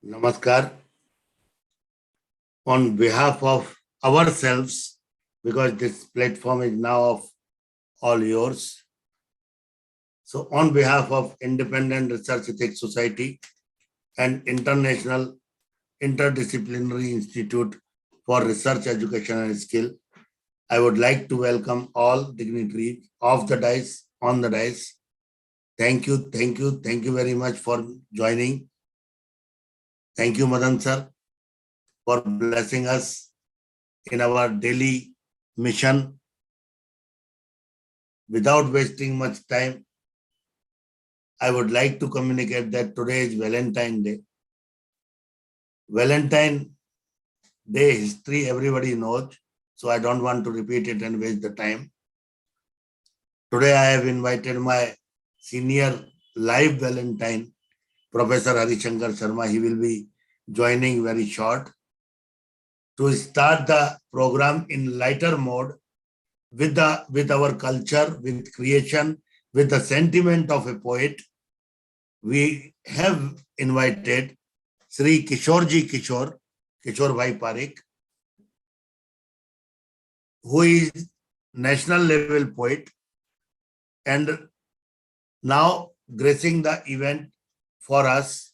Namaskar. On behalf of ourselves, because this platform is now of all yours. So on behalf of Independent Research Ethics Society and International Interdisciplinary Institute for Research, Education and Skill, I would like to welcome all dignitaries of the dais, on the dais. Thank you very much for joining. Thank you, Madan sir, for blessing us in our daily mission. Without wasting much time, I would like to communicate that today is Valentine's Day. Valentine's Day history everybody knows, so I don't want to repeat it and waste the time. Today I have invited my senior live Valentine, Professor Pawan Kr Sharma. He will be joining very short to start the program in lighter mode with our culture, with creation, with the sentiment of a poet. We have invited Sri Kishore Bhai Parekh, who is national level poet and now gracing the event for us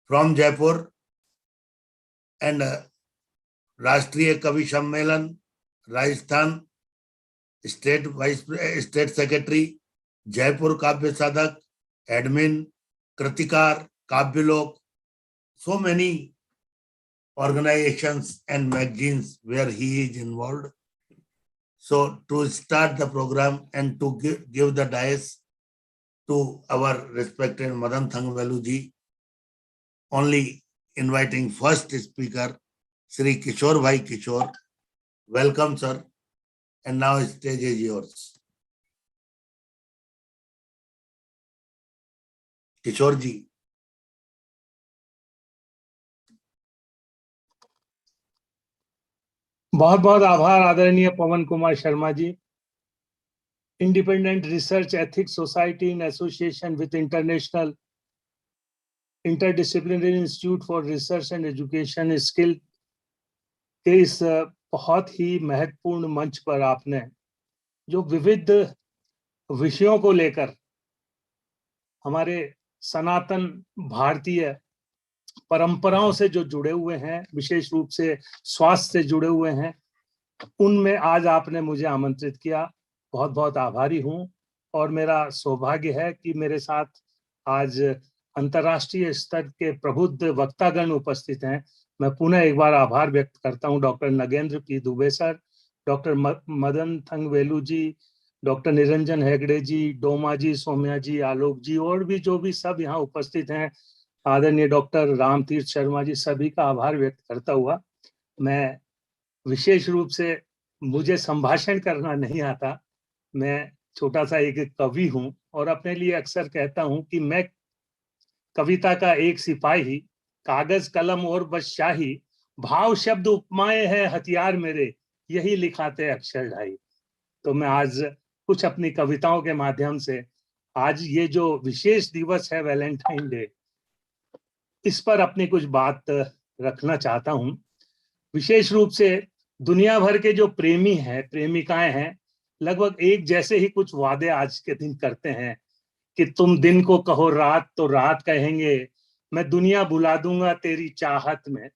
from Jaipur, and Rashtriya Kavi Sammelan, Rajasthan State Secretary, Jaipur Kavya Sadak, Admin, Kritikar, Kavyalok, so many organizations and magazines where he is involved. So to start the program and to give the dais to our respected Madan Thang Veluji, only inviting first speaker, Sri Kishore Bhai Kishore. Welcome, sir. And now stage is yours. Kishore ji. बहुत बहुत आभार आदरणीय Pawan Kumar Sharma ji. Independent research ethics society in association with international interdisciplinary institute for research and education skill के इस बहुत ही महत्वपूर्ण मंच पर आपने जो विविध विषयों को लेकर हमारे सनातन भारतीय परंपराओं से जो जुड़े हुए हैं, विशेष रूप से स्वास्थ्य से जुड़े हुए हैं, उनमें आज आपने मुझे आमंत्रित किया. बहुत बहुत आभारी हूं. और मेरा सौभाग्य है कि मेरे साथ आज अंतर्राष्ट्रीय स्तर के प्रबुद्ध वक्तागण उपस्थित हैं. मैं पुनः एक बार आभार व्यक्त करता हूं doctor Nagendra P Dubey sir, doctor Madan Thang Velu ji, doctor Niranjan Hegde ji, Doma ji, Saumya ji, Alok ji, और भी जो भी सब यहाँ उपस्थित हैं, आदरणीय डॉक्टर राम तीर्थ शर्मा जी, सभी का आभार व्यक्त करता हुआ मैं विशेष रूप से, मुझे संभाषण करना नहीं आता. मैं छोटा सा एक कवि हूं और अपने लिए अक्सर कहता हूं कि मैं कविता का एक सिपाही, कागज कलम और बस शाही, भाव शब्द उपमाएं हैं हथियार मेरे, यही लिखाते अक्षर ढाई. तो मैं आज कुछ अपनी कविताओं के माध्यम से आज ये जो विशेष दिवस है वैलेंटाइन डे, इस पर अपनी कुछ बात रखना चाहता हूं. विशेष रूप से दुनिया भर के जो प्रेमी हैं, प्रेमिकाएं हैं, लगभग एक जैसे ही कुछ वादे आज के दिन करते हैं कि तुम दिन को कहो रात तो रात कहेंगे, मैं दुनिया भुला दूंगा तेरी चाहत में.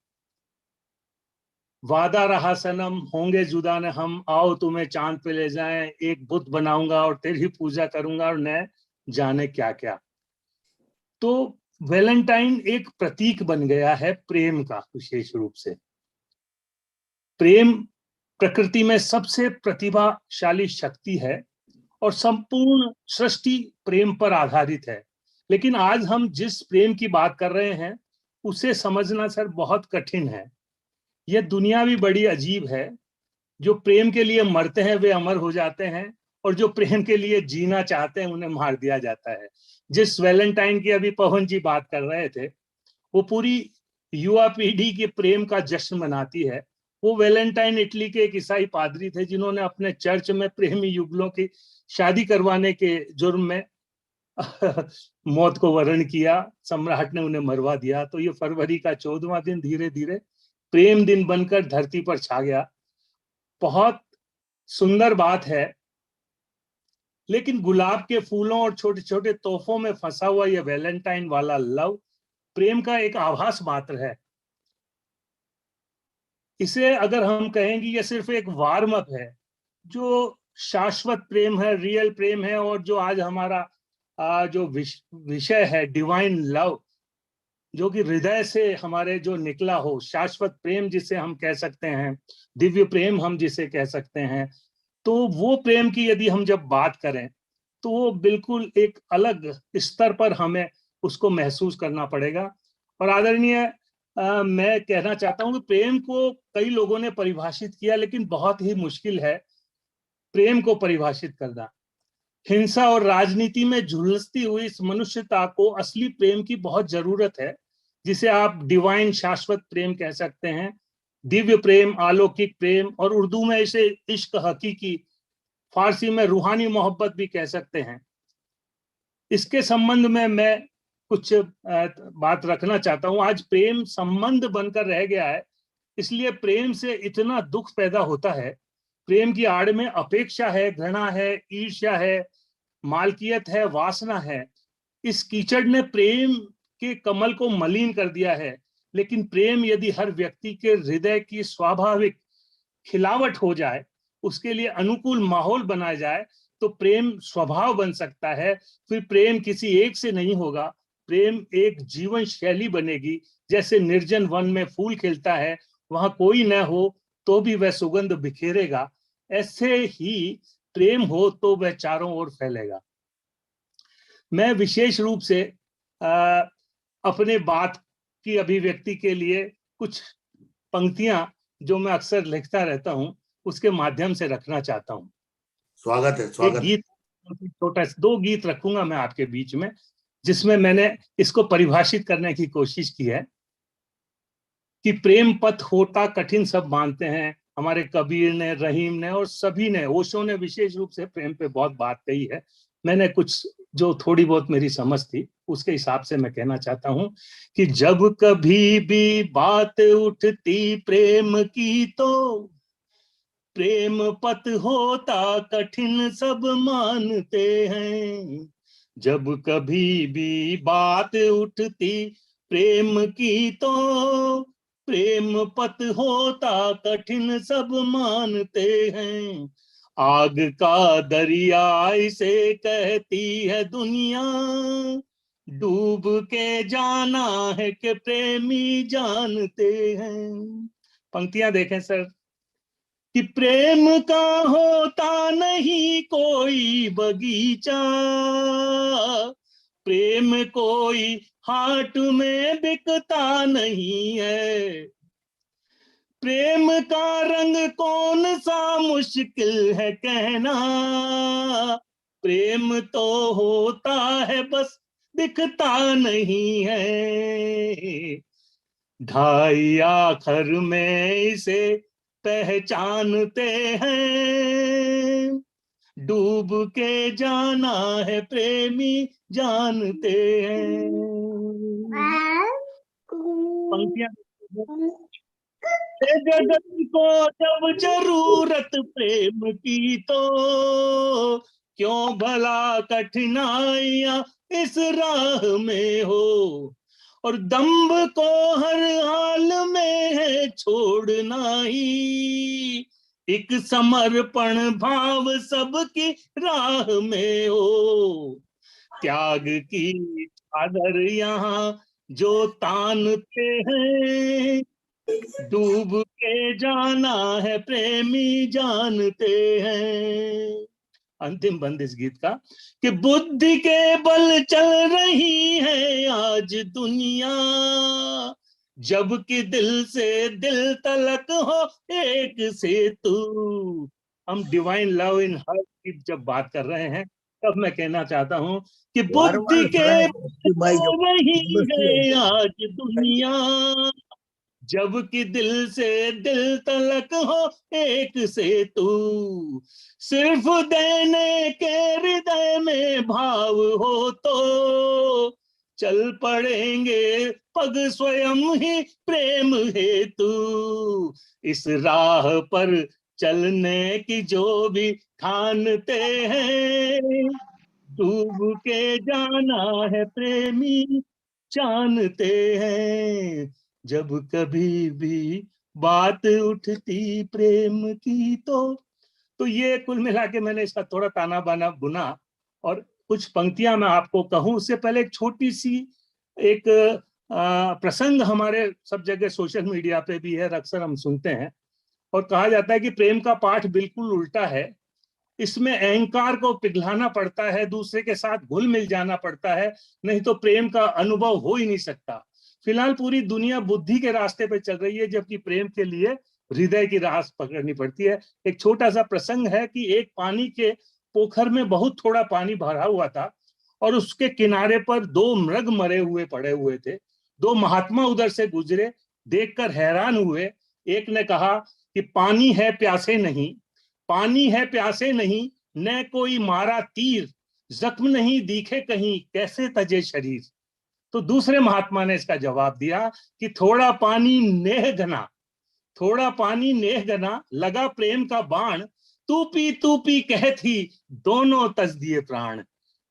वादा रहा सनम, होंगे जुदा न हम, आओ तुम्हें चांद पे ले जाएं, एक बुत बनाऊंगा और तेरी पूजा करूंगा और न जाने क्या क्या. तो वैलेंटाइन एक प्रतीक बन गया है प्रेम का. विशेष रूप से प्रेम प्रकृति में सबसे प्रतिभाशाली शक्ति है और संपूर्ण सृष्टि प्रेम पर आधारित है. लेकिन आज हम जिस प्रेम की बात कर रहे हैं उसे समझना सर बहुत कठिन है. यह दुनिया भी बड़ी अजीब है. जो प्रेम के लिए मरते हैं वे अमर हो जाते हैं और जो प्रेम के लिए जीना चाहते हैं उन्हें मार दिया जाता है. जिस वैलेंटाइन की अभी पवन जी बात कर रहे थे, वो पूरी युवा पीढ़ी के प्रेम का जश्न मनाती है. वो वैलेंटाइन इटली के एक ईसाई पादरी थे जिन्होंने अपने चर्च में प्रेमी युगलों की शादी करवाने के जुर्म में मौत को वरण किया, सम्राट ने उन्हें मरवा दिया। तो ये फरवरी का 14वां दिन धीरे धीरे प्रेम दिन बनकर धरती पर छा गया। बहुत सुंदर बात है, लेकिन गुलाब के फूलों और छोटे छोटे तोहफों में फंसा हुआ यह वैलेंटाइन वाला लव प्रेम का एक आभास मात्र है। इसे अगर हम कहेंगे ये सिर्फ एक वार्म अप है, जो शाश्वत प्रेम है, रियल प्रेम है, और जो आज हमारा जो विषय है डिवाइन लव, जो कि हृदय से हमारे जो निकला हो, शाश्वत प्रेम जिसे हम कह सकते हैं, दिव्य प्रेम हम जिसे कह सकते हैं, तो वो प्रेम की यदि हम जब बात करें तो वो बिल्कुल एक अलग स्तर पर हमें उसको महसूस करना पड़ेगा। और आदरणीय मैं कहना चाहता हूं कि प्रेम को कई लोगों ने परिभाषित किया, लेकिन बहुत ही मुश्किल है प्रेम को परिभाषित करना। हिंसा और राजनीति में झुलसती हुई इस मनुष्यता को असली प्रेम की बहुत जरूरत है, जिसे आप डिवाइन शाश्वत प्रेम कह सकते हैं, दिव्य प्रेम, अलौकिक प्रेम, और उर्दू में इसे इश्क हकीकी, फारसी में रूहानी मोहब्बत भी कह सकते हैं। इसके संबंध में मैं कुछ बात रखना चाहता हूं। आज प्रेम संबंध बनकर रह गया है, इसलिए प्रेम से इतना दुख पैदा होता है। प्रेम की आड़ में अपेक्षा है, घृणा है, ईर्ष्या है, मालकियत है, वासना है। इस कीचड़ ने प्रेम के कमल को मलिन कर दिया है। लेकिन प्रेम यदि हर व्यक्ति के हृदय की स्वाभाविक खिलावट हो जाए, उसके लिए अनुकूल माहौल बनाया जाए, तो प्रेम स्वभाव बन सकता है। फिर प्रेम किसी एक से नहीं होगा, प्रेम एक जीवन शैली बनेगी। जैसे निर्जन वन में फूल खिलता है, वहां कोई न हो तो भी वह सुगंध बिखेरेगा, ऐसे ही प्रेम हो तो वह चारों ओर फैलेगा। मैं विशेष रूप से अपने बात की अभिव्यक्ति के लिए कुछ पंक्तियां जो मैं अक्सर लिखता रहता हूं, उसके माध्यम से रखना चाहता हूं। स्वागत है, स्वागत। एक गीत, छोटा 2 गीत रखूंगा मैं आपके बीच में, जिसमें मैंने इसको परिभाषित करने की कोशिश की है कि प्रेम पथ होता कठिन सब मानते हैं। हमारे कबीर ने, रहीम ने और सभी ने, ओशो ने विशेष रूप से प्रेम पे बहुत बात कही है। मैंने कुछ जो थोड़ी बहुत मेरी समझ थी उसके हिसाब से मैं कहना चाहता हूं कि जब कभी भी बात उठती प्रेम की, तो प्रेम पथ होता कठिन सब मानते हैं। जब कभी भी बात उठती प्रेम की, तो प्रेम पथ होता कठिन सब मानते हैं। आग का दरिया इसे कहती है दुनिया, डूब के जाना है कि प्रेमी जानते हैं। पंक्तियां देखें सर, कि प्रेम का होता नहीं कोई बगीचा, प्रेम कोई हाट में बिकता नहीं है। प्रेम का रंग कौन सा मुश्किल है कहना, प्रेम तो होता है बस दिखता नहीं है। ढाई आखर में इसे पहचानते हैं, डूब के जाना है प्रेमी जानते हैं। पंक्तियां, जगत को जब जरूरत प्रेम की, तो क्यों भला कठिनाइयां इस राह में हो। और दम्भ को हर हाल में है छोड़ना ही, एक समर्पण भाव सबकी राह में हो। त्याग की चादर यहाँ जो तानते हैं, डूब के जाना है प्रेमी जानते हैं। अंतिम बंद इस गीत का, कि बुद्धि के बल चल रही है आज दुनिया, जबकि दिल से दिल तलक हो एक सेतु। हम डिवाइन लव इन हर की जब बात कर रहे हैं, तब मैं कहना चाहता हूं कि बुद्धि के बल चल रही है आज दुनिया, जबकि दिल से दिल तलक हो एक सेतु। सिर्फ देने के हृदय में भाव हो तो चल पड़ेंगे पग स्वयं ही प्रेम हेतु। इस राह पर चलने की जो भी ठानते हैं, डूब के जाना है प्रेमी जानते हैं। जब कभी भी बात उठती प्रेम की तो ये कुल मिला के मैंने इसका थोड़ा ताना बाना बुना। और कुछ पंक्तियां मैं आपको कहूं उससे पहले एक छोटी सी एक प्रसंग हमारे सब जगह सोशल मीडिया पे भी है, अक्सर हम सुनते हैं और कहा जाता है कि प्रेम का पाठ बिल्कुल उल्टा है। इसमें अहंकार को पिघलाना पड़ता है, दूसरे के साथ घुल मिल जाना पड़ता है, नहीं तो प्रेम का अनुभव हो ही नहीं सकता। फिलहाल पूरी दुनिया बुद्धि के रास्ते पे चल रही है, जबकि प्रेम के लिए हृदय की राह पकड़नी पड़ती है। एक छोटा सा प्रसंग है कि एक पानी के पोखर में बहुत थोड़ा पानी भरा हुआ था और उसके किनारे पर दो मृग मरे हुए पड़े हुए थे। दो महात्मा उधर से गुजरे, देखकर हैरान हुए। एक ने कहा कि पानी है प्यासे नहीं, पानी है प्यासे नहीं, न कोई मारा तीर, जख्म नहीं दिखे कहीं, कैसे तजे शरीर। तो दूसरे महात्मा ने इसका जवाब दिया कि थोड़ा पानी नेह घना, थोड़ा पानी नेह घना, लगा प्रेम का बाण, तू पी कह थी, दोनों तज दिए प्राण।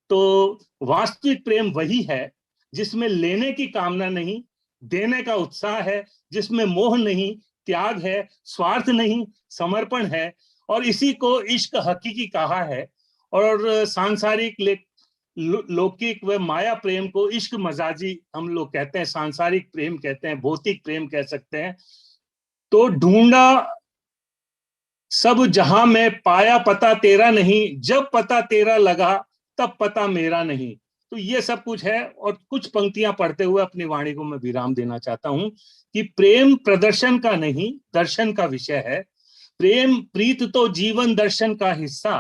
तो वास्तविक प्रेम वही है जिसमें लेने की कामना नहीं, देने का उत्साह है, जिसमें मोह नहीं, त्याग है, स्वार्थ नहीं, समर्पण है। और इसी को इश्क हकीकी कहा है। और सांसारिक लौकिक व माया प्रेम को इश्क मजाजी हम लोग कहते हैं, सांसारिक प्रेम कहते हैं, भौतिक प्रेम कह सकते हैं। तो ढूंढा सब जहां में, पाया पता तेरा नहीं, जब पता तेरा लगा तब पता मेरा नहीं। तो ये सब कुछ है। और कुछ पंक्तियां पढ़ते हुए अपनी वाणी को मैं विराम देना चाहता हूं कि प्रेम प्रदर्शन का नहीं, दर्शन का विषय है। प्रेम प्रीत तो जीवन दर्शन का हिस्सा,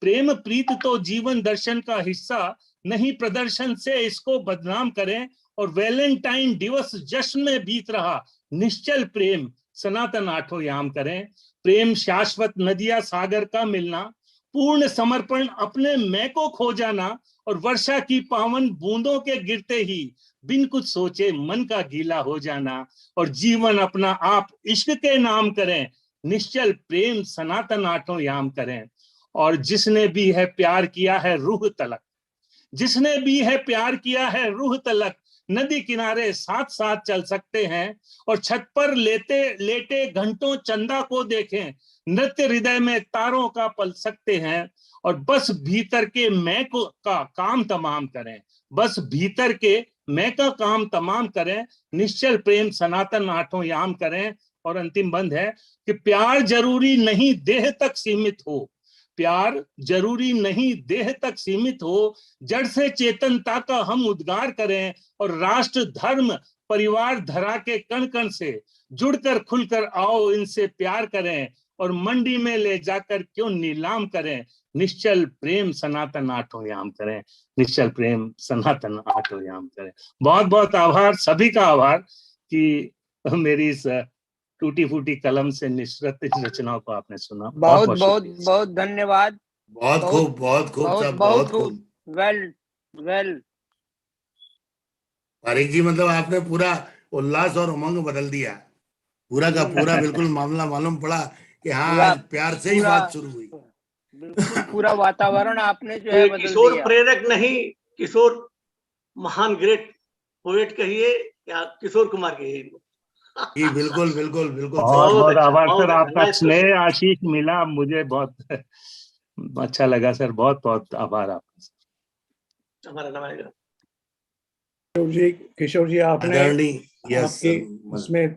प्रेम प्रीत तो जीवन दर्शन का हिस्सा, नहीं प्रदर्शन से इसको बदनाम करें। और वैलेंटाइन दिवस जश्न में बीत रहा, निश्चल प्रेम सनातन आठों याम करें। प्रेम शाश्वत नदिया सागर का मिलना, पूर्ण समर्पण अपने मैं को खो जाना, और वर्षा की पावन बूंदों के गिरते ही बिन कुछ सोचे मन का गीला हो जाना। और जीवन अपना आप इश्क के नाम करें, निश्चल प्रेम सनातन आठों याम करें। और जिसने भी है प्यार किया है रूह तलक, जिसने भी है प्यार किया है रूह तलक, नदी किनारे साथ साथ चल सकते हैं। और छत पर लेटे घंटों चंदा को देखें, नृत्य हृदय में तारों का पल सकते हैं। और बस भीतर के मैं को का काम तमाम करें, बस भीतर के मैं का काम तमाम करें, निश्चल प्रेम सनातन आठों याम करें। और अंतिम बंद है कि प्यार जरूरी नहीं देह तक सीमित हो, प्यार जरूरी नहीं देह तक सीमित हो, जड़ से चेतनता का हम उद्गार करें। और राष्ट्र धर्म परिवार धरा के कण कण से जुड़कर खुलकर आओ इनसे प्यार करें। और मंडी में ले जाकर क्यों नीलाम करें, निश्चल प्रेम सनातन आठों याम करें, निश्चल प्रेम सनातन आठों याम करें। बहुत बहुत आभार, सभी का आभार कि मेरी इस टूटी फूटी कलम से निश्चित रचनाओं को आपने सुना। बहुत बहुत बहुत धन्यवाद। बहुत खूब, बहुत खूब साहब, बहुत खूब। वेल वेल पारिक जी, मतलब आपने पूरा उल्लास और उमंग बदल दिया, पूरा का पूरा बिल्कुल मामला मालूम पड़ा कि हाँ आज प्यार से ही बात शुरू हुई। बिल्कुल पूरा वातावरण आपने जो है बदल किशोर दिया। प्रेरक नहीं, किशोर महान ग्रेट पोएट कहिए या किशोर कुमार कहिए। जी बिल्कुल बिल्कुल बिल्कुल। बहुत बहुत आभार सर, आपका स्नेह आशीष मिला, मुझे बहुत अच्छा लगा सर, बहुत बहुत आभार आपका। हमारा नाम किशोर जी आपने इसमें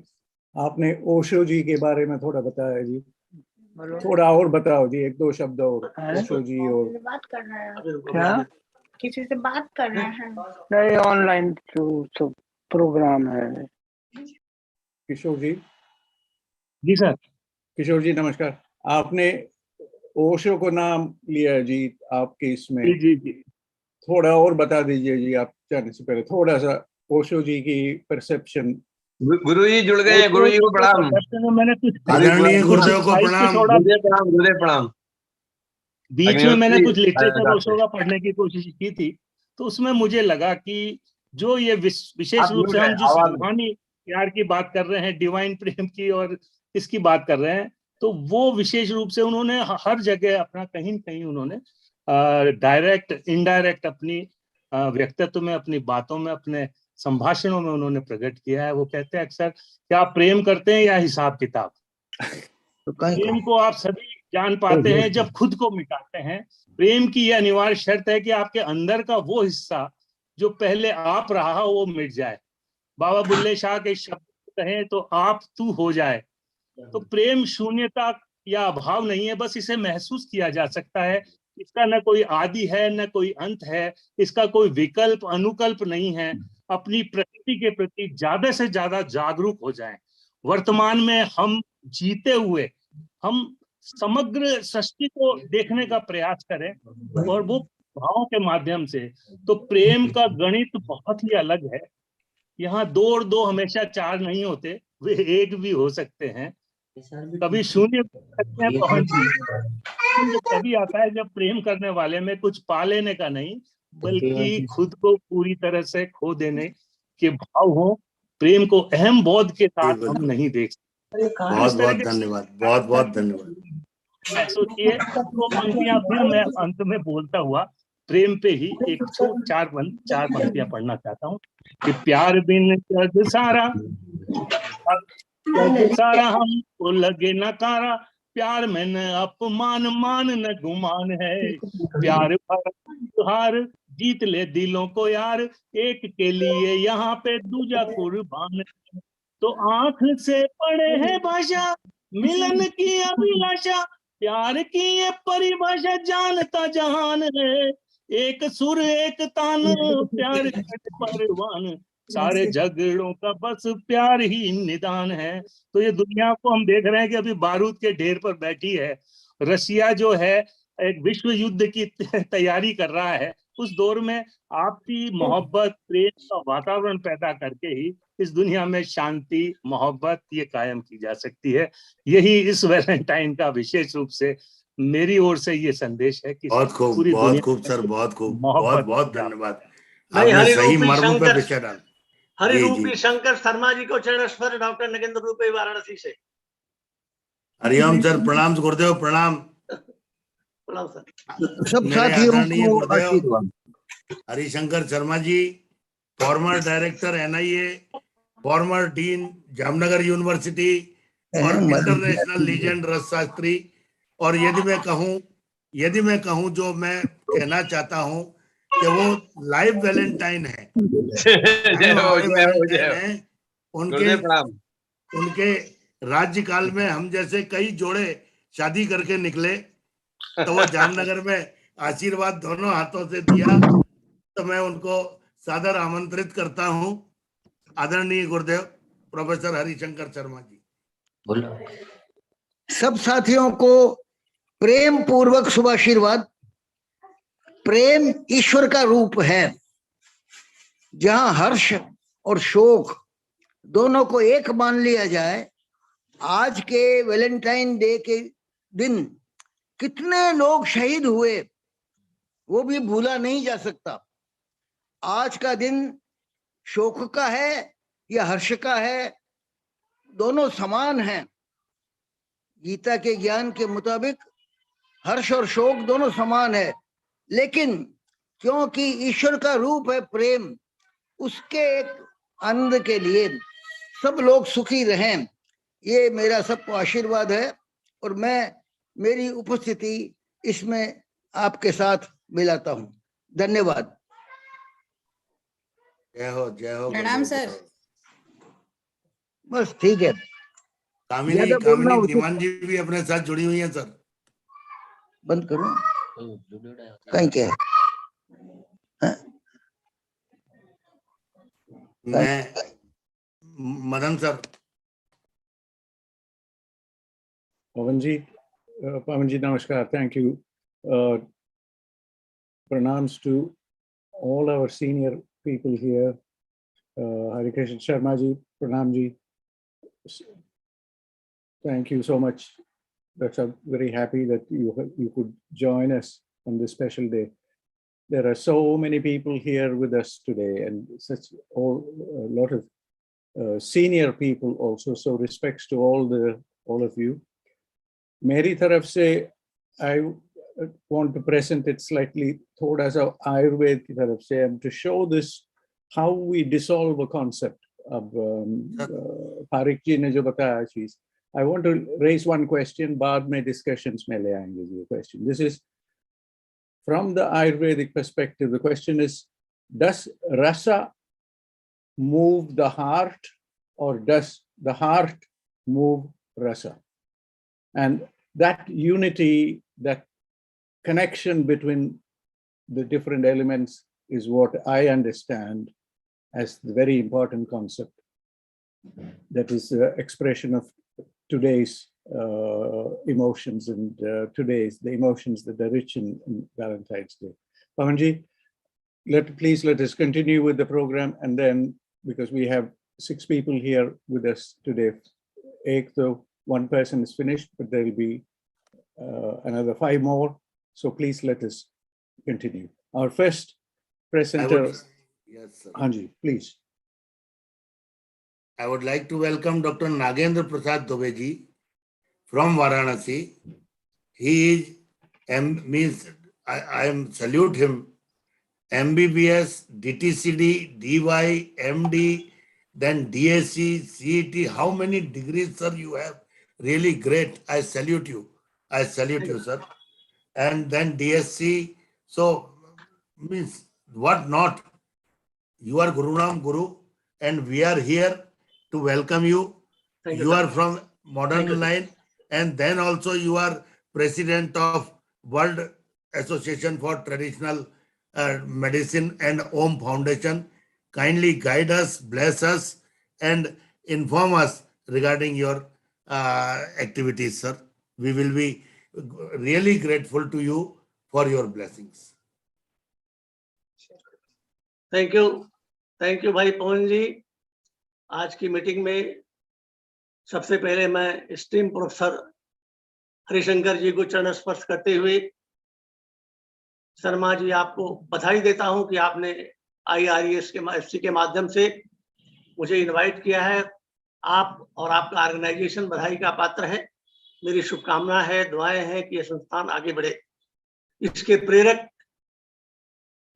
आपने ओशो जी के बारे में थोड़ा बताया जी, थोड़ा और बताओ जी, एक दो शब्द और ओशो जी। और बात करना है क्या, किसी से बात करना है? नहीं, ऑनलाइन जो प्रोग्राम है। किशोर जी। जी सर। किशोर जी नमस्कार, आपने ओशो को नाम लिया जी आपके इसमें। जी जी। थोड़ा और बता दीजिए जी, आप जाने से पहले थोड़ा सा ओशो जी की परसेप्शन। गुरु जी जुड़ गए, गुरु जी को प्रणाम। मैंने कुछ आदरणीय गुरुदेव को प्रणाम। गुरुदेव प्रणाम, गुरुदेव प्रणाम। बीच में मैंने कुछ लिटरेचर ओशो का पढ़ने की कोशिश की थी, तो उसमें मुझे लगा कि जो ये विशेष रूप से हम जिस रूहानी प्यार की बात कर रहे हैं, डिवाइन प्रेम की और इसकी बात कर रहे हैं, तो वो विशेष रूप से उन्होंने हर जगह अपना कहीं न कहीं उन्होंने डायरेक्ट इनडायरेक्ट अपनी व्यक्तित्व में, अपनी बातों में, अपने संभाषणों में उन्होंने प्रकट किया है। वो कहते हैं अक्सर कि आप प्रेम करते हैं या हिसाब किताब। तो प्रेम को आप सभी जान पाते हैं जब खुद को मिटाते हैं। प्रेम की यह अनिवार्य शर्त है कि आपके अंदर का वो हिस्सा जो पहले आप रहा वो मिट जाए। बाबा बुल्ले शाह के शब्द कहें तो आप तू हो जाए। तो प्रेम शून्यता या अभाव नहीं है, बस इसे महसूस किया जा सकता है। इसका न कोई आदि है न कोई अंत है, इसका कोई विकल्प अनुकल्प नहीं है। अपनी प्रकृति के प्रति ज्यादा से ज्यादा जागरूक हो जाएं। वर्तमान में हम जीते हुए हम समग्र सृष्टि को देखने का प्रयास करें और वो भावों के माध्यम से। तो प्रेम का गणित बहुत ही अलग है। यहाँ 2 और 2 हमेशा 4 नहीं होते, वे 1 भी हो सकते हैं, कभी शून्य हो सकते हैं पवन जी। तो तभी आता है जब प्रेम करने वाले में कुछ पा लेने का नहीं, बल्कि खुद को पूरी तरह से खो देने के भाव हो। प्रेम को अहम बोध के साथ हम नहीं देख सकते। बहुत बहुत धन्यवाद, बहुत बहुत धन्यवाद। सोचिए, 2 पंक्तियां फिर मैं अंत में बोलता हुआ प्रेम पे ही एक 4 पंक्तियां पढ़ना चाहता हूँ कि प्यार बिन जग सारा, जग सारा हमको लगे नकारा, प्यार में न अपमान मान न गुमान है, प्यार हार जीत ले दिलों को यार, एक के लिए यहाँ पे दूजा कुर्बान। तो आंख से पढ़े है भाषा मिलन की अभिलाषा, प्यार की ये परिभाषा जानता जहान है, एक सुर एक तान प्यार परवान, सारे झगड़ों का बस प्यार ही निदान है। तो ये दुनिया को हम देख रहे हैं कि अभी बारूद के ढेर पर बैठी है। रशिया जो है एक विश्व युद्ध की तैयारी कर रहा है। उस दौर में आपसी मोहब्बत प्रेम का वातावरण पैदा करके ही इस दुनिया में शांति मोहब्बत ये कायम की जा सकती है। यही इस वैलेंटाइन का विशेष रूप से मेरी ओर से ये संदेश है कि बहुत खूब, पूरी बहुत दुनिया खूब सर, बहुत खूब, बहुत मोहब्बत बहुत धन्यवाद। नहीं, आपने सही हरिरूपी मर्म पे शंकर, विषय डाल। हरिरूपी शंकर शर्मा जी को चरण स्पर्श डॉक्टर नगेंद्र रूपे वाराणसी से। हरिओम सर, प्रणाम गुरुदेव, प्रणाम। प्रणाम सर। सब मेरे साथियों आदरणीय को गुरुदेव आशीर्वाद। Harishankar Sharma ji, former director NIA, former dean Jamnagar university और इंटरनेशनल लीजेंड रसशास्त्री। और यदि मैं कहूं जो मैं कहना चाहता हूं कि वो लाइव वैलेंटाइन है, उनके राज्यकाल में हम जैसे कई जोड़े शादी करके निकले, तो वो जामनगर में आशीर्वाद दोनों हाथों से दिया। तो मैं उनको सादर आमंत्रित करता हूं, आदरणीय गुरुदेव प्रोफेसर हरिशंकर शर्मा जी। सब साथियों को प्रेम पूर्वक शुभाशीर्वाद। प्रेम ईश्वर का रूप है, जहां हर्ष और शोक दोनों को एक मान लिया जाए। आज के वैलेंटाइन डे के दिन कितने लोग शहीद हुए वो भी भूला नहीं जा सकता। आज का दिन शोक का है या हर्ष का है, दोनों समान हैं। गीता के ज्ञान के मुताबिक हर्ष और शोक दोनों समान है, लेकिन क्योंकि ईश्वर का रूप है प्रेम, उसके एक आनंद के लिए सब लोग सुखी रहें, ये मेरा सबको आशीर्वाद है। और मैं मेरी उपस्थिति इसमें आपके साथ मिलाता हूं। धन्यवाद। जय हो, जय हो। प्रणाम सर। बस ठीक है। कामिनी धीमान जी भी अपने साथ जुड़ी हुई हैं सर। बंद करो, कहीं क्या है? मैं मदन सर। पवन जी नमस्कार, thank you. Pranams to all our senior people here. Hari Krishna Sharma ji, Pranam ji, thank you so much Prasad, very happy that you could join us on this special day. There are so many people here with us today, and a lot of senior people also. So respects to all of you. मेरी तरफ से I want to present it slightly थोड़ा सा आयुर्वेद की तरफ से, and to show this how we dissolve a concept. अब पारिक जी ने जो बताया चीज, I want to raise one question, बाद में discussions में ले आएंगे ये question. This is from the Ayurvedic perspective. The question is, does rasa move the heart, or does the heart move rasa? And that unity, that connection between the different elements is what I understand as the very important concept. That is the expression of today's emotions, and the emotions that are rich in Valentine's Day. Pawanji, please let us continue with the program, and then, because we have 6 people here with us today, one person is finished, but there will be another 5 more. So please let us continue. Our first presenter. Yes, sir. Hanji, please. I would like to welcome Dr. Nagendra Prasad Dobeji from Varanasi. He is, I salute him, MBBS, DTCD, DY, MD, then DSC, CET. How many degrees, sir, you have? Really great. I salute you. I salute you, sir. And then DSC. So, means what not? You are Guru Nam Guru, and we are here to welcome you. You are from Modern Line, and then also you are President of World Association for Traditional Medicine and Om Foundation. Kindly guide us, bless us, and inform us regarding your activities, sir. We will be really grateful to you for your blessings. Thank you भाई पवन जी। आज की meeting में सबसे पहले मैं esteem professor Harishankar जी को चरण स्पर्श करते हुए शर्मा जी आपको बधाई देता हूं कि आपने IRES के माध्यम से मुझे इनवाइट किया है। आप और आपका ऑर्गेनाइजेशन बधाई का पात्र है। मेरी शुभकामना है, दुआएं हैं कि यह संस्थान आगे बढ़े। इसके प्रेरक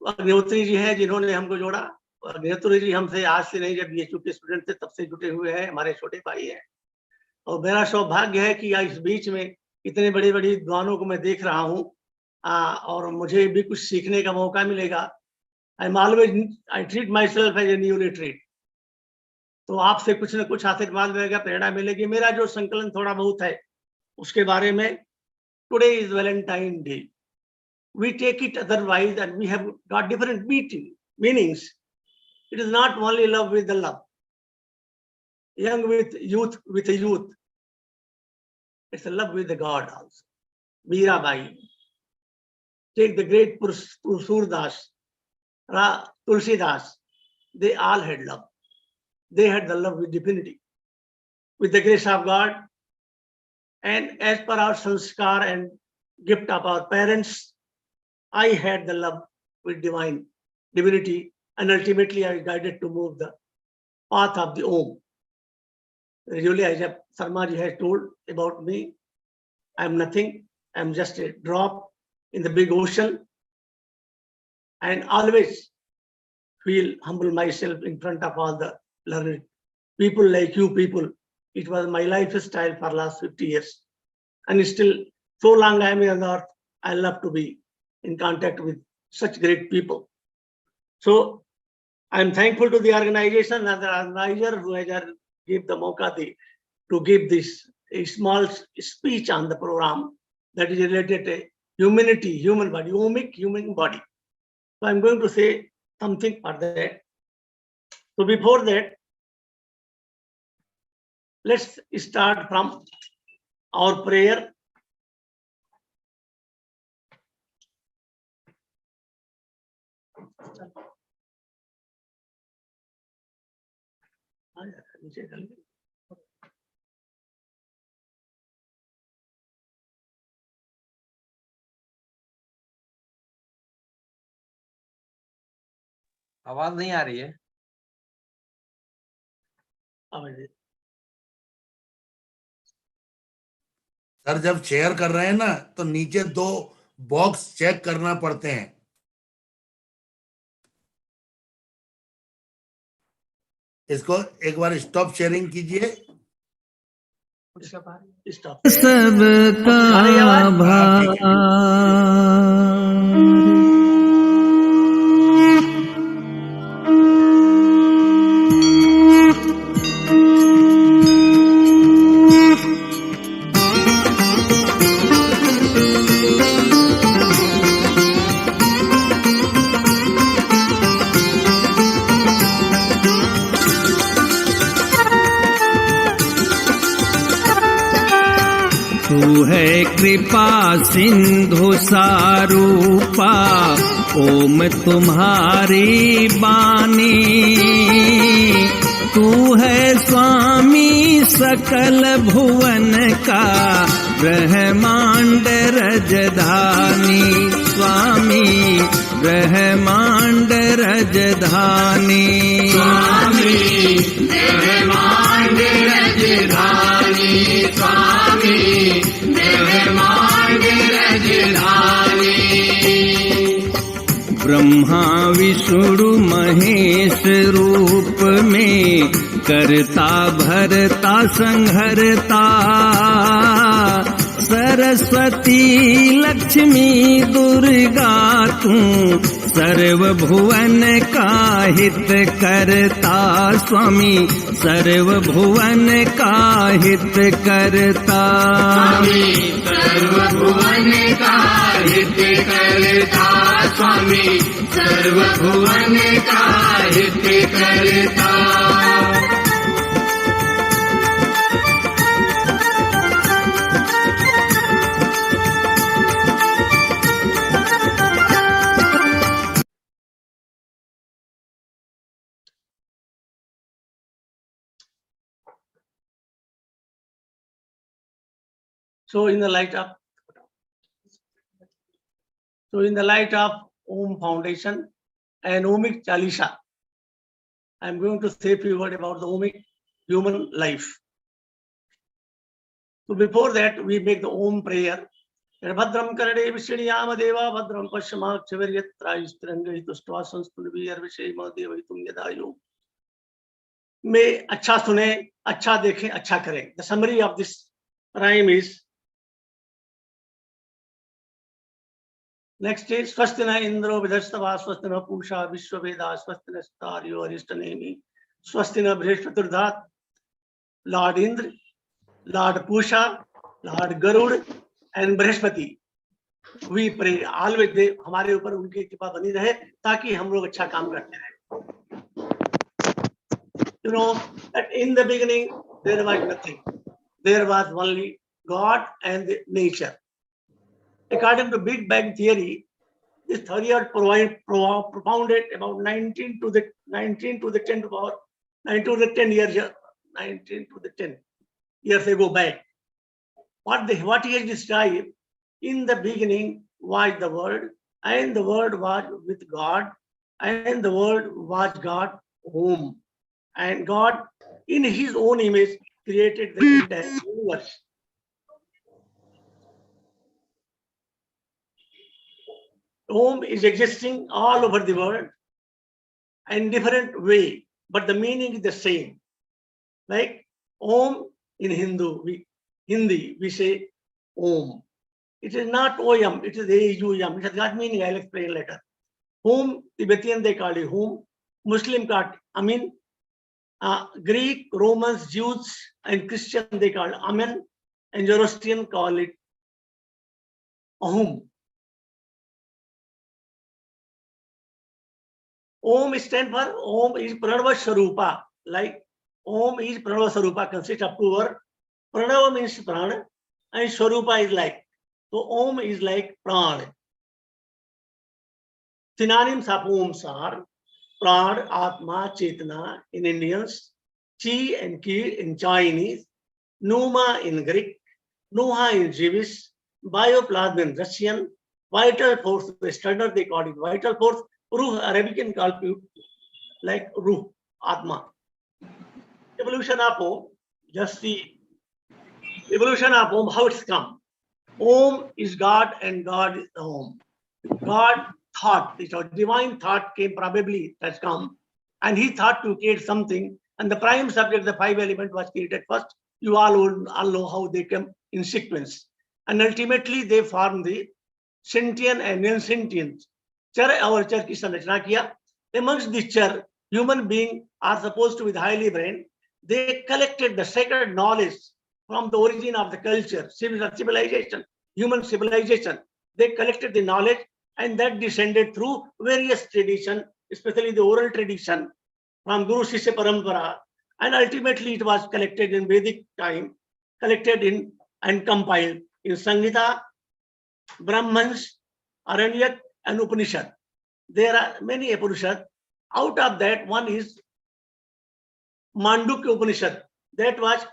अग्निहोत्री जी हैं, जिन्होंने हमको जोड़ा। अग्निहोत्री जी हमसे आज से नहीं, जब BHU के स्टूडेंट थे तब से जुटे हुए हैं, हमारे छोटे भाई हैं। और मेरा सौभाग्य है कि इस बीच में इतने बड़ी बड़ी विद्वानों को मैं देख रहा हूँ, और मुझे भी कुछ सीखने का मौका मिलेगा। I treat myself as a new literate. तो आपसे कुछ न कुछ आशीर्वाद मिलेगा, प्रेरणा मिलेगी। मेरा जो संकलन थोड़ा बहुत है उसके बारे में, today is Valentine day. We take it otherwise, and we have got different meanings. It is not only love with the love, young with the youth. It's a love with the God also. Mirabai. Take the great Surdas, Tulsidas. They all had love. They had the love with divinity, with the grace of God. And as per our sanskar and gift of our parents, I had the love with divinity, and ultimately I was guided to move the path of the Om. Really, as Sharma ji has told about me, I am nothing. I am just a drop in the big ocean, and always feel humble myself in front of all the learned people like you people. It was my lifestyle for last 50 years, and still, so long I am on earth, I love to be in contact with such great people. So I am thankful to the organization and the organizer who has given the mauka to give this a small speech on the program that is related to humanity, human body, omic human body. So I'm going to say something for that. So before that, let's start from our prayer. आवाज नहीं आ रही है। Sir जब share कर रहे हैं ना तो नीचे 2 बॉक्स चेक करना पड़ते हैं। इसको एक बार स्टॉप शेयरिंग कीजिए। सबका भार तू है कृपा सिंधु सारूपा, ओम तुम्हारी बानी। तू है स्वामी सकल भुवन का, ब्रह्मांड रजधानी। स्वामी ब्रह्मांड रजधानी। स्वामी ब्रह्मांड रजधानी। स्वामी ब्रह्मांड रजधानी। ब्रह्मा विष्णु महेश रूप में, करता भरता संहरता। सरस्वती लक्ष्मी दुर्गा तू, सर्वभुवन का हित करता। स्वामी सर्वभुवन का हित करता। स्वामी सर्वभुवन का हित करता। स्वामी सर्वभुवन का हित करता। So in the light of Om Foundation and Omic Chalisa, I am going to say a few words about the Omic human life. So before that, we make the Om prayer. Bhadram karade vishriyama deva bhadram pashyama chivaryatra istrangai tustva sanstulvir vishema devaitum yadayu. May अच्छा सुने, अच्छा देखें, अच्छा करें. The summary of this rhyme is, next is Swastina Indro Vidhastava Swastina Pusha Vishwaveda Swastina Staryo Arishtanemi Swastina Brihspaturdhat. Lord Indra, Lord Pusha, Lord Garud and Brihaspati. We pray always they हमारे ऊपर उनकी कृपा बनी रहे ताकि हम लोग अच्छा काम करते रहें. You know that in the beginning there was nothing. There was only God and the nature. According to Big Bang theory, this theory was propounded about 19 to the 10 years ago back. What he has described, in the beginning was the Word, and the Word was with God, and the Word was God, Om. And God, in His own image, created the entire universe. Om is existing all over the world in different way, but the meaning is the same. Like Om in Hindi we say Om. It is not Oyam, it is Ayuyam. It has got meaning, I'll explain later. Om, Tibetan they call it Om, Muslim call it Amin, Greek, Romans, Jews and Christian they call it Amen, and Zoroastrian call it Ahum. Om stands for Om is Pranava Sarupa. Like Om is Pranava Sarupa, consists of 2 words. Pranava means Prana and Sarupa is like. So Om is like Pran. Synonyms of Om are Pran, Atma, Chetana in Indians, Chi and Ki in Chinese, Pneuma in Greek, Nuha in Jewish, Bioplasm in Russian, Vital Force, the standard they call it Vital Force, Ruh Arabic called like Ruh, Atma. Evolution of Om, just see evolution of Om, how it's come. Om is God and God is the Om. God thought, this divine thought came, probably has come, and he thought to create something, and the prime subject, the 5 element, was created first. You all know how they came in sequence. And ultimately they formed the sentient and non-sentient. Char or char ki sanrachna kiya. Amongst the char, human beings are supposed to be highly brained. They collected the sacred knowledge from the origin of the culture, civilization, human civilization. They collected the knowledge, and that descended through various traditions, especially the oral tradition from Guru Shishya Parampara, and ultimately it was collected in Vedic time, collected in and compiled in Samhita, Brahmans, Aranyak, and Upanishad. There are many Upanishads. Out of that, one is Mandukya Upanishad. That was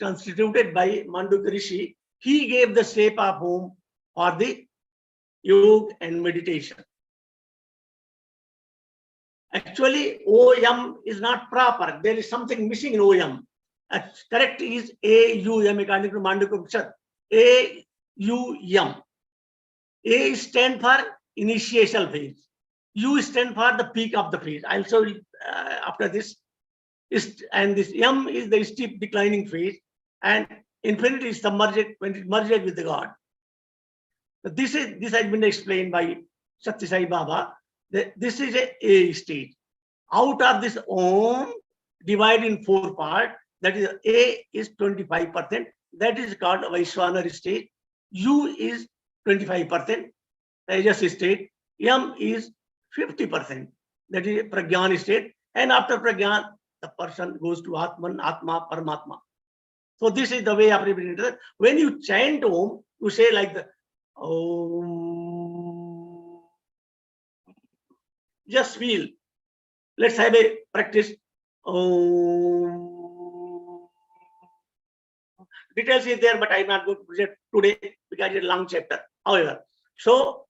constituted by Mandukya Rishi. He gave the shape of Om for the yoga and meditation. Actually, OM is not proper. There is something missing in OM. Correct is AUM according to Mandukya Upanishad. AUM. A stand for initial phase. U stand for the peak of the phase. I'll show you after this. And this M is the steep declining phase, and infinity is submerged when it merges with the God. This has been explained by Satya Sai Baba. This is a stage. Out of this Om, divided in 4 parts, that is A is 25%, that is called Vaishwanar stage. U is 25%, Tejas state. M is 50%, that is Pragyan state. And after Pragyan, the person goes to Atman, Atma, Paramatma. So this is the way of representation. When you chant Om, you say like the Om. Just feel. Let's have a practice. Om. Details is there, but I'm not going to present today because it's a long chapter. However, so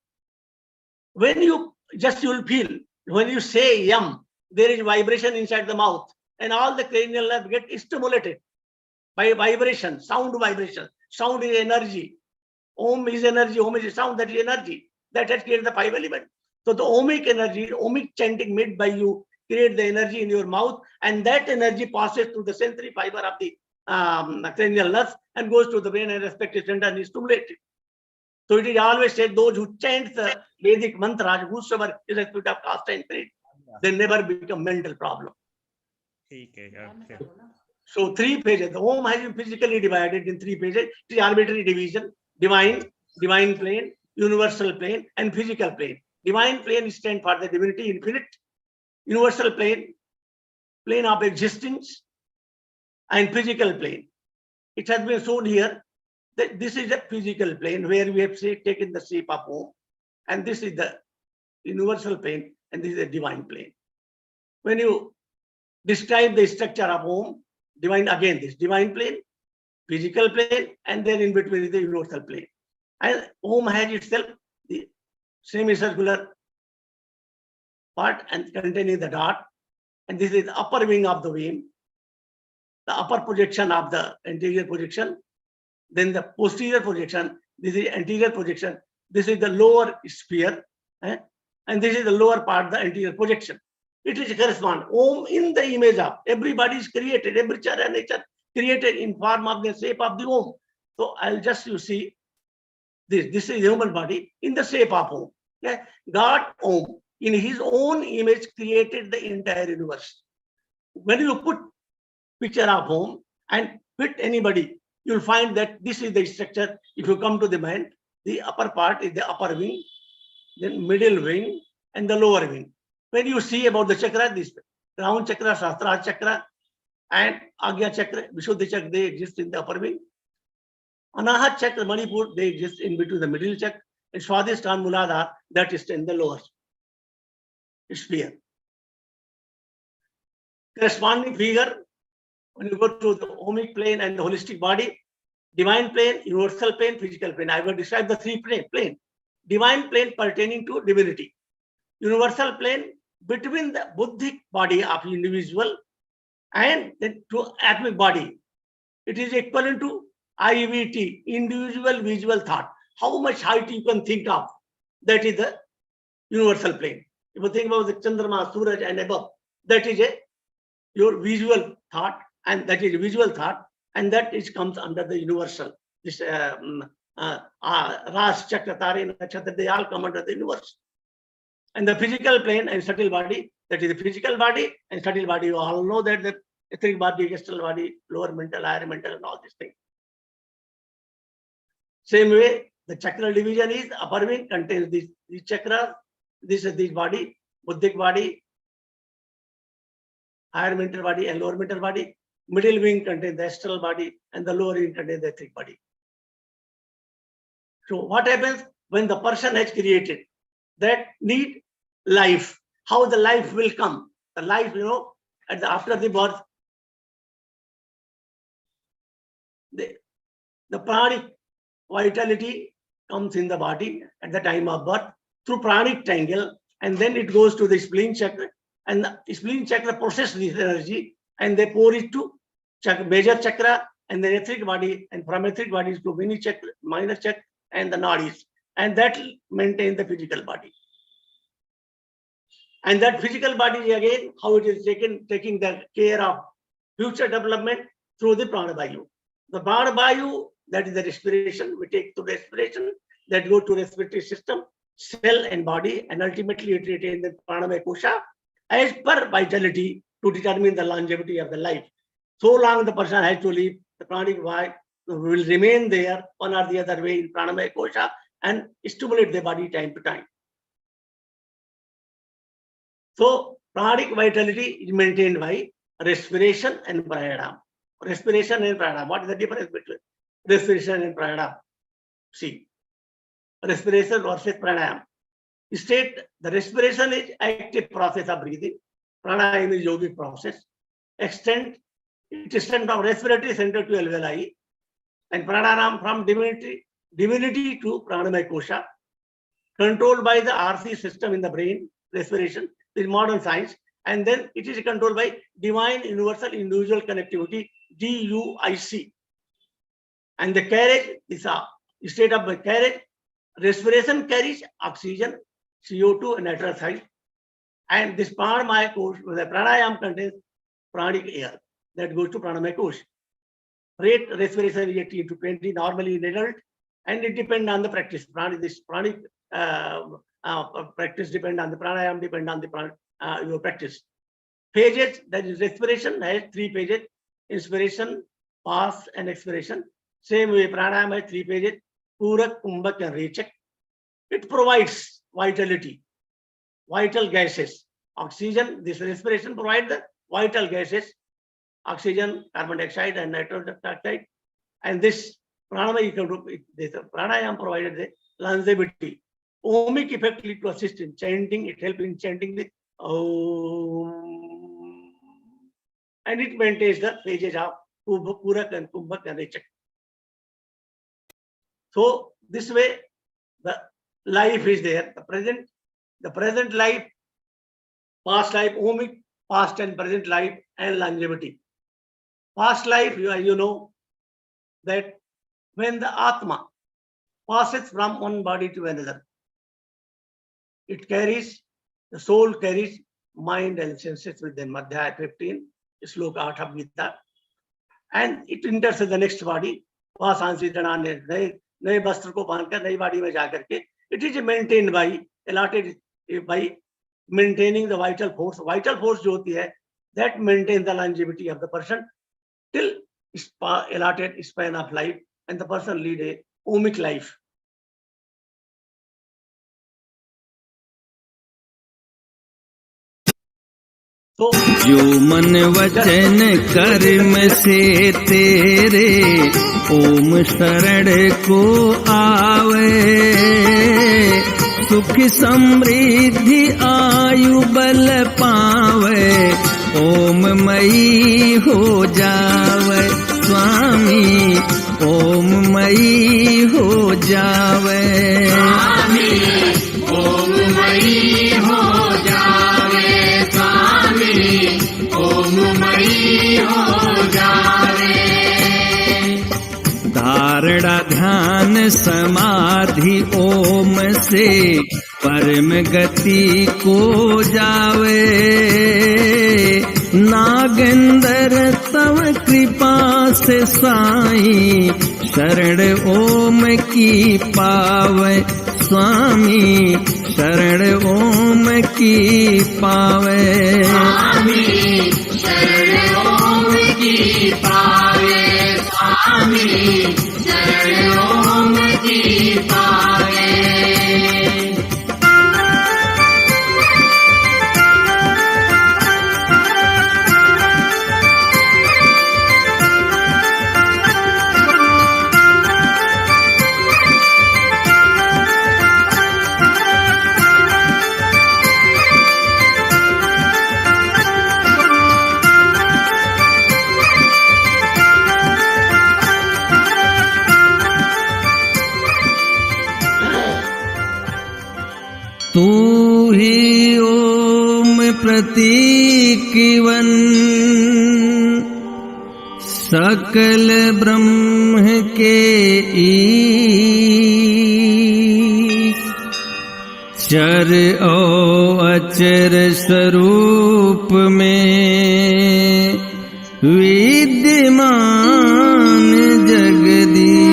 when you will feel, when you say Yam, there is vibration inside the mouth, and all the cranial nerves get stimulated by vibration, sound vibration. Sound is energy. Om is energy. Om is sound, that is energy. That has created the 5 elements. So the omic energy, omic chanting made by you, create the energy in your mouth, and that energy passes through the sensory fiber of the cranial nerves and goes to the brain and respective center and is stimulated. So it is always said, those who chant the Vedic mantras, whosoever is a spirit of caste and creed, they never become mental problem. Okay. So 3 phases. The Om has been physically divided in 3 phases. It is arbitrary division: divine plane, universal plane, and physical plane. Divine plane stands for the divinity, infinite. Universal plane, plane of existence, and physical plane. It has been shown here that this is a physical plane where we have taken the shape of Om, and this is the universal plane, and this is the divine plane. When you describe the structure of Om, divine, again this divine plane, physical plane, and then in between is the universal plane. And Om has itself the semicircular part and containing the dot, and this is the upper wing of the wing, the upper projection of the anterior projection, then the posterior projection, this is anterior projection, this is the lower sphere, and this is the lower part, the anterior projection. It is correspond. Om in the image of, everybody is created, every char and nature created in form of the shape of the Om. So I'll just, you see, this is human body in the shape of Om. Yeah? God Om in his own image created the entire universe. When you put picture of Om and fit anybody, you'll find that this is the structure. If you come to the mind, the upper part is the upper wing, then middle wing, and the lower wing. When you see about the chakra, this round chakra, Sahasrara chakra, and Agya chakra, Vishuddha chakra, they exist in the upper wing. Anahat chakra, Manipur, they exist in between the middle chakra, and Swadhisthana Muladhara, that is in the lower sphere. Corresponding figure, when you go to the omic plane and the holistic body, divine plane, universal plane, physical plane. I will describe the 3 plane. Divine plane pertaining to divinity. Universal plane between the buddhic body of individual and then to atomic body. It is equivalent to IVT, individual visual thought. How much height you can think of, that is the universal plane. If you think about the Chandrama, Suraj and above, that is your visual thought, and that is visual thought, and that is comes under the universal. This Ras, Chakra, Tare, Nakshatra, they all come under the universe. And the physical plane and subtle body, that is the physical body and subtle body. You all know that the etheric body, astral body, lower mental, higher mental, and all these things. Same way, the chakra division is upper wing contains these chakras, this body, buddhic body, higher mental body and lower mental body. Middle wing contains the astral body, and the lower wing contains the etheric body. So what happens when the person has created that need life? How the life will come? The life, after the birth, the pranic vitality comes in the body at the time of birth through pranic triangle, and then it goes to the spleen chakra, and the spleen chakra processes this energy, and they pour it to major chakra and the etheric body, and from etheric bodies to mini chakra, minor chakra, and the nadis, and that maintains the physical body. And that physical body again, how it is taking the care of future development through the pranavayu. The pranavayu, that is the respiration, we take to respiration, that go to respiratory system, cell and body, and ultimately it retains the pranamaya kosha as per vitality to determine the longevity of the life. So long the person has to live, the pranic vibe will remain there one or the other way in pranamaya kosha and stimulate the body time to time. So pranic vitality is maintained by respiration and pranayama. Respiration and pranayama. What is the difference between respiration and pranayama? See, respiration versus pranayama. State the respiration is active process of breathing. Pranayama is yogic process. It extends from respiratory center to alveoli, and pranayama from divinity to pranamaya kosha, controlled by the RC system in the brain, respiration, is modern science, and then it is controlled by divine universal individual connectivity, DUIC. And the carriage is a state of carriage. Respiration carries oxygen, CO2, and nitrous oxide, and this pranamaya kosha, the pranayama contains pranic air that goes to pranamaya kosha. Rate respiration is 18 to 20 normally in adult, and it depends on the practice. This pranic practice depend on the pranayama, depend on the your practice. Phases, that is respiration has 3 phases: inspiration, pass, and expiration. Same way pranayama has 3 phases: purak, kumbhak, and rechak. It provides vitality, vital gases. Oxygen, this respiration provides the vital gases, oxygen, carbon dioxide, and nitrogen oxide. And this pranayama provided the longevity. Omic effect lead to assist in chanting. It helps in chanting the Om, and it maintains the phases of Purak and Kumbhak and Rechak. So this way the life is there. The present life, past life, omic, past and present life, and longevity. Past life, you know that when the Atma passes from one body to another, the soul carries mind and senses within Madhyaya 15, Sloka 8 of Gita, and it enters the next body. नए वस्त्र को पहनकर नई body में जाकर के it is maintained by allotted by maintaining the vital force. Vital force जो होती है that maintains the longevity of the person till allotted span of life, and the person lead a omic life. जो मन वचन कर्म से तेरे ओम शरण को आवे, सुख समृद्धि आयु बल पावे, ओम मई हो जावे स्वामी, ओम मई हो जावे स्वामी, ओम मई हो जावे। समाधि ओम से परम गति को जावे। नागेंद्र तव कृपा से साईं शरण ओम की पावे। स्वामी शरण ओम की पावे। स्वामी शरण ओम की पावे। स्वामी शरण ओम की पावे। तू ही ओम प्रतीकवन सकल ब्रह्म के ईश। चर और अचर स्वरूप में विद्यमान Jagdish.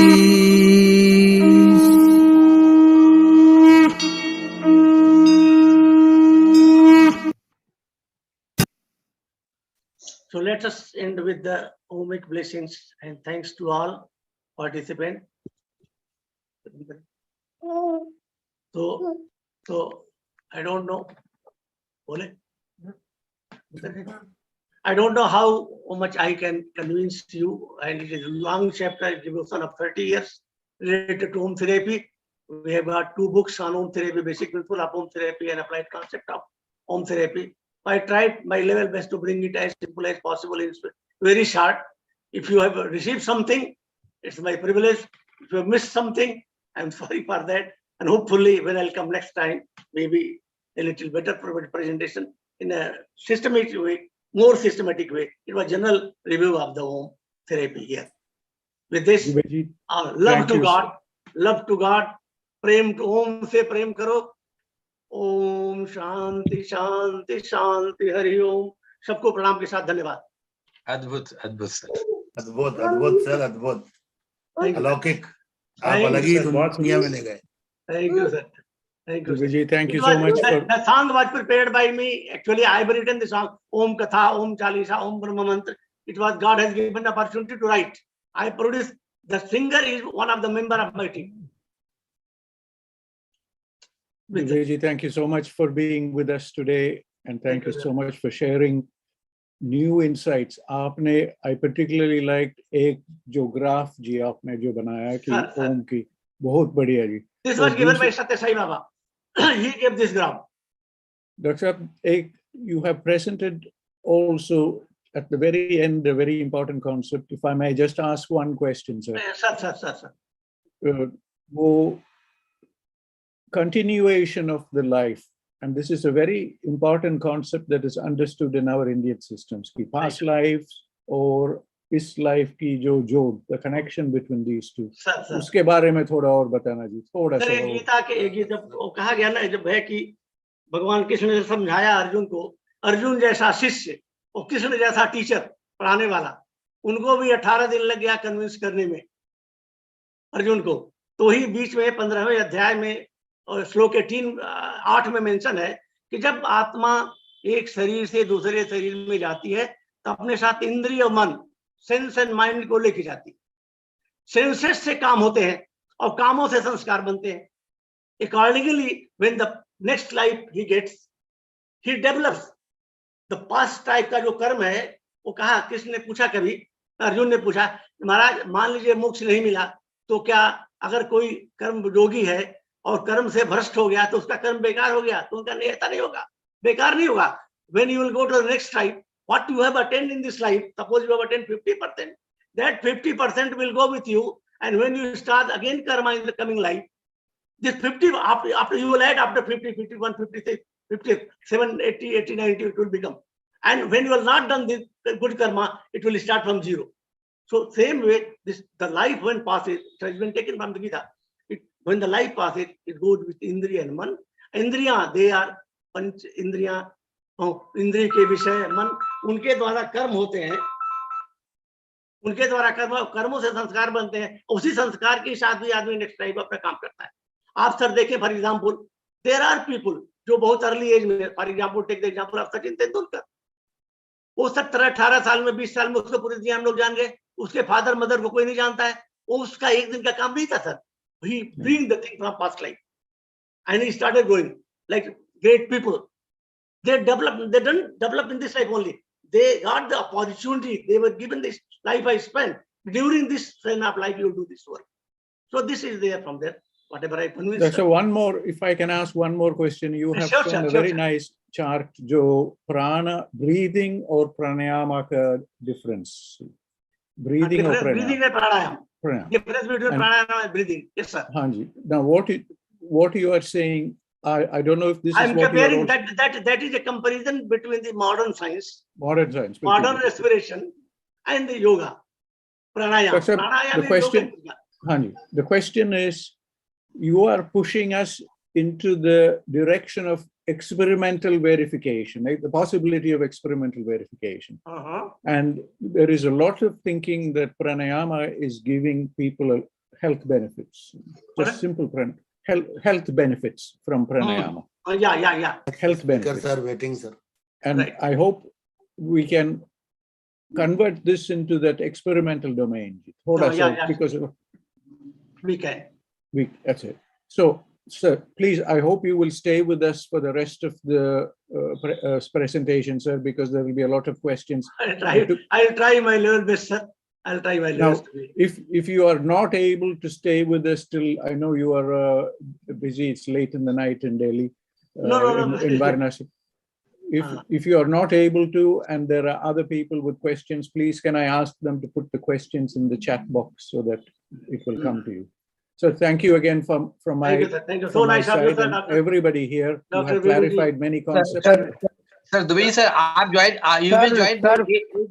So let us end with the Omic blessings and thanks to all participants. So I don't know. I don't know how much I can convince you, and it is a long chapter, devotion of 30 years related to home therapy. We have got 2 books on home therapy, basic principle of home therapy and applied concept of home therapy. I tried my level best to bring it as simple as possible in very short. If you have received something, it's my privilege. If you have missed something, I'm sorry for that. And hopefully when I'll come next time, maybe a little better presentation in a systematic way, more systematic way. It was general review of the home therapy here. With this, love to God, prem to Om se prem karo. Om Shanti शांति शांति हरि ओम। सबको प्रणाम के साथ धन्यवाद। अद्भुत अद्भुत sir. अद्भुत अद्भुत sir, अद्भुत अलौकिक। आप अलग ही दुनिया में ले गए। Thank you sir. Thank you. Vijay, thank you so much for The song was prepared by me. Actually, I have written the song Om Katha, Om Chalisa, Om Brahma Mantra. It was God has given the opportunity to write. I produced. The singer is one of the member of my team. Vijay, thank you so much for being with us today, and thank you so much for sharing new insights. आपने I particularly liked एक जो graph जी आपने जो बनाया कि ओम की, बहुत बढ़िया जी। This was given by Satya Sai Baba. He gave this graph. Dr. Saab, you have presented also at the very end a very important concept. If I may just ask one question, sir. Sir. वो continuation of the life, and this is a very important concept that is understood in our Indian systems, ki past lives or इस life की जो जोड़, the connection between these two, उसके बारे में थोड़ा और बताना जी, थोड़ा सा। गीता के एक जब कहा गया ना, जब है कि भगवान कृष्ण ने समझाया अर्जुन को, अर्जुन जैसा शिष्य और कृष्ण जैसा टीचर पढ़ाने वाला, उनको भी 18 दिन लग गया कन्विंस करने में अर्जुन को। तो ही बीच में 15वें अध्याय में और श्लोक 8 में मेंशन है कि जब आत्मा एक शरीर से दूसरे शरीर में जाती है तो अपने साथ इंद्रिय और मन, सेंस एंड माइंड को लेके जाती है। सेंसेस से काम होते हैं और कामों से संस्कार बनते हैं। Accordingly, when the next life he gets, he develops the past type का जो कर्म है, वो कहा, कृष्ण ने पूछा कभी, अर्जुन ने पूछा, महाराज मान लीजिए मोक्ष नहीं मिला तो क्या अगर कोई कर्म योगी है और कर्म से भ्रष्ट हो गया तो उसका कर्म बेकार हो गया? तो उनका नहीं, ऐसा नहीं होगा, बेकार नहीं होगा। When you will go to the next life, what you have attained in this life, suppose you have attained 50%, that 50% will go with you, and when you start again karma in the coming life, this 50 after you will add after 50, 51, 56, 57, 80, 80, 90 it will become. And when you have not done this good karma, it will start from zero. So same way, the life when passes, it has been taken from the Gita. when the life passes, it goes with Indriya and Man. Indriya, they are पंच इंद्रियां, इंद्रिय के विषय मन, उनके द्वारा कर्म होते हैं, उनके द्वारा कर्मों से संस्कार बनते हैं, उसी संस्कार के साथ भी आदमी नेक्स्ट टाइप अपना काम करता है। आप सर देखें for example, there are people जो बहुत अर्ली एज में, for example take the example of Sachin Tendulkar, वो 17-18 साल में 20 साल में उसको पूरी दुनिया में लोग जान गए, उसके फादर मदर को कोई नहीं जानता है, वो उसका एक दिन का काम नहीं था sir, he bring the thing from past life and he started going like great people. They didn't develop in this life only, they got the opportunity, they were given this life I spent, during this span of life you do this work. So this is there from there, whatever I convinced. So one more, if I can ask one more question, you have shown a very nice chart, जो prana breathing और pranayama का difference, breathing और pranayama. Breathing and pranayama. Difference between pranayama and breathing. Yes, sir. हाँ जी. Now what you are saying, I don't know if this I'm is what comparing that is a comparison between the modern science, modern respiration, and the yoga, pranayama. Sir, Pranayama the question is, you are pushing us into the direction of experimental verification, right? The possibility of experimental verification. And there is a lot of thinking that pranayama is giving people health benefits, just simple health benefits from pranayama. Yeah. Health benefits. Sir, waiting, sir. And right. I hope we can convert this into that experimental domain. Because we can. That's it. So, sir, please, I hope you will stay with us for the rest of the presentation, sir, because there will be a lot of questions. I'll try my level best, sir. I'll try my level best. If you are not able to stay with us till, I know you are busy, it's late in the night in Delhi, in Varanasi. If you are not able to, and there are other people with questions, please can I ask them to put the questions in the chat box so that it will come to you. So thank you again from my side and everybody here. You have clarified many concepts. Sir, Dubey sir, you will join by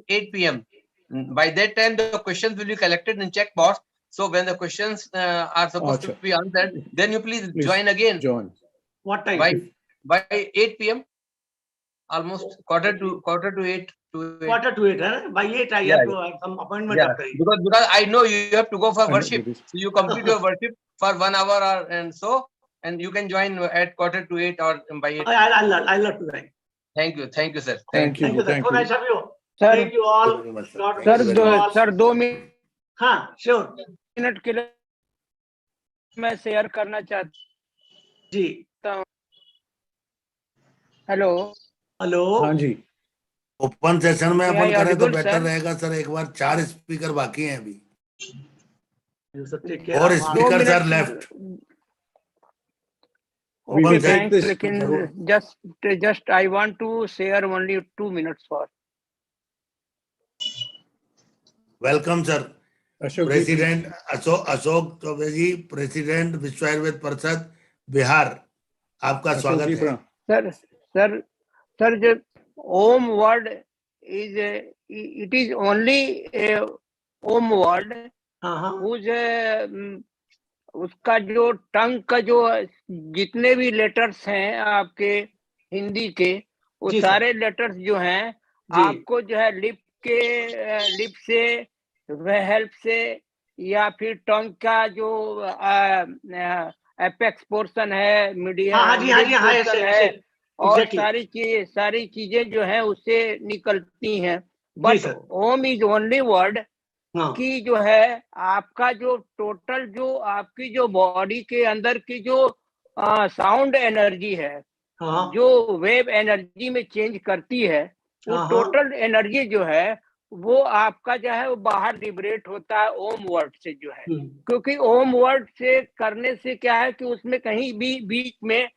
8 p.m. By that time, the questions will be collected in check box. So when the questions are supposed to be answered, then you please join again. What time? By 8 p.m. Almost quarter to 8. Quarter to 8, huh? By 8 I have to have some appointment. Because I know you have to go for worship. So you complete your worship for 1 hour and you can join at quarter to 8 or by 8. I'll love to join. Thank you, sir. Thank you. So nice of you. Sir, thank you all. Sir 2 minute. हाँ, sure. Minute के लिए मैं share करना चाहता हूँ. Hello. हाँ जी. Open session में अपन करें तो बेटर रहेगा सर. एक बार 4 स्पीकर बाकी हैं अभी और स्पीकर आर लेफ्ट. लेकिन just I want to share only 2 minutes for. Welcome sir. President Ashok Choubey ji, president Vishwa Ayurveda Parishad Bihar, आपका स्वागत है. सर जो Om word it is only a Om word, उसका जो टंग का जो जितने भी लेटर्स हैं आपके हिंदी के, वो सारे लेटर्स जो हैं आपको जो है लिप से हेल्प से या फिर टंग का जो एपेक्स पोर्शन है, मीडियम है और सारी चीजें जो है उससे निकलती हैं. But Om is only word की जो है आपका जो टोटल जो आपकी जो बॉडी के अंदर की जो साउंड एनर्जी है, जो वेव एनर्जी में चेंज करती है, वो टोटल एनर्जी जो है वो आपका जो है वो बाहर लिबरेट होता है ओम वर्ड से जो है. क्योंकि ओम वर्ड से करने से क्या है कि उसमें कहीं भी बीच में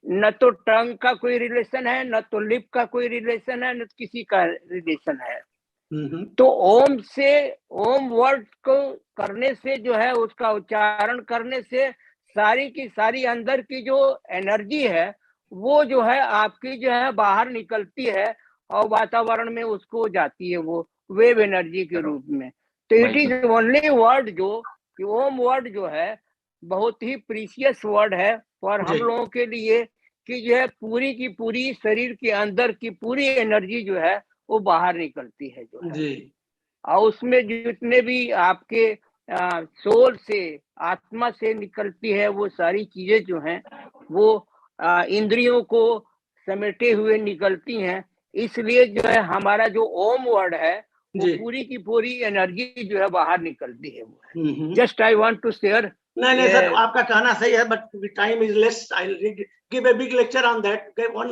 न तो टंग का कोई रिलेशन है, न तो लिप का कोई रिलेशन है, न किसी का रिलेशन है. तो ओम से ओम वर्ड को करने से जो है उसका उच्चारण करने से सारी की सारी अंदर की जो एनर्जी है वो जो है आपकी जो है बाहर निकलती है और वातावरण में उसको जाती है वो वेव एनर्जी के रूप में. तो इट इज ओनली वर्ड जो कि ओम वर्ड जो है बहुत ही प्रीशियस वर्ड है फॉर हम लोगों के लिए, कि जो है पूरी की पूरी शरीर के अंदर की पूरी एनर्जी जो है वो बाहर निकलती है जो है। और उसमें जितने भी आपके सोल से, आत्मा से निकलती है वो सारी चीजें जो हैं वो इंद्रियों को समेटे हुए निकलती हैं। इसलिए जो है हमारा जो ओम वर्ड है वो पूरी की पूरी एनर्जी जो है बाहर निकलती है वो है। Just I want to share. नहीं सर, आपका कहना सही है, but time is less. I give a big lecture on that. Okay, one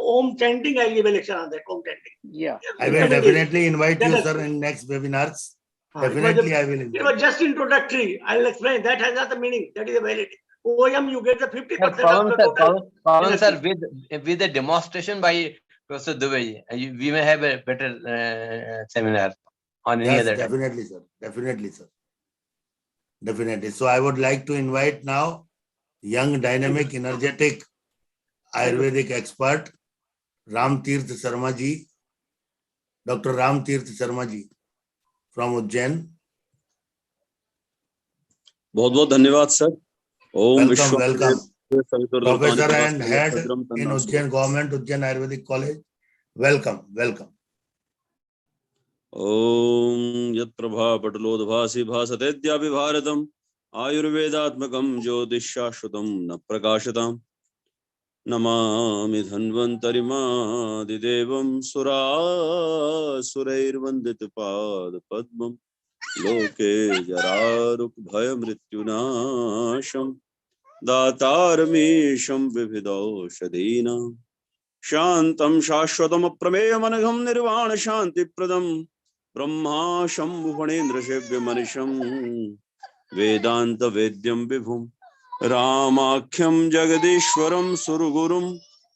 Om chanting, I'll give a lecture on that. Om chanting. Yeah, I will definitely invite you, sir, in next webinars. Definitely, I will invite. It was just introductory. I'll explain. That has not the meaning. That is a validity. OM, you get the 50% of the total. Pawan sir, with a demonstration by Professor Dubey, we may have a better seminar on any other. Definitely, sir. Definitely, sir. Definitely. So I would like to invite now young, dynamic, energetic Ayurvedic expert Ram Tirth Sharma ji, Dr. Ram Tirth Sharma ji from Ujjain. बहुत बहुत धन्यवाद sir. Om welcome. Professor and head in Ujjain Government, Ujjain Ayurvedic College. Welcome. ओम यत् प्रभा पटलोद्भासि भासतेद्यापि भारतम् आयुर्वेदात्मकं ज्योतिषाश्वतं न प्रकाशताम् नमामि धन्वन्तरिमादिदेवं सुरासुरैर्वन्दितपादपद्मं लोके जरारुग्भयमृत्युनाशं दातारमीशं विविधौषधीनां शान्तं शाश्वतमप्रमेयमनघं निर्वाणशान्तिप्रदं ब्रह्मा शम्भुफणीन्द्रसेव्यमनिशं वेदान्तवेद्यं विभुं रामाख्यं जगदीश्वरं सुरगुरुं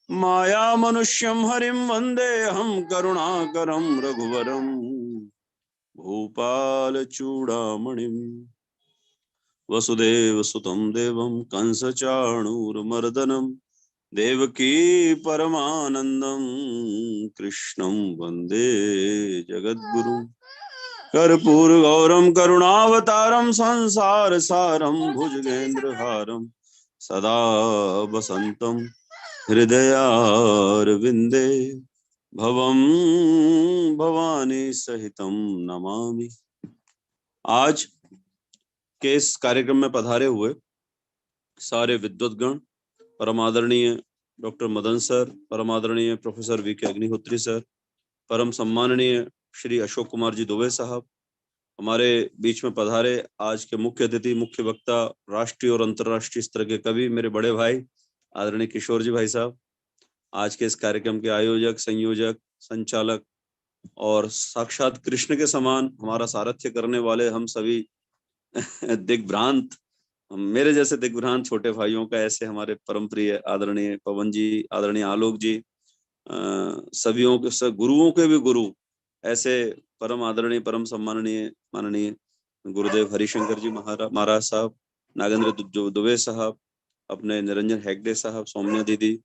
मायामनुष्यं हरिं वन्देऽहं करुणाकरं रघुवरं भूपालचूडामणिं वसुदेवसुतं देवं कंसचाणूरमर्दनं देवकी परमानन्दं कृष्णं वन्दे जगद्गुरुं कर्पूरगौरं करुणावतारं संसारसारं भुजगेन्द्रहारं सदा वसन्तं हृदयारविन्दे भवं भवानी सहितं नमामि। आज के इस कार्यक्रम में पधारे हुए सारे विद्वद्गण, परमादरणीय डॉक्टर मदन सर, परमादरणीय प्रोफेसर वीके अग्निहोत्री सर, परम सम्माननीय श्री अशोक कुमार जी दुबे साहब, हमारे बीच में पधारे आज के मुख्य अतिथि, मुख्य वक्ता, राष्ट्रीय और अंतर्राष्ट्रीय स्तर के कवि, मेरे बड़े भाई आदरणीय किशोर जी भाई साहब, आज के इस कार्यक्रम के आयोजक, संयोजक, संचालक और साक्षात कृष्ण के समान हमारा सारथ्य करने वाले हम सभी दिग्भ्रांत, मेरे जैसे दिग्भ्रांत छोटे भाइयों का, ऐसे हमारे परम प्रिय आदरणीय पवन जी, आदरणीय आलोक जी, सभीयों के गुरुओं के भी गुरु, ऐसे परम आदरणीय, परम सम्माननीय माननीय गुरुदेव हरिशंकर जी महाराज साहब, नागेंद्र दुबे साहब, अपने निरंजन हेगड़े साहब, सौम्या दीदी,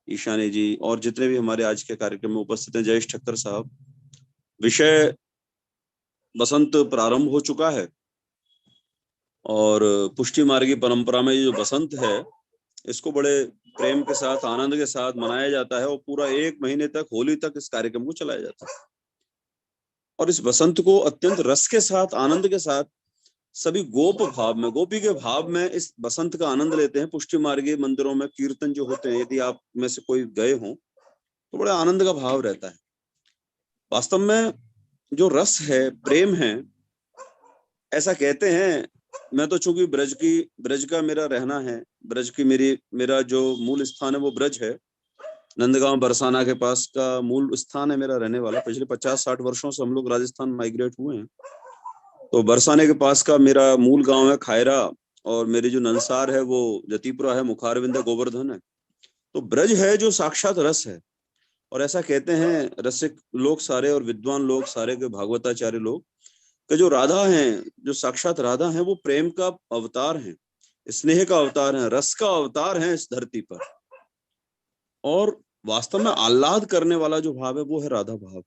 ईशानी जी और जितने भी हमारे आज के कार्यक्रम में उपस्थित हैं, जयेश ठक्कर साहब। विषय बसंत प्रारंभ हो चुका है और पुष्टि मार्गी परंपरा में ये जो बसंत है इसको बड़े प्रेम के साथ, आनंद के साथ मनाया जाता है और पूरा 1 महीने तक, होली तक इस कार्यक्रम को चलाया जाता है। और इस बसंत को अत्यंत रस के साथ, आनंद के साथ सभी गोप भाव में, गोपी के भाव में इस बसंत का आनंद लेते हैं। पुष्टि मार्गी मंदिरों में कीर्तन जो होते हैं, यदि आप में से कोई गए हो तो बड़ा आनंद का भाव रहता है। वास्तव में जो रस है, प्रेम है, ऐसा कहते हैं। मैं तो चूंकि ब्रज का मेरा रहना है, ब्रज की मेरा जो मूल स्थान है वो ब्रज है, नंदगांव बरसाना के पास का मूल स्थान है मेरा रहने वाला। पिछले 50-60 वर्षों से हम लोग राजस्थान माइग्रेट हुए हैं, तो बरसाने के पास का मेरा मूल गांव है खायरा, और मेरी जो नलसार है वो जतीपुरा है, मुखारविंद है, गोवर्धन है। तो ब्रज है जो साक्षात रस है। और ऐसा कहते हैं रसिक लोग सारे और विद्वान लोग सारे के, भागवताचार्य लोग, कि जो राधा हैं, जो साक्षात राधा हैं, वो प्रेम का अवतार हैं, स्नेह का अवतार है, रस का अवतार है इस धरती पर। और वास्तव में आह्लाद करने वाला जो भाव है वो है राधा भाव।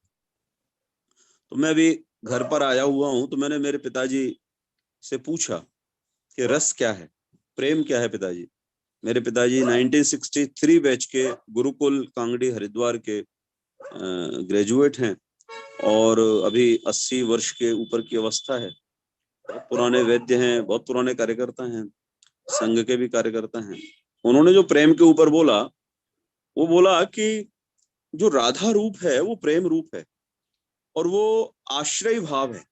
तो मैं भी घर पर आया हुआ हूं, तो मैंने मेरे पिताजी से पूछा कि रस क्या है। प्रेम क्या है पिताजी। मेरे पिताजी 1963 बैच के गुरुकुल कांगड़ी हरिद्वार के ग्रेजुएट हैं और अभी 80 वर्ष के ऊपर की अवस्था है। बहुत पुराने वैद्य हैं, बहुत पुराने कार्यकर्ता हैं, संघ के भी कार्यकर्ता हैं। उन्होंने जो प्रेम के ऊपर बोला, वो बोला कि जो राधा रूप है वो प्रेम रूप है और वो आश्रय भाव है,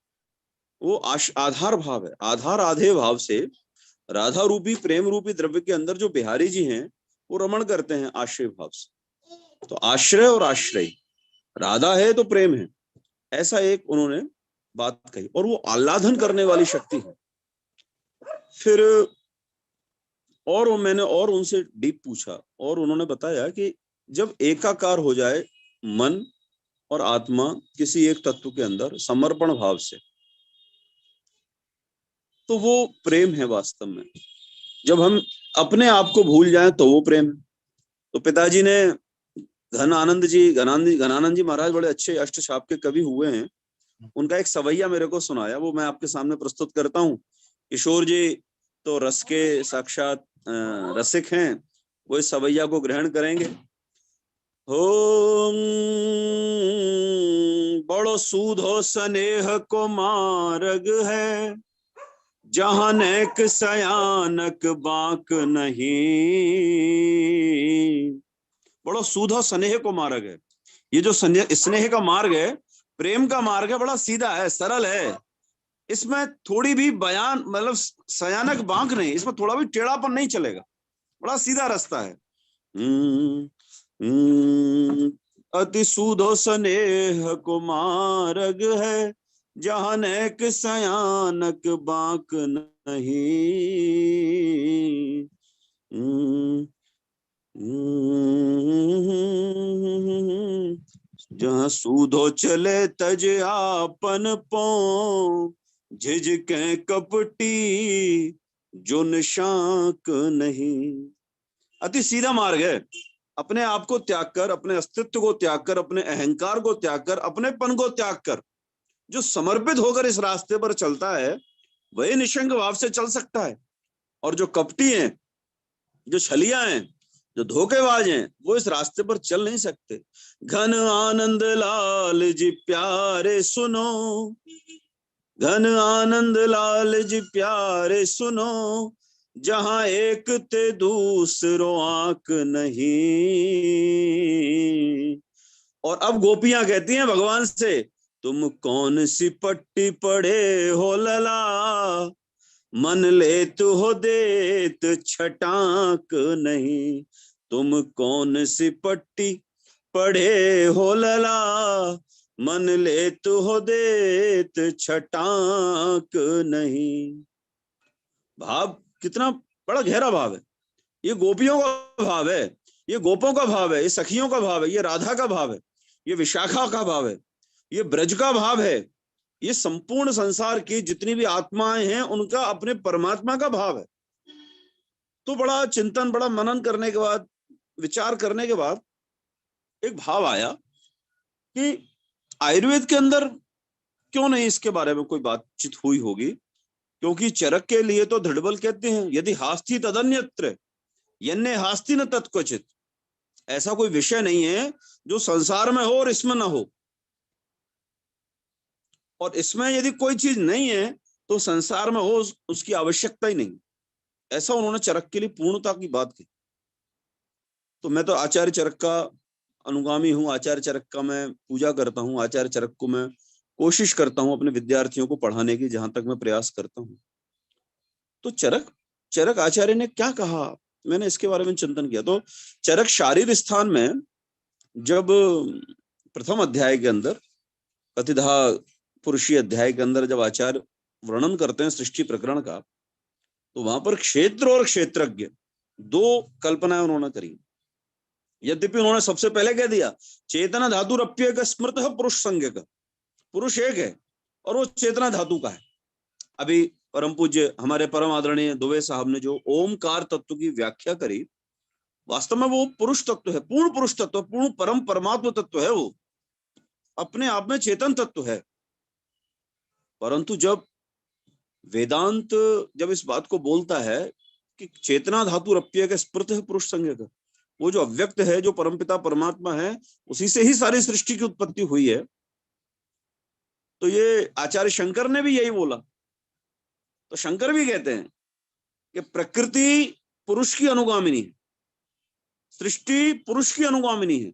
वो आधार भाव है। आधार आधे भाव से राधा रूपी प्रेम रूपी द्रव्य के अंदर जो बिहारी जी हैं वो रमण करते हैं आश्रय भाव से। तो आश्रय और आश्रय, राधा है तो प्रेम है, ऐसा एक उन्होंने बात कही। और वो आह्लादन करने वाली शक्ति है। फिर और मैंने और उनसे डीप पूछा और उन्होंने बताया कि जब एकाकार हो जाए मन और आत्मा किसी एक तत्व के अंदर समर्पण भाव से, तो वो प्रेम है वास्तव में। जब हम अपने आप को भूल जाएं तो वो प्रेम है। तो पिताजी ने घनानंद जी महाराज बड़े अच्छे अष्टशाप के कवि हुए हैं, उनका एक सवैया मेरे को सुनाया, वो मैं आपके सामने प्रस्तुत करता हूँ। किशोर जी तो रस के साक्षात रसिक हैं, वो इस सवैया को ग्रहण करेंगे। हो बड़ो सूधो स्नेह को मार्ग है, जहां नेक सयानक बाक नहीं। बड़ो सूधो स्नेह को मार्ग है। ये जो स्नेह का मार्ग है, प्रेम का मार्ग है, बड़ा सीधा है, सरल है। इसमें थोड़ी भी बयान मतलब सयानक बांक नहीं, इसमें थोड़ा भी टेढ़ापन नहीं चलेगा, बड़ा सीधा रास्ता है। अति सूधो स्नेह को मार्ग है, जहां नेक सयानक बांक नहीं। जहाँ सूधो चले तज आपन पो, झिझके कपटी जो निशाक नहीं। अति सीधा मार्ग है। अपने आप को त्याग कर, अपने अस्तित्व को त्याग कर, अपने अहंकार को त्याग कर, अपनेपन को त्याग कर जो समर्पित होकर इस रास्ते पर चलता है वही निशंक भाव से चल सकता है। और जो कपटी हैं, जो छलिया हैं, जो धोखेबाज हैं, वो इस रास्ते पर चल नहीं सकते। घन आनंद लाल जी प्यारे सुनो, घन आनंद लाल जी प्यारे सुनो, जहां एक ते दूसरो आंक नहीं। और अब गोपियां कहती हैं भगवान से, तुम कौन सी पट्टी पड़े हो लला, मन लेत हो देत छटाक नहीं। तुम कौन सी पट्टी पड़े हो लला, मन लेत हो देत छटाक नहीं। भाव कितना बड़ा गहरा भाव है। ये गोपियों का भाव है, ये गोपों का भाव है, ये सखियों का भाव है, ये राधा का भाव है, ये विशाखा का भाव है, ये ब्रज का भाव है, ये संपूर्ण संसार की जितनी भी आत्माएं हैं उनका अपने परमात्मा का भाव है। तो बड़ा चिंतन, बड़ा मनन करने के बाद, विचार करने के बाद एक भाव आया कि आयुर्वेद के अंदर क्यों नहीं इसके बारे में कोई बातचीत हुई होगी। क्योंकि चरक के लिए तो दृढ़बल कहते हैं, यदि हास्ति तदन्यत्र यन्ने हास्ति न तत्क्वचित। ऐसा कोई विषय नहीं है जो संसार में हो और इसमें ना हो, और इसमें यदि कोई चीज नहीं है तो संसार में हो उसकी आवश्यकता ही नहीं। ऐसा उन्होंने चरक के लिए पूर्णता की बात की। तो मैं तो आचार्य चरक का अनुगामी हूँ, आचार्य चरक का मैं पूजा करता हूँ, आचार्य चरक को मैं कोशिश करता हूँ अपने विद्यार्थियों को पढ़ाने की, जहां तक मैं प्रयास करता हूँ। तो चरक आचार्य ने क्या कहा, मैंने इसके बारे में चिंतन किया। तो चरक शारीर स्थान में जब प्रथम अध्याय के अंदर, कतिधा पुरुषी अध्याय के अंदर जब आचार्य वर्णन करते हैं सृष्टि प्रकरण का, तो वहां पर क्षेत्र और क्षेत्रज्ञ दो कल्पनाएं उन्होंने करी। यद्यपि उन्होंने सबसे पहले कह दिया चेतना धातु रप्येक स्मृत पुरुष संज्ञक, पुरुष एक है और वो चेतना धातु का है। अभी परम पूज्य हमारे परम आदरणीय दुबे साहब ने जो ओमकार तत्व की व्याख्या करी, वास्तव में वो पुरुष तत्व है, पूर्ण पुरुष तत्व, पूर्ण परम परमात्मा तत्व है, वो अपने आप में चेतन तत्व है। परंतु जब वेदांत जब इस बात को बोलता है कि चेतना धातु रप्य के स्पृत है पुरुष संज्ञक, वो जो अव्यक्त है, जो परमपिता परमात्मा है, उसी से ही सारी सृष्टि की उत्पत्ति हुई है। तो ये आचार्य शंकर ने भी यही बोला। तो शंकर भी कहते हैं कि प्रकृति पुरुष की अनुगामिनी है, सृष्टि पुरुष की अनुगामिनी है।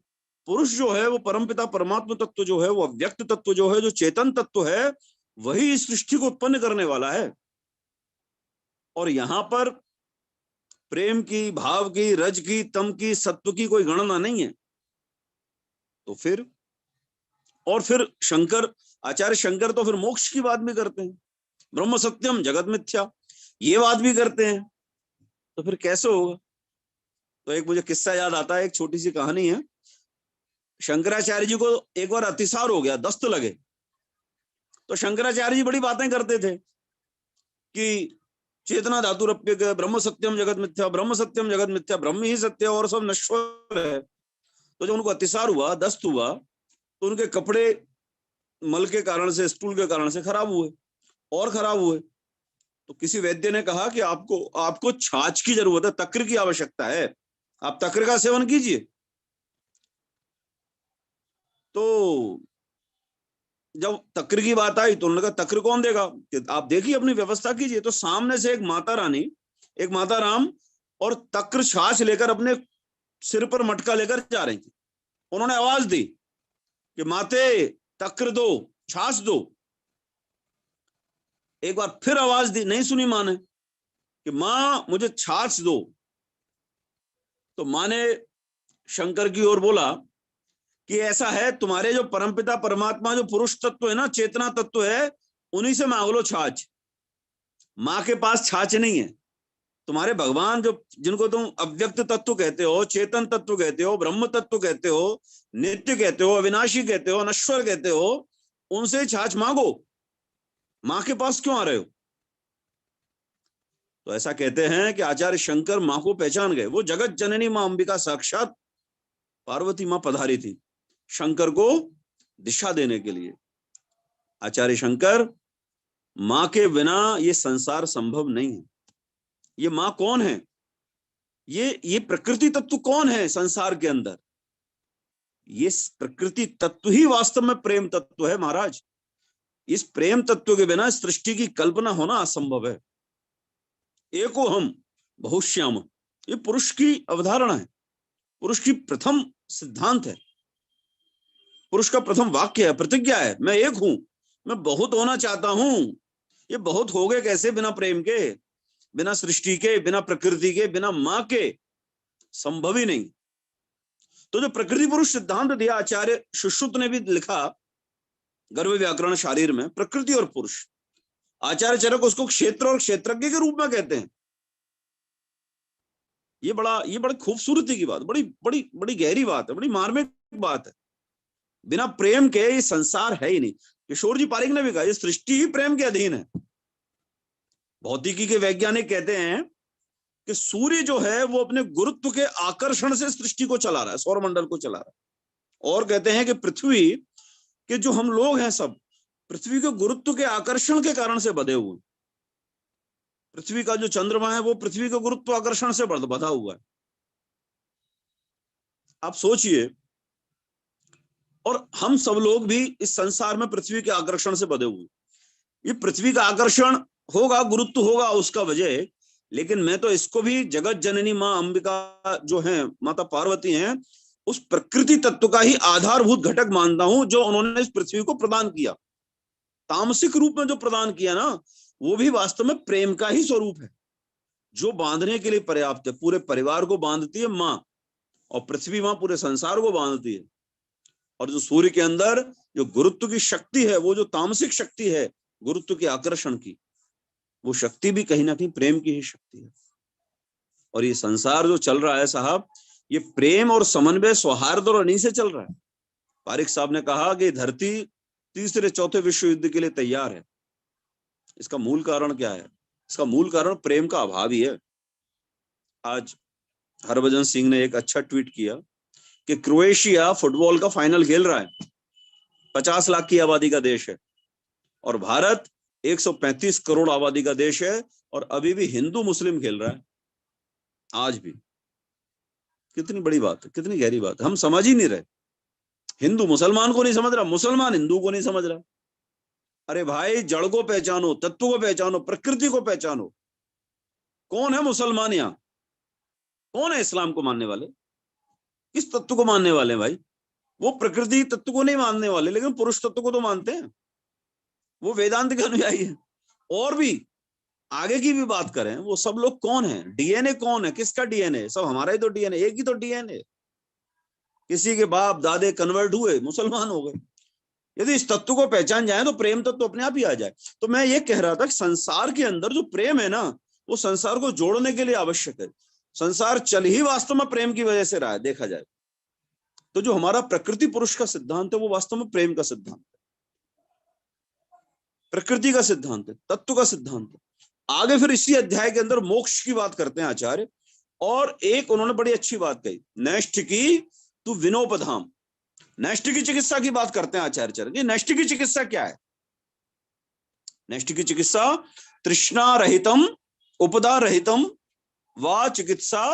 पुरुष जो है वो परमपिता परमात्मा तत्व जो है, वो अव्यक्त तत्व जो है, जो चेतन तत्व है, वही इस सृष्टि को उत्पन्न करने वाला है। और यहां पर प्रेम की, भाव की, रज की, तम की, सत्व की कोई गणना नहीं है। तो फिर शंकर, आचार्य शंकर तो फिर मोक्ष की बात भी करते हैं, ब्रह्म सत्यम जगत मिथ्या, ये बात भी करते हैं। तो फिर कैसे होगा? तो एक मुझे किस्सा याद आता है, एक छोटी सी कहानी है। शंकराचार्य जी को एक बार अतिसार हो गया, दस्त लगे। तो शंकराचार्य जी बड़ी बातें करते थे कि चेतना धातु रप्य, ब्रह्म सत्यम जगत मिथ्या, ब्रह्म सत्यम जगत मिथ्या, ब्रह्म ही सत्य और सब नश्वर है। तो जब उनको अतिसार हुआ, दस्त हुआ, तो उनके कपड़े मल के कारण से, स्टूल के कारण से खराब हुए और खराब हुए। तो किसी वैद्य ने कहा कि आपको छाछ की जरूरत है, तक्र की आवश्यकता है, आप तक्र का सेवन कीजिए। तो जब तक्र की बात आई तो उन्होंने कहा तक्र कौन देगा, कि आप देखिए अपनी व्यवस्था कीजिए। तो सामने से एक माता रानी, एक माता राम और तक्र छाछ लेकर अपने सिर पर मटका लेकर जा रही थी। उन्होंने आवाज दी कि माते तक्र दो, छाछ दो। एक बार फिर आवाज दी, नहीं सुनी मां ने कि मां मुझे छाछ दो। तो मां ने शंकर की ओर बोला कि ऐसा है, तुम्हारे जो परमपिता परमात्मा जो पुरुष तत्व है ना, चेतना तत्व है, उन्हीं से मांग लो छाछ। मां के पास छाछ नहीं है। तुम्हारे भगवान जो, जिनको तुम अव्यक्त तत्व कहते हो, चेतन तत्व कहते हो, ब्रह्म तत्व कहते हो, नित्य कहते हो, अविनाशी कहते हो, नश्वर कहते हो, उनसे छाछ मांगो, मां के पास क्यों आ रहे हो? तो ऐसा कहते हैं कि आचार्य शंकर मां को पहचान गए। वो जगत जननी मां अंबिका साक्षात पार्वती मां पधारी थी शंकर को दिशा देने के लिए। आचार्य शंकर, मां के बिना ये संसार संभव नहीं है। ये मां कौन है? ये प्रकृति तत्व कौन है संसार के अंदर? ये प्रकृति तत्व ही वास्तव में प्रेम तत्व है महाराज। इस प्रेम तत्व के बिना सृष्टि की कल्पना होना असंभव है। एको हम बहुश्याम, ये पुरुष की अवधारणा है, पुरुष की प्रथम सिद्धांत है, पुरुष का प्रथम वाक्य है, प्रतिज्ञा है, मैं एक हूं, मैं बहुत होना चाहता हूं। ये बहुत हो गए कैसे? बिना प्रेम के, बिना सृष्टि के, बिना प्रकृति के, बिना मां के संभव ही नहीं। तो जो प्रकृति पुरुष सिद्धांत दिया, आचार्य सुश्रुत ने भी लिखा गर्भ व्याकरण शारीर में, प्रकृति और पुरुष। आचार्य चरक उसको क्षेत्र और क्षेत्रज्ञ के रूप में कहते हैं। ये बड़ी खूबसूरती की बात, बड़ी बड़ी बड़ी गहरी बात है, बड़ी मार्मिक बात है। बिना प्रेम के ये संसार है ही नहीं। किशोर जी पारिक ने भी कहा, ये सृष्टि ही प्रेम के अधीन है। भौतिकी के वैज्ञानिक कहते हैं कि सूर्य जो है वो अपने गुरुत्व के आकर्षण से सृष्टि को चला रहा है, सौरमंडल को चला रहा है। और कहते हैं कि पृथ्वी के जो हम लोग हैं सब, पृथ्वी के गुरुत्व के आकर्षण के कारण से बधे हुए। पृथ्वी का जो चंद्रमा है वो पृथ्वी के गुरुत्व आकर्षण से बधा हुआ है। आप सोचिए, और हम सब लोग भी इस संसार में पृथ्वी के आकर्षण से बधे हुए। ये पृथ्वी का आकर्षण होगा, गुरुत्व होगा उसका वजह, लेकिन मैं तो इसको भी जगत जननी मां अंबिका जो है, माता पार्वती हैं, उस प्रकृति तत्व का ही आधारभूत घटक मानता हूं, जो उन्होंने इस पृथ्वी को प्रदान किया। तामसिक रूप में जो प्रदान किया ना, वो भी वास्तव में प्रेम का ही स्वरूप है, जो बांधने के लिए पर्याप्त है। पूरे परिवार को बांधती है मां, और पृथ्वी मां पूरे संसार को बांधती है। और जो सूर्य के अंदर जो गुरुत्व की शक्ति है, वो जो तामसिक शक्ति है गुरुत्व के आकर्षण की, वो शक्ति भी कहीं ना कहीं प्रेम की ही शक्ति है। और ये संसार जो चल रहा है साहब, ये प्रेम और समन्वय, सौहार्द और अनी से चल रहा है। पारिक साहब ने कहा कि धरती तीसरे चौथे विश्व युद्ध के लिए तैयार है। इसका मूल कारण क्या है? इसका मूल कारण प्रेम का अभाव ही है। आज हरभजन सिंह ने एक अच्छा ट्वीट किया कि क्रोएशिया फुटबॉल का फाइनल खेल रहा है, 50 लाख की आबादी का देश है, और भारत 135 करोड़ आबादी का देश है, और अभी भी हिंदू मुस्लिम खेल रहा है। आज भी। कितनी बड़ी बात है, कितनी गहरी बात है, हम समझ ही नहीं रहे। हिंदू मुसलमान को नहीं समझ रहा, मुसलमान हिंदू को नहीं समझ रहा। अरे भाई, जड़ को पहचानो, तत्व को पहचानो, प्रकृति को पहचानो। कौन है मुसलमान यहाँ? कौन है इस्लाम को मानने वाले? किस तत्व को मानने वाले हैं भाई? वो प्रकृति तत्व को नहीं मानने वाले, लेकिन पुरुष तत्व को तो मानते हैं। वो वेदांत के अनुयायी है। और भी आगे की भी बात करें, वो सब लोग कौन है? डीएनए कौन है? किसका डीएनए? सब हमारा ही तो डीएनए, एक ही तो डीएनए। किसी के बाप दादे कन्वर्ट हुए, मुसलमान हो गए। यदि इस तत्व को पहचान जाए तो प्रेम तत्व अपने आप ही आ जाए। तो मैं ये कह रहा था कि संसार के अंदर जो प्रेम है ना, वो संसार को जोड़ने के लिए आवश्यक है। संसार चल ही वास्तव में प्रेम की वजह से रहा है, देखा जाए तो। जो हमारा प्रकृति पुरुष का सिद्धांत है, वो वास्तव में प्रेम का सिद्धांत है, प्रकृति का सिद्धांत है, तत्व का सिद्धांत है। आगे फिर इसी अध्याय के अंदर मोक्ष की बात करते हैं आचार्य। और एक उन्होंने बड़ी अच्छी बात कही, नैष्ठिकी तु विनोपधाम। नैष्ठिक की चिकित्सा की बात करते हैं आचार्य चरण। नैष्ठिक की चिकित्सा क्या है? नैष्ठिक की चिकित्सा तृष्णा रहितम उपदा रहितम वा चिकित्सा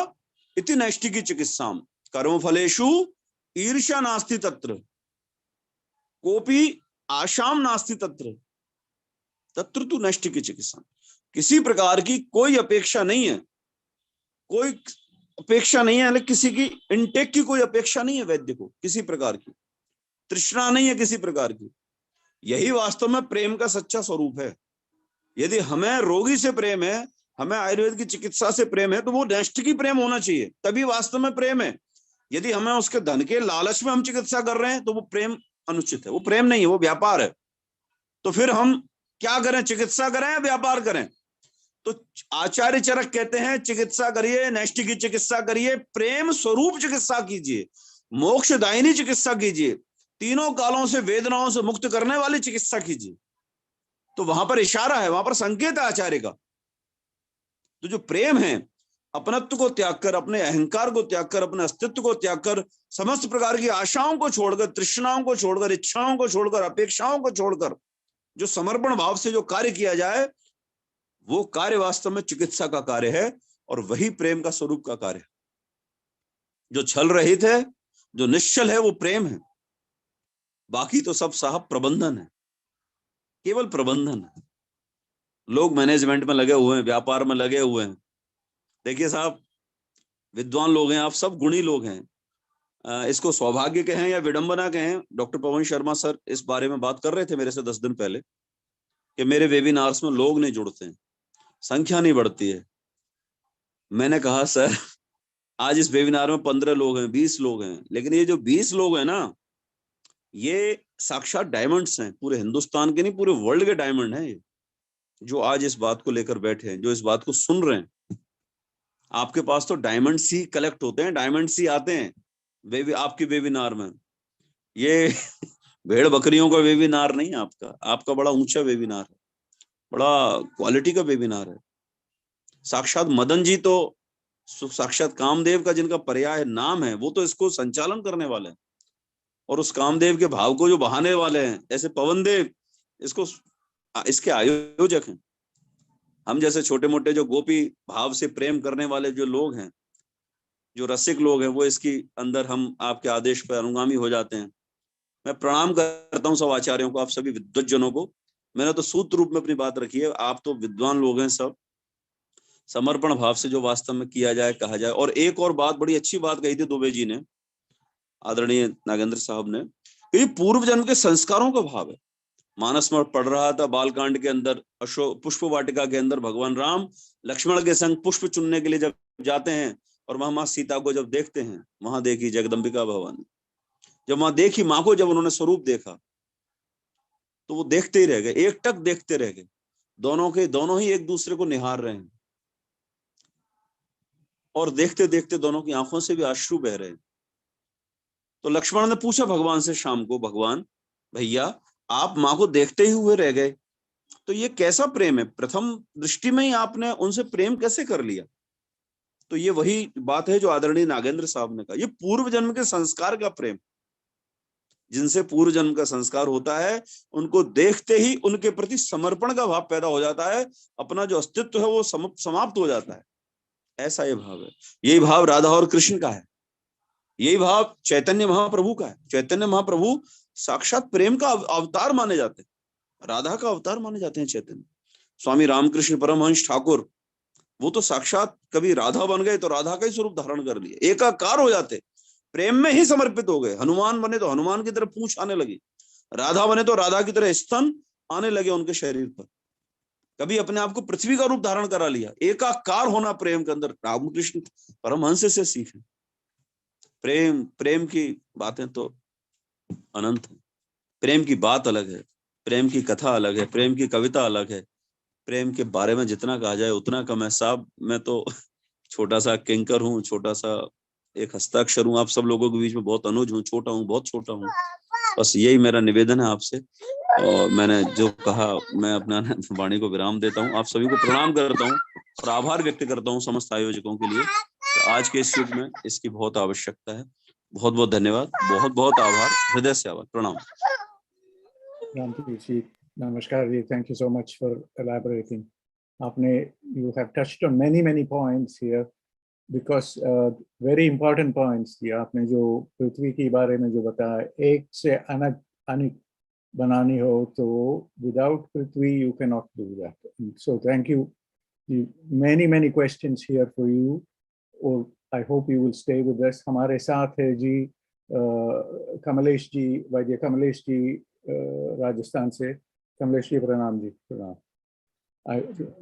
इति नैष्ठिकी चिकित्सा। कर्म फलेषु ईर्ष्या नास्ति तत्र, कोपि आशाम नास्ति तत्र, तत्र तु नैष्ठिकी चिकित्सा। किसी प्रकार की कोई अपेक्षा नहीं है, कोई अपेक्षा नहीं है, किसी की इनटेक की कोई अपेक्षा नहीं है वैद्य को, किसी प्रकार की तृष्णा नहीं है किसी प्रकार की। यही वास्तव में प्रेम का सच्चा स्वरूप है। यदि हमें रोगी से प्रेम है, हमें आयुर्वेद की चिकित्सा से प्रेम है, तो वो नैष्ठिकी प्रेम होना चाहिए, तभी वास्तव में प्रेम है। यदि हमें उसके धन के लालच में हम चिकित्सा कर रहे हैं, तो वो प्रेम अनुचित है, वो प्रेम नहीं है, वो व्यापार है। तो फिर हम क्या करें? चिकित्सा करें या व्यापार करें? तो आचार्य चरक कहते हैं चिकित्सा करिए, नैष्ठिकी चिकित्सा करिए, प्रेम स्वरूप चिकित्सा कीजिए, मोक्षदायिनी चिकित्सा कीजिए, तीनों कालों से वेदनाओं से मुक्त करने वाली चिकित्सा कीजिए। तो वहां पर इशारा है, वहां पर संकेत है आचार्य का। तो जो प्रेम है, अपनत्व को त्याग कर, अपने अहंकार को त्याग कर, अपने अस्तित्व को त्याग कर, समस्त प्रकार की आशाओं को छोड़कर, तृष्णाओं को छोड़कर, इच्छाओं को छोड़कर, अपेक्षाओं को छोड़कर जो समर्पण भाव से जो कार्य किया जाए, वो कार्य वास्तव में चिकित्सा का कार्य है, और वही प्रेम का स्वरूप का कार्य है। जो छल रहित है, जो निश्चल है, वो प्रेम है। बाकी तो सब साहब प्रबंधन है, केवल प्रबंधन है। लोग मैनेजमेंट में लगे हुए हैं, व्यापार में लगे हुए हैं। देखिए साहब, विद्वान लोग हैं, आप सब गुणी लोग हैं। इसको सौभाग्य कहें या विडंबना कहें, डॉक्टर पवन शर्मा सर इस बारे में बात कर रहे थे मेरे से 10 दिन पहले कि मेरे वेबिनार्स में लोग नहीं जुड़ते हैं, संख्या नहीं बढ़ती है। मैंने कहा सर, आज इस वेबिनार में 15 लोग हैं, 20 लोग हैं, लेकिन ये जो 20 लोग हैं ना, ये साक्षात डायमंड्स हैं, पूरे हिंदुस्तान के नहीं, पूरे वर्ल्ड के डायमंड हैं ये, जो आज इस बात को लेकर बैठे हैं, जो इस बात को सुन रहे हैं। आपके पास तो डायमंड सी कलेक्ट होते हैं, डायमंड सी आते हैं आपके वेबिनार में। ये भेड़ बकरियों का वेबिनार नहीं आपका, आपका बड़ा ऊंचा वेबिनार है, बड़ा क्वालिटी का वेबिनार है। साक्षात मदन जी तो, साक्षात कामदेव का जिनका पर्याय नाम है, वो तो इसको संचालन करने वाले हैं, और उस कामदेव के भाव को जो बहाने वाले हैं, ऐसे पवन देव इसके आयोजक हैं। हम जैसे छोटे मोटे जो गोपी भाव से प्रेम करने वाले जो लोग हैं, जो रसिक लोग हैं, वो इसकी अंदर हम आपके आदेश पर अनुगामी हो जाते हैं। मैं प्रणाम करता हूँ सब आचार्यों को, आप सभी विद्वज्जनों को। मैंने तो सूत्र रूप में अपनी बात रखी है, आप तो विद्वान लोग हैं सब। समर्पण भाव से जो वास्तव में किया जाए, कहा जाए। और एक और बात, बड़ी अच्छी बात कही थी दुबे जी ने, आदरणीय नागेंद्र साहब ने, ये पूर्व जन्म के संस्कारों का भाव है। मानस में पढ़ रहा था बालकांड के अंदर, अशोक पुष्प वाटिका के अंदर भगवान राम लक्ष्मण के संग पुष्प चुनने के लिए जब जाते हैं, और वहां माँ सीता को जब देखते हैं, वहां देखी जगदम्बिका भवानी, जब वहां देखी माँ को, जब उन्होंने स्वरूप देखा, तो वो देखते ही रह गए, एकटक देखते रह गए। दोनों ही एक दूसरे को निहार रहे हैं, और देखते देखते दोनों की आंखों से भी अश्रु बह रहे हैं। तो लक्ष्मण ने पूछा भगवान से शाम को, भगवान भैया आप माँ को देखते ही हुए रह गए, तो ये कैसा प्रेम है? प्रथम दृष्टि में ही आपने उनसे प्रेम कैसे कर लिया? तो ये वही बात है जो आदरणीय नागेंद्र साहब ने कहा, ये पूर्व जन्म के संस्कार का प्रेम। जिनसे पूर्व जन्म का संस्कार होता है, उनको देखते ही उनके प्रति समर्पण का भाव पैदा हो जाता है, अपना जो अस्तित्व है वो समाप्त हो जाता है। ऐसा ये भाव है। यही भाव राधा और कृष्ण का है, यही भाव चैतन्य महाप्रभु का है। चैतन्य महाप्रभु साक्षात प्रेम का अवतार माने जाते हैं, राधा का अवतार माने जाते हैं चैतन्य। स्वामी रामकृष्ण परमहंस ठाकुर, वो तो साक्षात कभी राधा बन गए तो राधा का ही स्वरूप धारण कर लिए, एकाकार हो जाते, प्रेम में ही समर्पित हो गए। हनुमान बने तो हनुमान की तरह पूंछ आने लगी, राधा बने तो राधा की तरह स्तन आने लगे उनके शरीर पर। कभी अपने आप को पृथ्वी का रूप धारण करा लिया, एकाकार होना प्रेम के अंदर। रामकृष्ण परमहंस से सीखे। प्रेम की बातें तो अनंत है। प्रेम की बात अलग है, प्रेम की कथा अलग है, प्रेम की कविता अलग है। प्रेम के बारे में जितना कहा जाए उतना कम है साहब। मैं तो छोटा सा किंकर हूँ, छोटा सा एक हस्ताक्षर हूँ आप सब लोगों के बीच में, बहुत अनुज हूँ, छोटा हूँ, बहुत छोटा हूँ। बस यही मेरा निवेदन है आपसे। और मैंने जो कहा, मैं अपना वाणी को विराम देता हूँ। आप सभी को प्रणाम करता हूँ और आभार व्यक्त करता हूँ समस्त आयोजकों के लिए। तो आज के इस युग में इसकी बहुत आवश्यकता है। बहुत बहुत धन्यवाद, बहुत बहुत आभार, हृदय से आभार, प्रणाम। नमस्कार जी, thank you so much for elaborating. You have touched on many points here because very important points थी। आपने जो पृथ्वी के बारे में जो बताया, एक से अनेक बनानी हो तो without Prithvi you cannot do that. So thank you. Many questions here for you. और I hope you will stay with us. हमारे साथ है जी कमलेश जी, वैद्य कमलेश जी राजस्थान से। कमलेश जी प्रणाम जी, प्रणाम।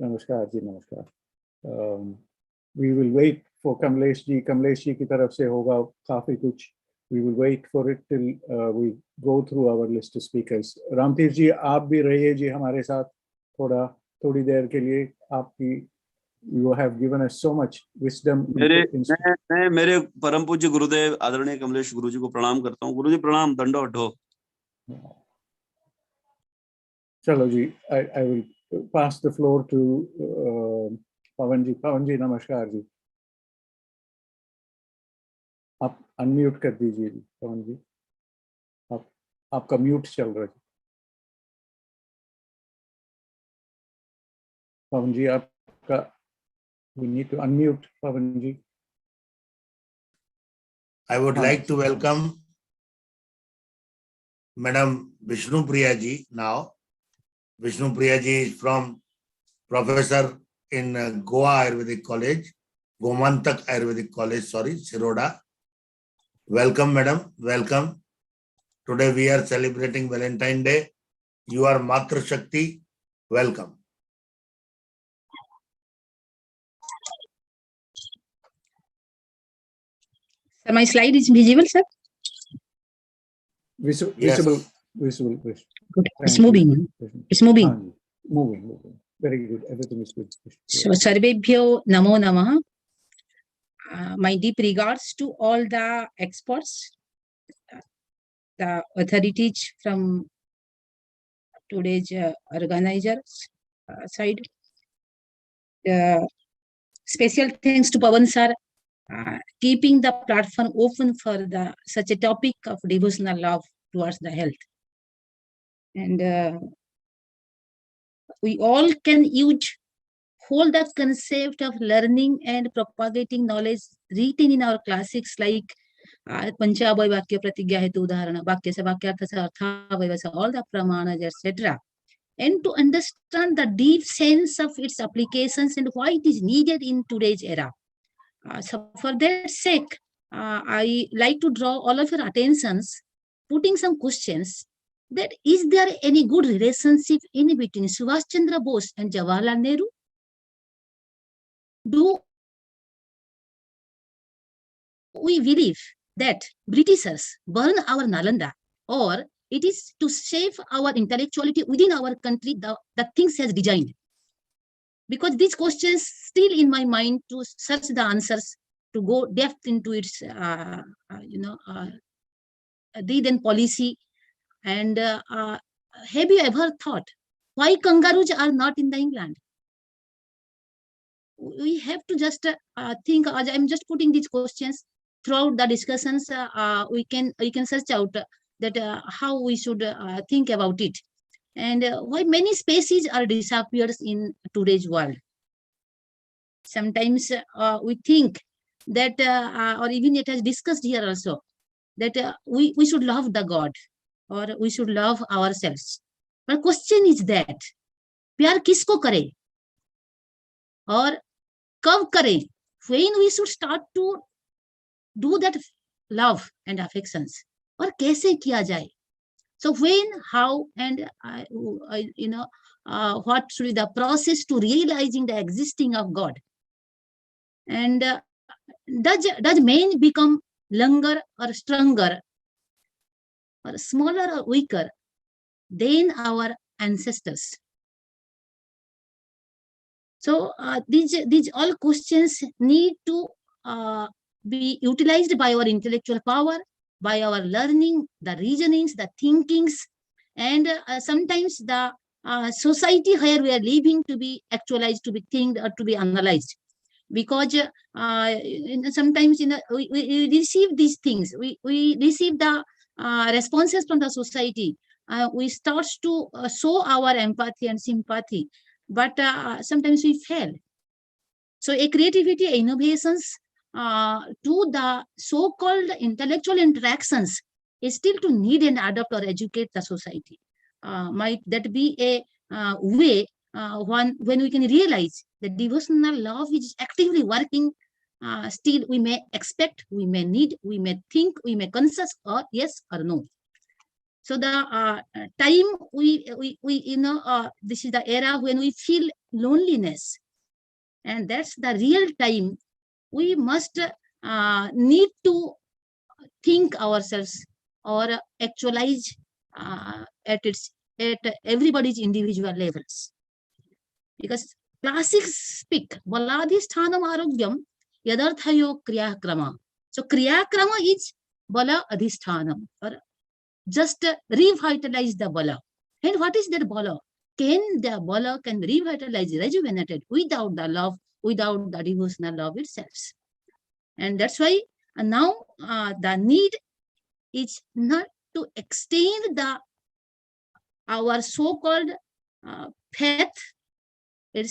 नमस्कार जी, नमस्कार। We will wait for Kamlesh ji की तरफ से होगा काफी कुछ। We will wait for it till we go through our list of speakers. Ramtirth जी आप भी रहिए जी हमारे साथ थोड़ी देर के लिए। आपकी You have given us so much wisdom. मैं मेरे परम पूज्य गुरुदेव आदरणीय कमलेश गुरु जी को प्रणाम करता हूँ। गुरु जी प्रणाम, दंडवत हो। चलो जी, I will pass the floor to पवन जी। पवन जी नमस्कार जी, आप अनम्यूट कर दीजिए जी। पवन जी आपका म्यूट चल रहा है। पवन जी आपका, we need to unmute Pawan ji. I would like to welcome Madam Vishnu Priya ji now. Vishnu Priya ji is from professor in Goa Ayurvedic College, Gomantak Ayurvedic College, Shiroda. Welcome madam, welcome. Today we are celebrating Valentine Day. You are Matra Shakti. Welcome. Sir, my slide is visible, sir? Visible. Good. It's moving. It's moving. Moving. Very good. Everything is good. So, Sarvebhyo Namo Namah. My deep regards to all the experts, the authorities from today's organizers side. Special thanks to Pawan sir, keeping the platform open for such a topic of devotional love towards the health. And we all can hold the concept of learning and propagating knowledge written in our classics like Panchabhay Vakya Pratigya Hetu Udharana, Vakya se Vakyartha se Artha, all the Pramanas, etc. And to understand the deep sense of its applications and why it is needed in today's era. So for that sake, I like to draw all of your attentions, putting some questions that is there any good relationship in between Subhash Chandra Bose and Jawaharlal Nehru? Do we believe that Britishers burn our Nalanda, or it is to save our intellectuality within our country, the things has designed? Because these questions still in my mind to search the answers, to go depth into its, deed and policy. And have you ever thought why kangaroos are not in the England? We have to just think. I'm just putting these questions throughout the discussions. We can search out that how we should think about it, and why many species are disappears in today's world. sometimes we think that, or even it has discussed here also, that we should love the God or we should love ourselves. But question is that प्यार किसको करे और कब करे? When we should start to do that love and affections, और कैसे किया जाए? So when, how, and what should be the process to realizing the existing of God? And does man become longer or stronger or smaller or weaker than our ancestors? So these all questions need to be utilized by our intellectual power, by our learning, the reasonings, the thinkings, and sometimes the society where we are living to be actualized, to be thinked, or to be analyzed. Because sometimes we receive these things, we receive the responses from the society. We start to show our empathy and sympathy, but sometimes we fail. So a creativity, innovations to the so-called intellectual interactions is still to need and adapt or educate the society. Might that be a way when we can realize the devotional love is actively working? Still we may expect, we may need, we may think, we may conscious, or yes or no. So the time we this is the era when we feel loneliness, and that's the real time we must need to think ourselves or actualize at everybody's individual levels. Because classics speak, Baladhisthanam Arogyam Yadarthayo Kriyakrama. So Kriyakrama is Bala Adhisthanam, or just revitalize the Bala. And what is that Bala? Can the Bala can revitalize, rejuvenated without the love, without the devotional love itself? And that's why now the need is not to extend our so-called faith. It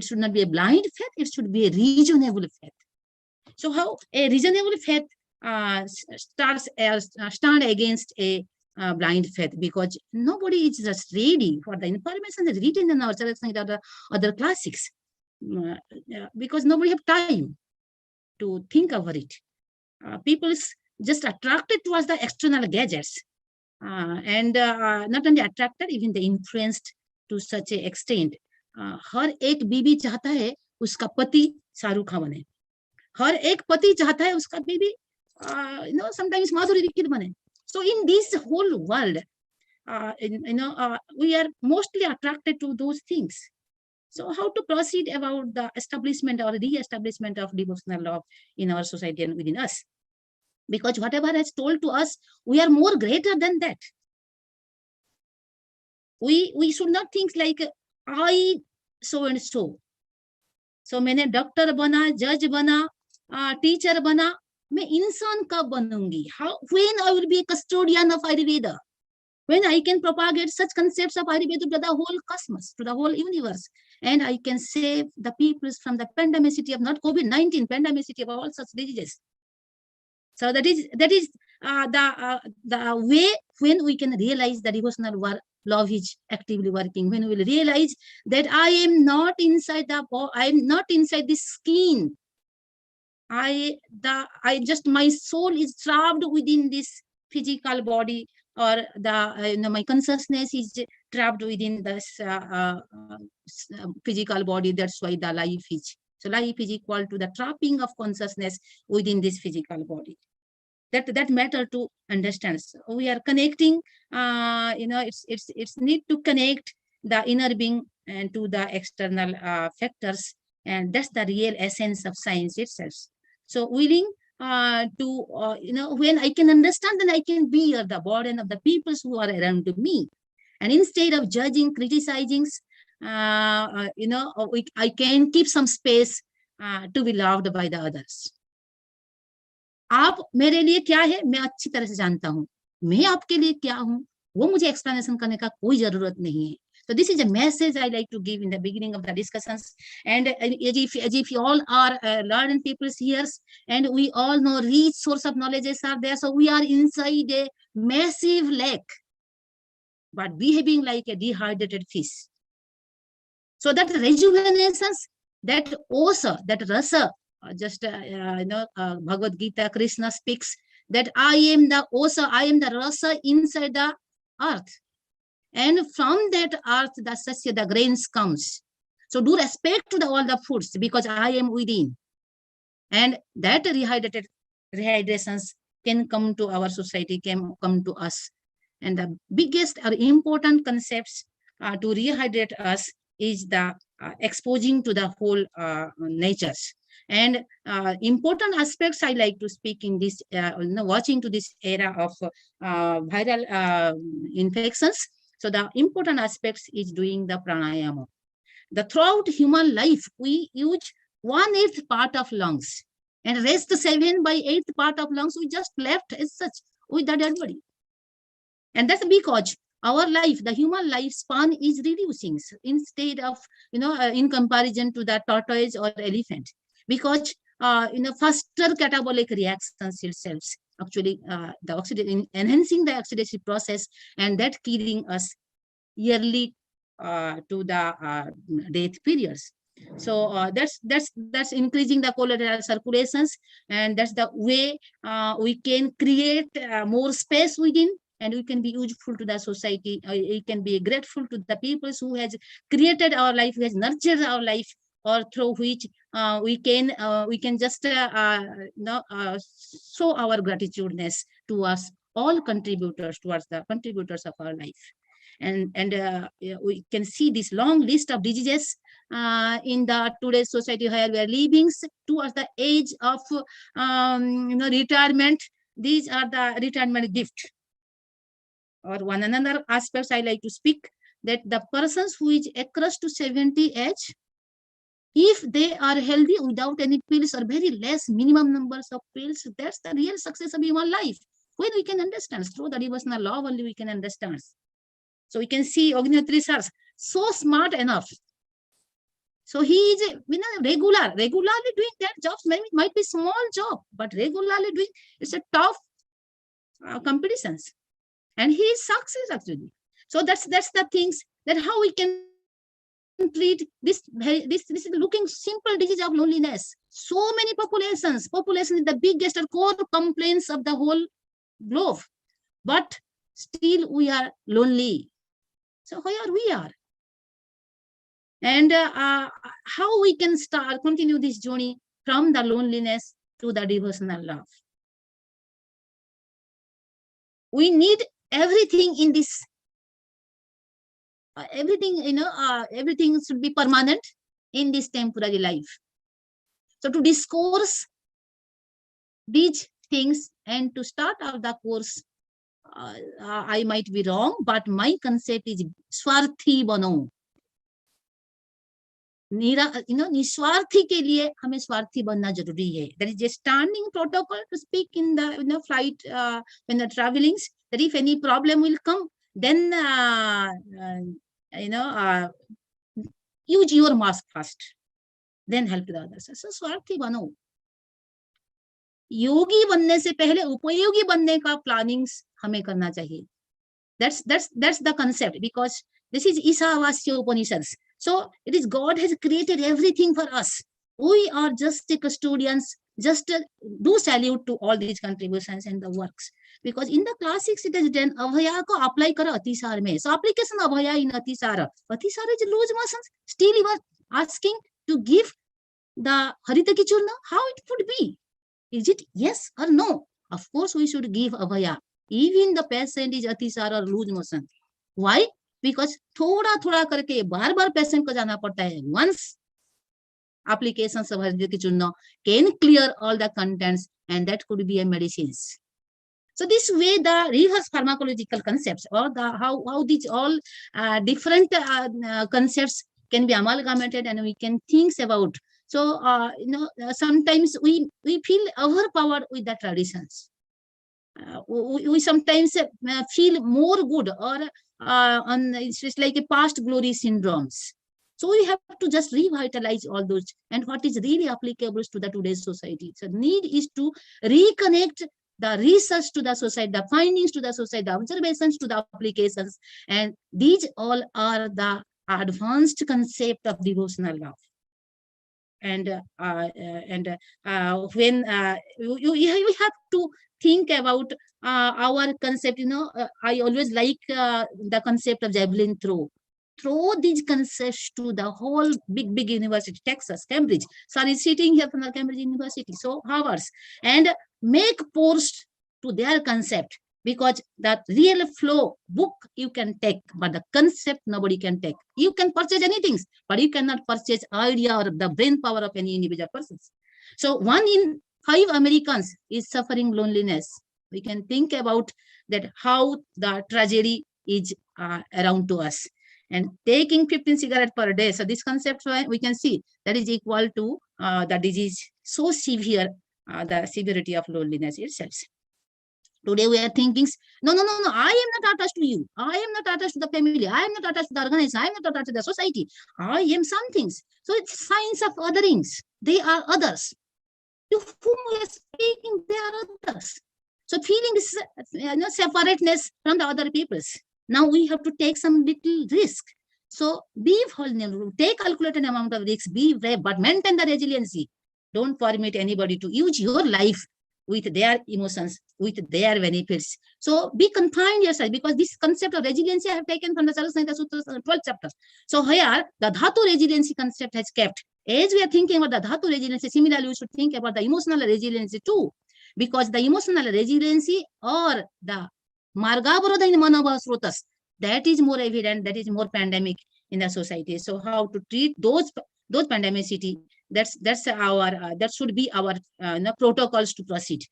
should not be a blind faith, it should be a reasonable faith. So how a reasonable faith stand against a blind faith? Because nobody is just ready for the information that's written in our other classics, because nobody have time to think over it. People just attracted towards the external gadgets, and not only attracted, even they influenced to such an extent. हर एक बीबी चाहता है उसका पति शाहरुख खान बने, हर एक पति चाहता है उसका बीबी sometimes माधुरी दीक्षित बने. So in this whole world, we are mostly attracted to those things. So how to proceed about the establishment or re-establishment of devotional love in our society and within us? Because whatever is told to us, we are more greater than that. We should not think like I so and so. So मैंने doctor बना, जज बना, teacher बना, मैं इंसान कब बनूंगी? How, when I will be a custodian of Ayurveda? When I can propagate such concepts of Ayurveda to the whole cosmos, to the whole universe, and I can save the peoples from the pandemicity of not COVID-19, pandemicity of all such diseases. So that is the way when we can realize the devotional love is actively working. When we will realize that I am not inside this skin. My soul is trapped within this physical body, or my consciousness is trapped within this physical body. That's why the life is. So life is equal to the trapping of consciousness within this physical body. That matter to understand. So we are connecting. It's need to connect the inner being and to the external factors, and that's the real essence of science itself. So willing to when I can understand, then I can bear the burden of the peoples who are around me, and instead of judging, criticizing, I can keep some space to be loved by the others. आप मेरे लिए क्या है मैं अच्छी तरह से जानता हूँ, मैं आपके लिए क्या हूँ वो मुझे एक्सप्लेनेशन करने का कोई जरूरत नहीं है. So this is a message I like to give in the beginning of the discussions. And as if you all are learned people here, and we all know rich source of knowledges are there. So we are inside a massive lake, but behaving like a dehydrated fish. So that rejuvenation, that osa, that rasa, Bhagavad Gita, Krishna speaks that I am the osa, I am the rasa inside the earth. And from that earth, the sasya, the grains comes. So do respect to all the foods because I am within. And that rehydrations can come to our society, can come to us. And the biggest or important concepts to rehydrate us is the exposing to the whole natures. And important aspects I like to speak in this, watching to this era of viral infections. So the important aspects is doing the pranayama. Throughout human life, we use 1/8 part of lungs, and rest 7/8 part of lungs we just left as such with the dead body. And that's because our life, the human lifespan is reducing instead of, in comparison to the tortoise or elephant, because faster catabolic reactions itself actually the enhancing the oxidative process, and that killing us yearly to the death periods. So that's increasing the collateral circulations, and that's the way we can create more space within, and we can be useful to the society. We can be grateful to the people who has created our life, who has nurtured our life, or through which we can just show our gratitudeness towards all contributors, towards the contributors of our life. And we can see this long list of diseases in the today's society where we are living towards the age of retirement. These are the retirement gift. Or one another aspects I like to speak, that the persons who is across to 70 age, if they are healthy without any pills or very less minimum numbers of pills, that's the real success of human life. When we can understand through the devotional law, only we can understand. So we can see Nagendra Prasad so smart enough. So he is regularly doing that jobs. Maybe it might be small job, but regularly doing, it's a tough competitions, and he is success actually. So that's the things that how we can treat this looking simple disease of loneliness. So many population is the biggest or core complaints of the whole globe, but still we are lonely. So where we are, and how we can continue this journey from the loneliness to the devotional love. We need everything in this. Everything should be permanent in this temporary life. So to discourse these things and to start out the course, I might be wrong, but my concept is स्वार्थी बनो. निस्वार्थी के लिए हमें स्वार्थी बनना जरूरी है. That is a standing protocol to speak in the flight when the travelings. That if any problem will come, then use your mask first, then help the others. So स्वार्थी बनो. योगी बनने से पहले उपयोगी बनने का प्लानिंग्स हमें करना चाहिए. That's the concept, because this is Isavasya Upanishads. So it is God has created everything for us. We are just custodians. Just do salute to all these contributions and the works, because in the classics it is done abhaya ko apply karo atisar mein. So application abhaya in atisara. Atisara is loose motions. Still you are asking to give the harita ki churna. How it would be? Is it yes or no? Of course we should give abhaya. Even the patient is atisar or loose motion. Why? Because थोड़ा करके बार patient को जाना पड़ता है. Once applications of harita ki churna can clear all the contents, and that could be a medicines. So this way the reverse pharmacological concepts, or the how these all different concepts can be amalgamated, and we can think about. So sometimes we feel overpowered with the traditions. we sometimes feel more good, or it's just like a past glory syndromes. So we have to just revitalize all those, and what is really applicable to the today's society. So need is to reconnect the research to the society, the findings to the society, the observations to the applications, and these all are the advanced concept of devotional love. And when we have to think about our concept, I always like the concept of javelin throw. Throw these concepts to the whole big university, Texas, Cambridge. Sorry, sitting here from the Cambridge University, so Harvard, and make post to their concept, because that real flow book you can take, but the concept nobody can take. You can purchase anything, but you cannot purchase idea or the brain power of any individual persons. So 1 in 5 Americans is suffering loneliness. We can think about that, how the tragedy is around to us. And taking 15 cigarettes per day. So this concept, we can see that is equal to the disease so severe, the severity of loneliness itself. Today we are thinking, no, I am not attached to you. I am not attached to the family. I am not attached to the organization. I am not attached to the society. I am some things. So it's signs of otherings. They are others. To whom we are speaking, they are others. So feeling this separateness from the other peoples. Now we have to take some little risk. So be vulnerable, take calculated amount of risk, be brave, but maintain the resiliency. Don't permit anybody to use your life with their emotions, with their benefits. So be confined yourself, because this concept of resiliency I have taken from the Saraswati Sutra's 12th chapter. So here the Dhatu resiliency concept has kept. As we are thinking about the Dhatu resiliency, similarly we should think about the emotional resiliency too, because the emotional resiliency or the Margavarodha in Manava Srotas, that is more evident, that is more pandemic in the society. So how to treat those pandemicity, that's our that should be our protocols to proceed.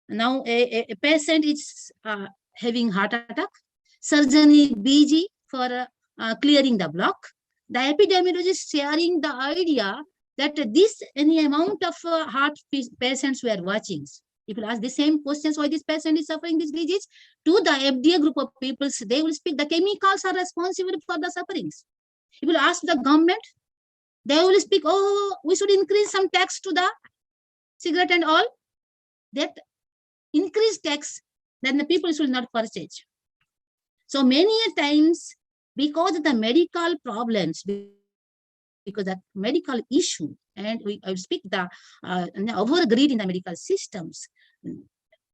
Now a patient is having heart attack, surgeon is busy for clearing the block. The epidemiologist sharing the idea that this any amount of heart patients we are watching. If you ask the same questions, why this patient is suffering this disease, to the FDA group of people, they will speak the chemicals are responsible for the sufferings. If you ask the government, they will speak, oh, we should increase some tax to the cigarette and all. That increased tax, then the people should not purchase. So many times, because of the medical problems, because of medical issue, and we speak the overgreed in the medical systems,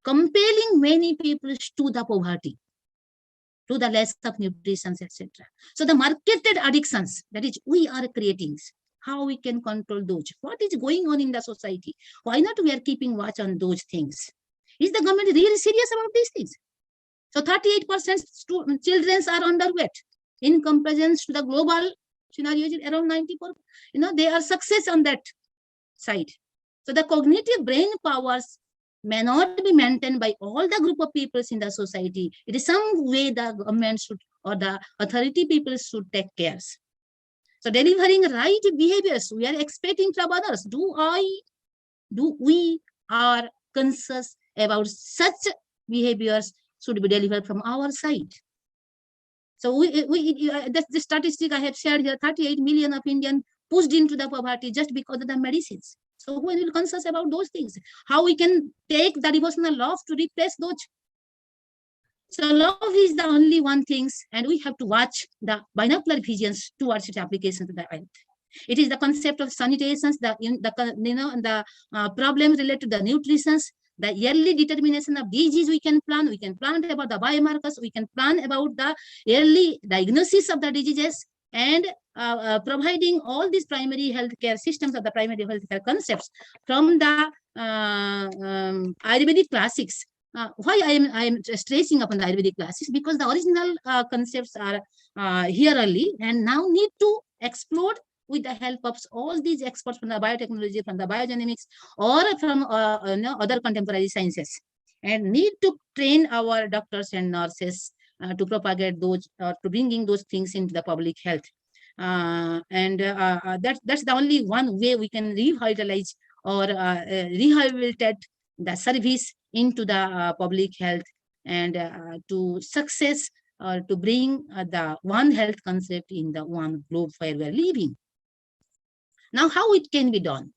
compelling many people to the poverty, to the less of nutrition, etc. So the marketed addictions, that is we are creating, how we can control those, what is going on in the society, why not we are keeping watch on those things? Is the government really serious about these things? So 38% children are underweight in comparison to the global scenario, around 94. They are success on that side. So the cognitive brain powers may not be maintained by all the group of peoples in the society. It is some way the government should, or the authority people should take care. So delivering right behaviors, we are expecting from others. Do we are conscious about such behaviors should be delivered from our side? So the statistic I have shared here, 38 million of Indians pushed into the poverty just because of the medicines. So who will conscious about those things? How we can take the devotional love to replace those? So love is the only one thing, and we have to watch the binocular visions towards its application to the earth. It is the concept of sanitation, the problems related to the nutrition, the early determination of disease we can plan about the biomarkers, we can plan about the early diagnosis of the diseases, and providing all these primary healthcare systems of the primary healthcare concepts from the Ayurvedic classics. Why I am stressing upon the Ayurvedic classics? Because the original concepts are here early and now need to explode with the help of all these experts from the biotechnology, from the biogenomics, or from other contemporary sciences, and need to train our doctors and nurses to propagate those, to bringing those things into the public health. That's the only one way we can revitalize or rehabilitate the service into the public health and to success or to bring the one health concept in the one globe where we are living. Now, how it can be done?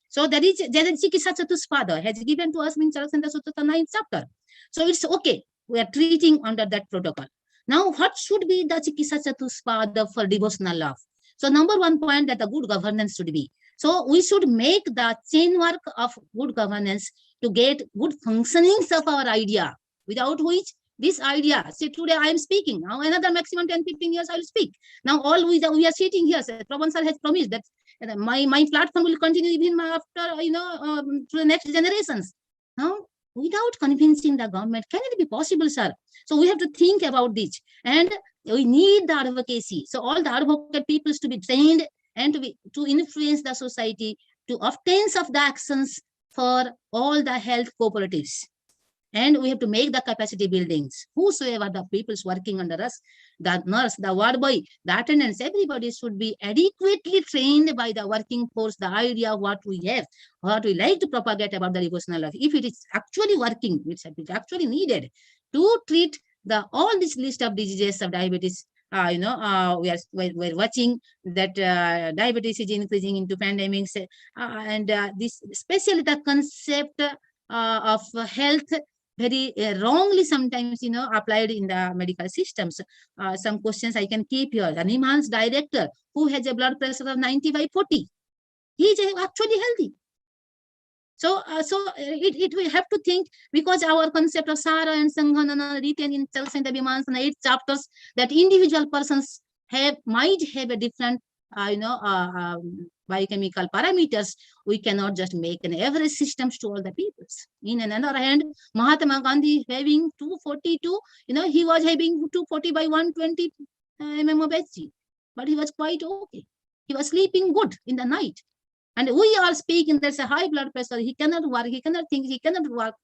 So that is Chikitsa Chatuspada has given to us in Charasanta Sutta 9th chapter. So it's okay. We are treating under that protocol. Now, what should be the Chikitsa Chatuspada for devotional love? So number one point that the good governance should be. So we should make the chain work of good governance to get good functionings of our idea, without which this idea, say today I am speaking, now another maximum 10-15 years I will speak. Now all we are sitting here, Pawan sir has promised that my platform will continue even after, to the next generations. Now, without convincing the government, can it be possible, sir? So we have to think about this, and we need the advocacy. So all the advocate peoples to be trained and to influence the society to obtain of the actions for all the health cooperatives. And we have to make the capacity buildings. Whosoever the peoples working under us, the nurse, the ward boy, the attendants, everybody should be adequately trained by the working force, the idea of what we have, what we like to propagate about the devotional life. If it is actually working, it's actually needed to treat all this list of diseases of diabetes. We're watching that diabetes is increasing into pandemics, and this especially the concept of health very wrongly sometimes applied in the medical systems. Some questions I can keep here. The NIMHANS director who has a blood pressure of 90/40, he is actually healthy. So we have to think, because our concept of Sara and Sanghanana written in Chalsenta Vimansana 8 chapters, that individual persons might have a different biochemical parameters. We cannot just make an average systems to all the peoples. In another hand, Mahatma Gandhi having 242, he was having 240/120 mm of Hg, but he was quite okay. He was sleeping good in the night. And we are speaking, there's a high blood pressure, he cannot work, he cannot think, he cannot work.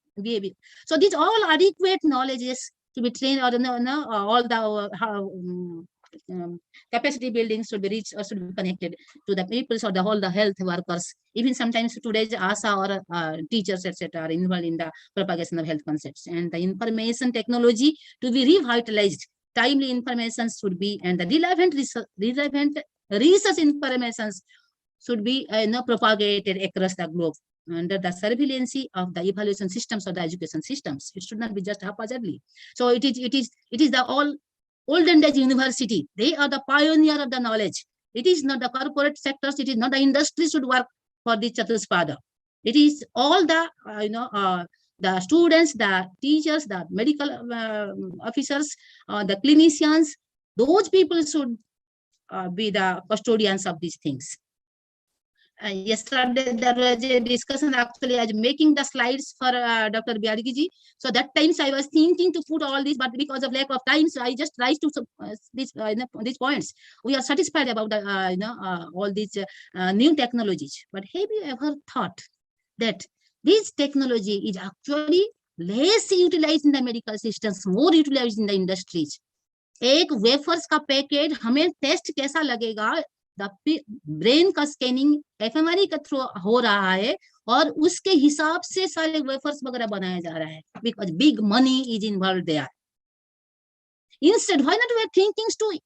So these all adequate knowledges to be trained, or all the capacity buildings should be reached or should be connected to the peoples or the health workers. Even sometimes today's ASA or teachers, etc., are involved in the propagation of health concepts. And the information technology to be revitalized. Timely information should be, and the relevant research informations should be propagated across the globe under the surveillance of the evaluation systems or the education systems. It should not be just haphazardly. So it is the olden days university. They are the pioneer of the knowledge. It is not the corporate sectors. It is not the industry should work for the Chatuspada. It is all the the students, the teachers, the medical officers, the clinicians. Those people should be the custodians of these things. Yesterday there was a discussion. Actually, I was making the slides for Dr. Byadgiji. So that times I was thinking to put all this, but because of lack of time, so I just tried to these points. We are satisfied about the all these new technologies. But have you ever thought that this technology is actually less utilized in the medical systems, more utilized in the industries? एक wafers का packet हमें test कैसा लगेगा, brain का scanning fMRI के through हो रहा है और उसके हिसाब से सारे वेफर्स वगैरह बनाया जा रहा है, because big money is involved there. Instead, why not we are thinking to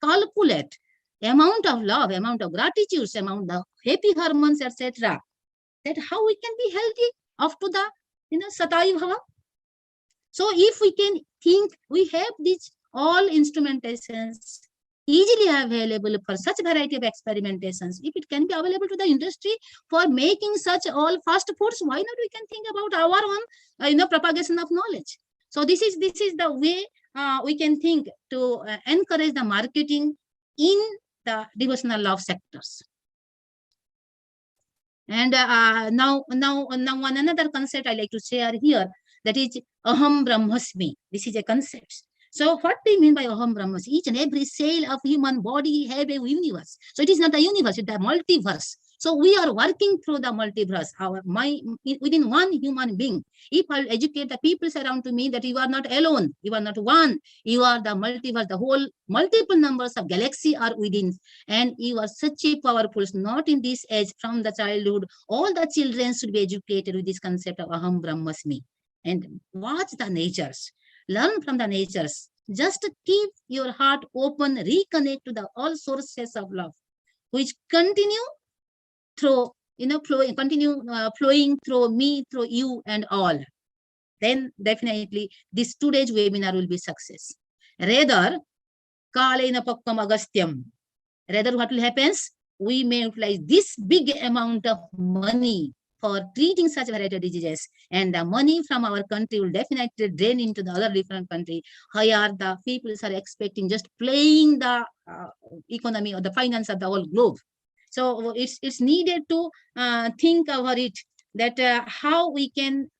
calculate amount of love, amount of gratitude, amount of happy hormones, etc. That how we can be healthy up to the Satai Bhava. So if we can think, we have these all instrumentations easily available for such variety of experimentations. If it can be available to the industry for making such all fast foods, why not we can think about our own propagation of knowledge. So this is the way we can think to encourage the marketing in the devotional love sectors. And now one another concept I like to share here, that is Aham Brahmasmi. This is a concept. So what do you mean by Aham Brahmasmi? Each and every cell of human body have a universe. So it is not a universe, it is a multiverse. So we are working through the multiverse, within one human being. If I educate the people around to me that you are not alone, you are not one, you are the multiverse, the whole multiple numbers of galaxy are within, and you are such a powerful, not in this age, from the childhood, all the children should be educated with this concept of Aham Brahmasmi. and watch the natures, learn from the natures. Just keep your heart open, reconnect to the all sources of love, which continue through, flowing through me, through you and all. Then definitely this today's webinar will be success. Rather, kalena pakkam agastyam. Rather, what will happen? We may utilize this big amount of money for treating such variety of diseases, and the money from our country will definitely drain into the other different country. Here, the people are expecting just playing the economy or the finance of the whole globe. So it's needed to think about it, that how we can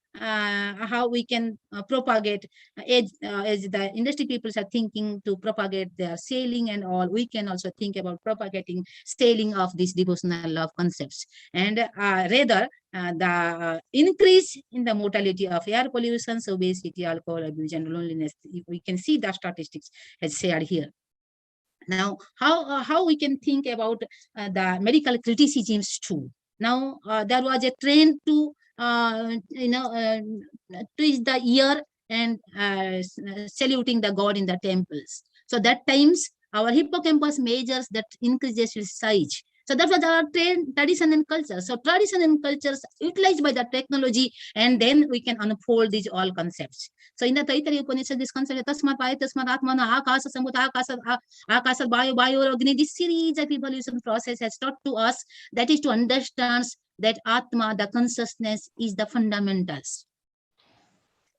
propagate, as the industry people are thinking to propagate their sailing and all. We can also think about propagating sailing of these devotional love concepts, and rather the increase in the mortality of air pollution, obesity, alcohol abuse, and loneliness. We can see the statistics as shared here. Now, how we can think about the medical criticisms too. Now, there was a trend to twist the ear and saluting the god in the temples. So that times our hippocampus measures that increases its size. So that was our tradition and culture. So tradition and cultures utilized by the technology, and then we can unfold these all concepts. So in the Taittiriya Upanishad, this concept of Tasmat Vaya Tasmat Atmana Akasa Sambuddha Akasa Bayo Bayo Agni, this series of evolution process has taught to us that is to understand that Atma, the consciousness, is the fundamentals.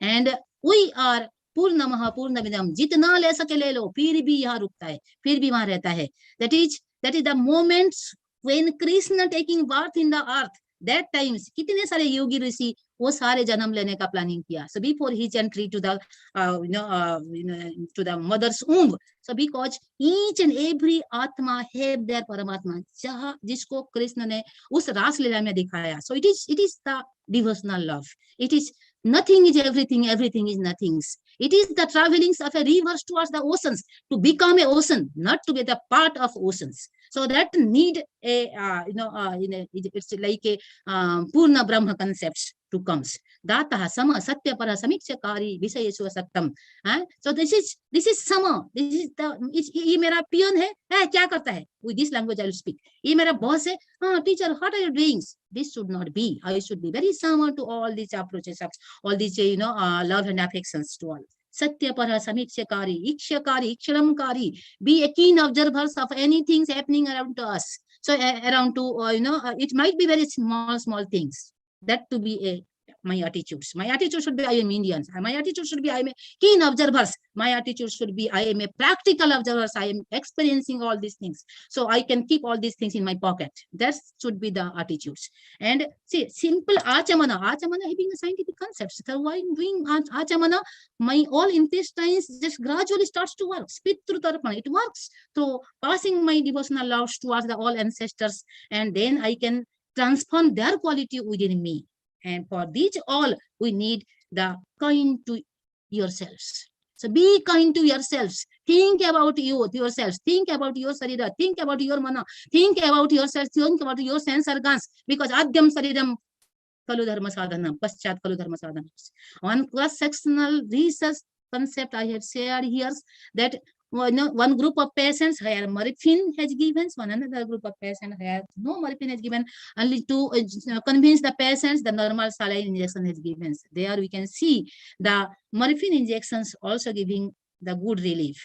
And we are Purnamaha Purnamidam, jitna le sake le lo, फिर भी यहाँ रुकता है, फिर भी वहाँ रहता है. That is the moments when Krishna taking birth in the earth. That times कितने सारे योगी ऋषि वो सारे जन्म लेने का प्लानिंग किया. So before his entry to the to the mother's womb. So because each and every atma have their paramatma, जिसको कृष्ण ने उस रास लीला में दिखाया. So it is the devotional love. It is nothing is everything, everything is nothings. It is the travelings of a river towards the oceans to become an ocean, not to be the part of oceans. So that need a it's like a Purna Brahma concepts to comes. Data sama satya para samikshakari visayeswa sattam. So this is sama. This is the ये मेरा पियन है क्या करता है? With this language I will speak. ये मेरा boss है. Teacher, what are you doing? This should not be. I should be very sama to all these approaches, all these love and affections to all. Satyapara samikshakari, ikshakari, iksharamkari. Be a keen observers of anything happening around to us. So around to it might be very small things. That to be my attitudes. My attitude should be I am Indians. My attitude should be I am a keen observers. My attitude should be I am a practical observers. I am experiencing all these things. So I can keep all these things in my pocket. That should be the attitudes. And see, simple achamana. Achamana being a scientific concept. So while doing achamana, my all intestines just gradually starts to work. Spit through tarpana. It works. So passing my devotional love towards the all ancestors, and then I can transform their quality within me. And for these all, we need the kind to yourselves. So be kind to yourselves. Think about yourselves. Think about your sarira. Think about your mana. Think about yourselves. Think about your sense organs. Because adyam saridam kalu dharma sadhanam. Paschat kalu dharma sadhanam. On cross-sectional research concept I have shared here, that one group of patients where morphine has given, one another group of patients where no morphine has given, only to convince the patients the normal saline injection has given. There we can see the morphine injections also giving the good relief.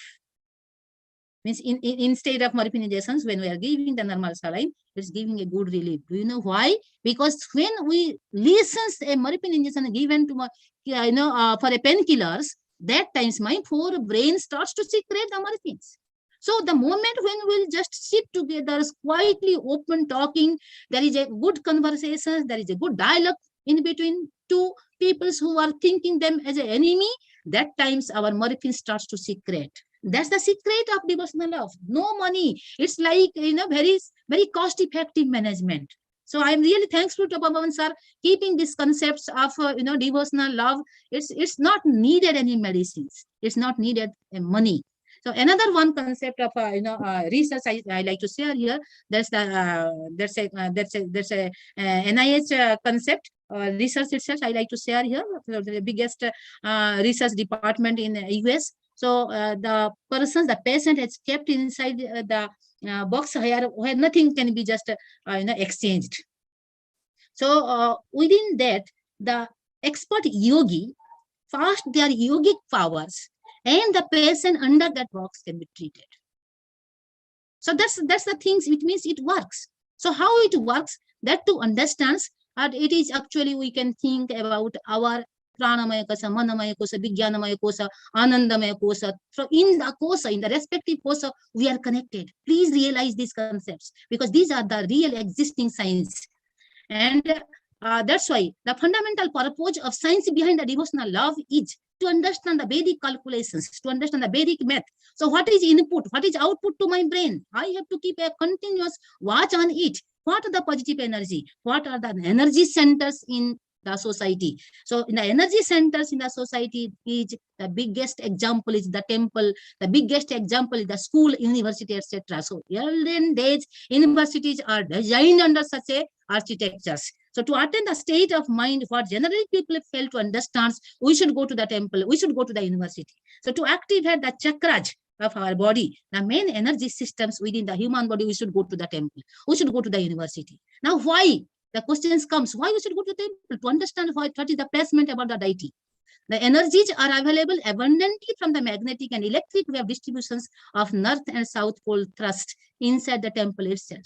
Means instead of morphine injections, when we are giving the normal saline, it's giving a good relief. Do you know why? Because when we listen a morphine injection given to for a painkillers, that times my poor brain starts to secrete the morphines. So the moment when we'll just sit together, quietly open talking, there is a good conversation, there is a good dialogue in between two people who are thinking them as an enemy, that times our morphine starts to secrete. That's the secret of devotional love. No money. It's like, very, very cost-effective management. So I'm really thankful to Pawan sir keeping these concepts of devotional love. It's not needed any medicines. It's not needed money. So another one concept of research I like to share here. There's a NIH concept research itself. I like to share here. The biggest research department in the US. So the patient is kept inside the box where nothing can be just exchanged. So within that, the expert yogi fast their yogic powers, and the patient under that box can be treated. So that's the things, which means it works. So how it works, that to understand, and it is actually, we can think about our pranamaya kosa, manamaya kosa, vijnanamaya kosa, anandamaya kosa. So in the kosa, in the respective kosa, we are connected. Please realize these concepts, because these are the real existing science. And that's why the fundamental purpose of science behind the devotional love is to understand the Vedic calculations, to understand the Vedic math. So what is input? What is output to my brain? I have to keep a continuous watch on it. What are the positive energy? What are the energy centers in the society? So in the energy centers in the society, is the biggest example is the temple, the biggest example is the school, university, etc. So olden days universities are designed under such a architectures. So to attain the state of mind what generally people fail to understand, we should go to the temple, we should go to the university. So to activate the chakras of our body, the main energy systems within the human body, we should go to the temple, we should go to the university. Now why? The questions comes, why we should go to the temple? To understand what is the placement about the deity. The energies are available abundantly from the magnetic and electric wave distributions of north and south pole thrust inside the temple itself.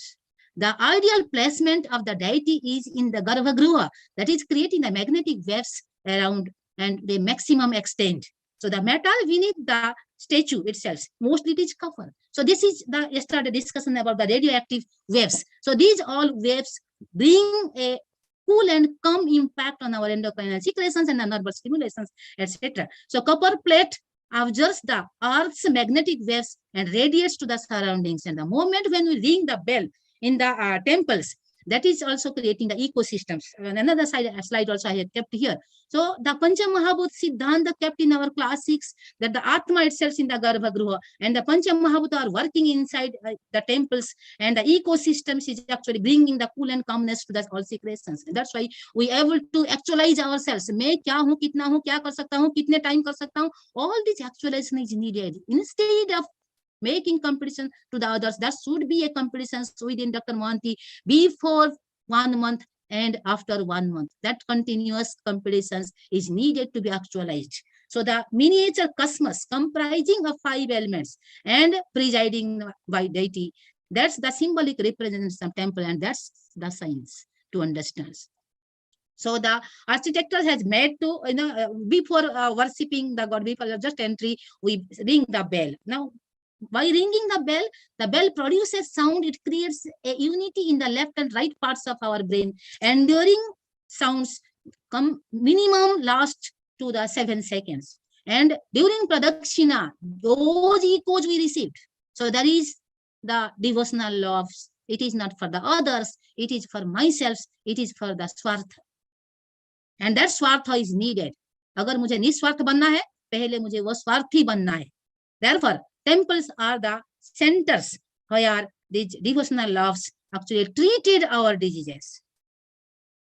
The ideal placement of the deity is in the Garbhagriha, that is creating the magnetic waves around and the maximum extent. So the metal beneath the statue itself, mostly it is copper. So this is the yesterday discussion about the radioactive waves. So these all waves bring a cool and calm impact on our endocrine secretions and the nervous stimulations, etc. So copper plate absorbs the Earth's magnetic waves and radiates to the surroundings. And the moment when we ring the bell in the temples, that is also creating the ecosystems. And another slide also I have kept here. So the Pancha Mahabhut Siddhanta kept in our classics, that the Atma itself in the Garbhagriha, and the Pancha Mahabhut are working inside the temples, and the ecosystems is actually bringing the cool and calmness to the all secretions. And that's why we are able to actualize ourselves. मैं क्या हूँ, कितना हूँ, क्या कर सकता हूँ, कितने टाइम कर सकता हूँ. All this actualization is needed instead of making competition to the others. That should be a competition within Dr. Mohanty before 1 month and after 1 month. That continuous competitions is needed to be actualized. So the miniature cosmos comprising of 5 elements and presiding by deity, that's the symbolic representation of temple, and that's the science to understand. So the architecture has made to, before worshipping the god, before just entry, we ring the bell. Now, by ringing the bell produces sound. It creates a unity in the left and right parts of our brain. Enduring sounds come minimum last to the 7 seconds. And during pradakshina, those echoes we received. So that is the devotional loves. It is not for the others. It is for myself. It is for the swartha. And that swartha is needed. अगर मुझे निस्वार्थ बनना है, पहले मुझे वो स्वार्थी बनना है. Therefore, temples are the centers where these devotional loves actually treated our diseases.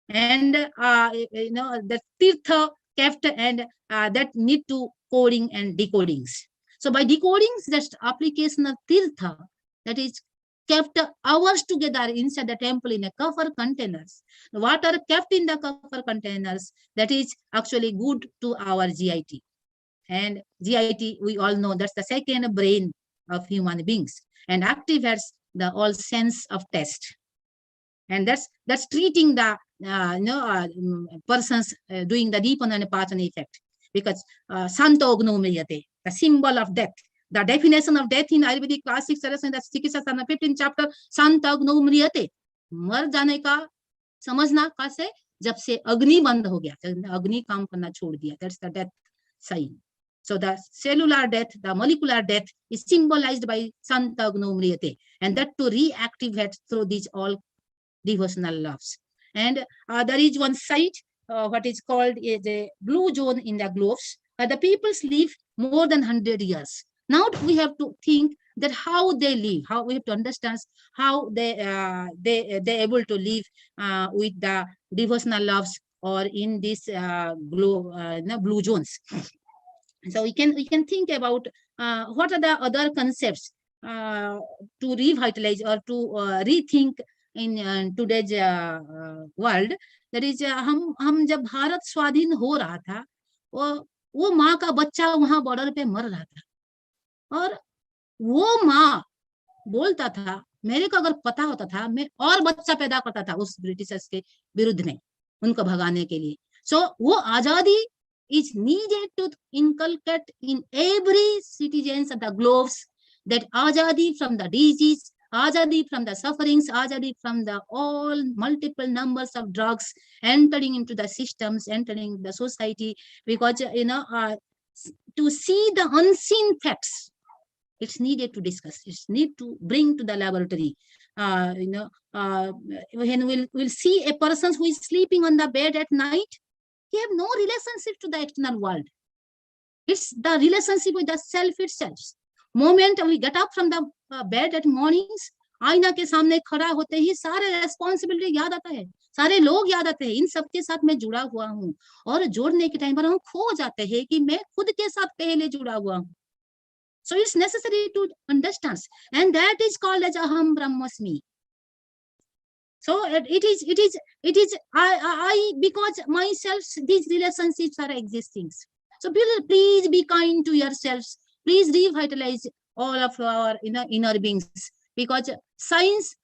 And the tirtha kept and that need to coding and decodings. So by decodings, just application of tirtha, that is kept hours together inside the temple in a copper containers. The water kept in the copper containers, that is actually good to our GIT. And GIT, we all know that's the second brain of human beings and activates the all sense of taste. And that's treating the persons doing the Deepana and Pachana effect, because Santogno Mriyate, the symbol of death. The definition of death in Ayurvedic classics, in the 15th chapter, Santogno Mriyate, मर जाने का समझना कैसे, जब से अग्नि बंद हो गया, अग्नि काम करना छोड़ दिया. That's the death sign. So the cellular death, the molecular death is symbolized by Santagno Mriyate, and that to reactivate through these all devotional loves. And there is one site, what is called the blue zone in the globes, where the peoples live more than 100 years. Now we have to think that how they live, how we have to understand how they're able to live with the devotional loves or in this blue zones. So we can think about what are the other concepts to revitalize or to rethink in today's world. That is, हम जब भारत स्वाधीन हो रहा था, वो माँ का बच्चा वहां बॉर्डर पे मर रहा था, और वो माँ बोलता था, मेरे को अगर पता होता था मैं और बच्चा पैदा करता था उस ब्रिटिशर्स के विरुद्ध में, उनको भगाने के लिए. So वो आजादी is needed to inculcate in every citizens of the globes, that ajadi from the disease, ajadi from the sufferings, ajadi from the all multiple numbers of drugs entering into the systems, entering the society, because to see the unseen facts, it's needed to discuss, it's need to bring to the laboratory. When we'll see a person who is sleeping on the bed at night, he have no relationship to the external world. It's the relationship with the self itself. Moment we get up from the bed at mornings, आईना के सामने खड़ा होते ही सारे responsibility याद आता है, सारे लोग याद आते हैं, इन सबके साथ मैं जुड़ा हुआ हूँ, और जोड़ने के टाइम पर हम खो जाते हैं कि मैं खुद के साथ पहले जुड़ा हुआ हूँ. So it's necessary to understand, and that is called as aham brahmasmi. So it is I because myself, these relationships are existing. So please be kind to yourselves. Please revitalize all of our inner beings, because science,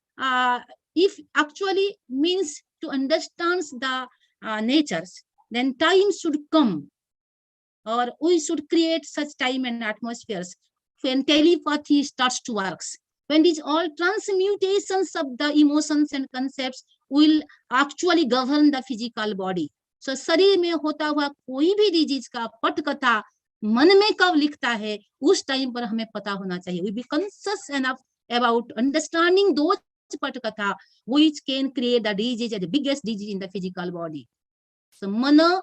if actually means to understand the natures, then time should come, or we should create such time and atmospheres when telepathy starts to work. When these all transmutations of the emotions and concepts will actually govern the physical body. So शरीर में होता हुआ कोई भी disease का पटकथा मन में कब लिखता है, उस टाइम पर हमें पता होना चाहिए. We be conscious enough about understanding those patkatha which can create the disease, the biggest disease in the physical body. So mana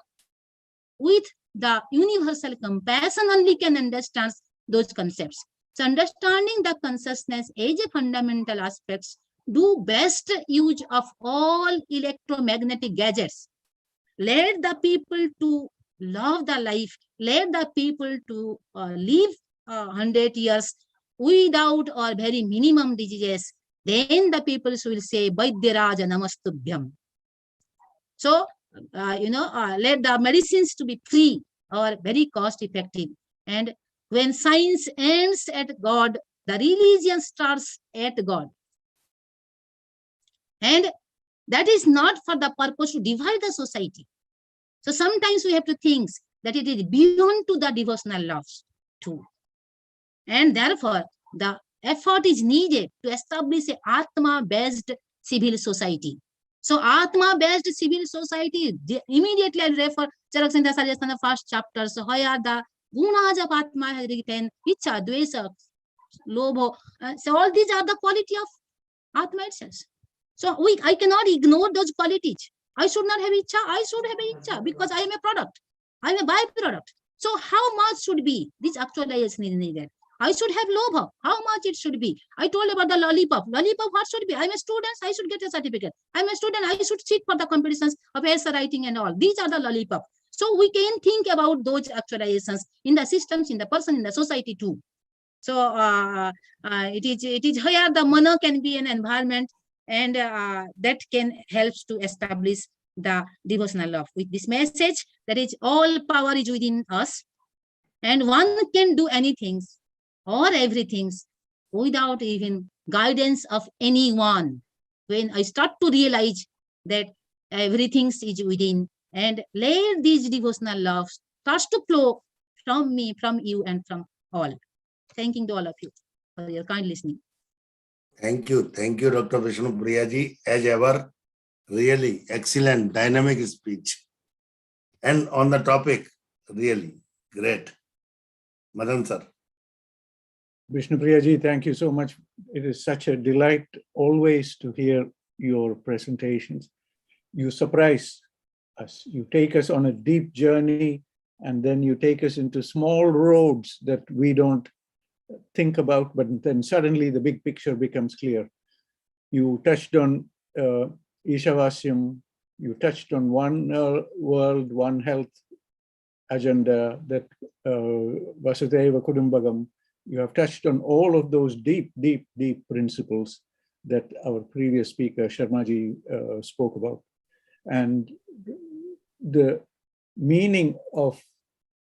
with the universal compassion only can understand those concepts. So understanding the consciousness as a fundamental aspects, do best use of all electromagnetic gadgets. Let the people to love the life. Let the people to live 100 years without or very minimum diseases. Then the people will say, Vaidyaraja Namastubhyam. So, let the medicines to be free or very cost effective. And when science ends at God, the religion starts at God. And that is not for the purpose to divide the society. So sometimes we have to think that it is beyond to the devotional loves too. And therefore, the effort is needed to establish a Atma-based civil society. So Atma-based civil society, immediately I refer Charak Sindha suggestion the first chapter. So where the gunas of Atma has written, Icha, Dvesa, Lobho. So all these are the quality of Atma itself. So I cannot ignore those qualities. I should not have Icha, I should have Icha because I am a product. I am a byproduct. So how much should be this actualization is needed? I should have Lobha. How much it should be? I told about the lollipop. Lollipop, what should be? I'm a student, I should get a certificate. I'm a student, I should sit for the competitions of essay writing and all. These are the lollipop. So we can think about those actualizations in the systems, in the person, in the society too. So it is here the mana can be an environment, and that can help to establish the devotional love. With this message, that is all power is within us, and one can do anything or everything without even guidance of anyone. When I start to realize that everything is within, and let these devotional loves starts to flow from me, from you, and from all. Thanking to all of you for your kind listening. Thank you, Dr. Vishnu Priyaji. As ever, really excellent, dynamic speech, and on the topic, really great. Madan sir. Vishnu Priyaji, thank you so much. It is such a delight always to hear your presentations. You surprise us. You take us on a deep journey, and then you take us into small roads that we don't think about, but then suddenly the big picture becomes clear. You touched on Ishavasyam, you touched on one world, one health agenda, that Vasudhaiva Kudumbakam. You have touched on all of those deep, deep, deep principles that our previous speaker, Sharmaji, spoke about. And the meaning of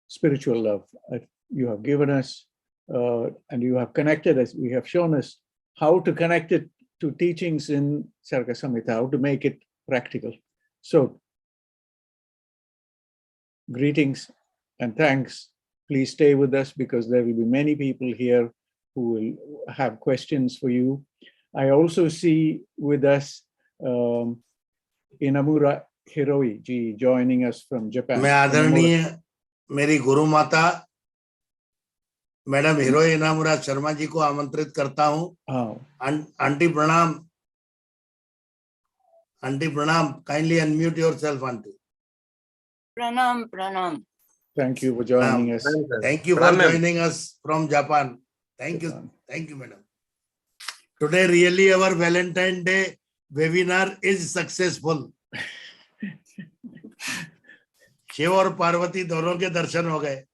spiritual love you have given us, and you have connected us, we have shown us how to connect it to teachings in Sarga Samhita, how to make it practical. So, greetings and thanks. Please stay with us because there will be many people here who will have questions for you. I also see with us Inamura Hiroi ji joining us from Japan. मैं आदरणीय मेरी गुरु माता madam हिरोई इनामुरा Sharma ji को आमंत्रित करता हूँ. Aunty प्रणाम. Aunty प्रणाम. Kindly unmute yourself, aunty. Pranam, pranam. Thank you for joining us. Thank you for joining us from Japan. Thank you, madam. Today, really, our Valentine Day webinar is successful. Shiv और पार्वती दोनों के दर्शन हो गए.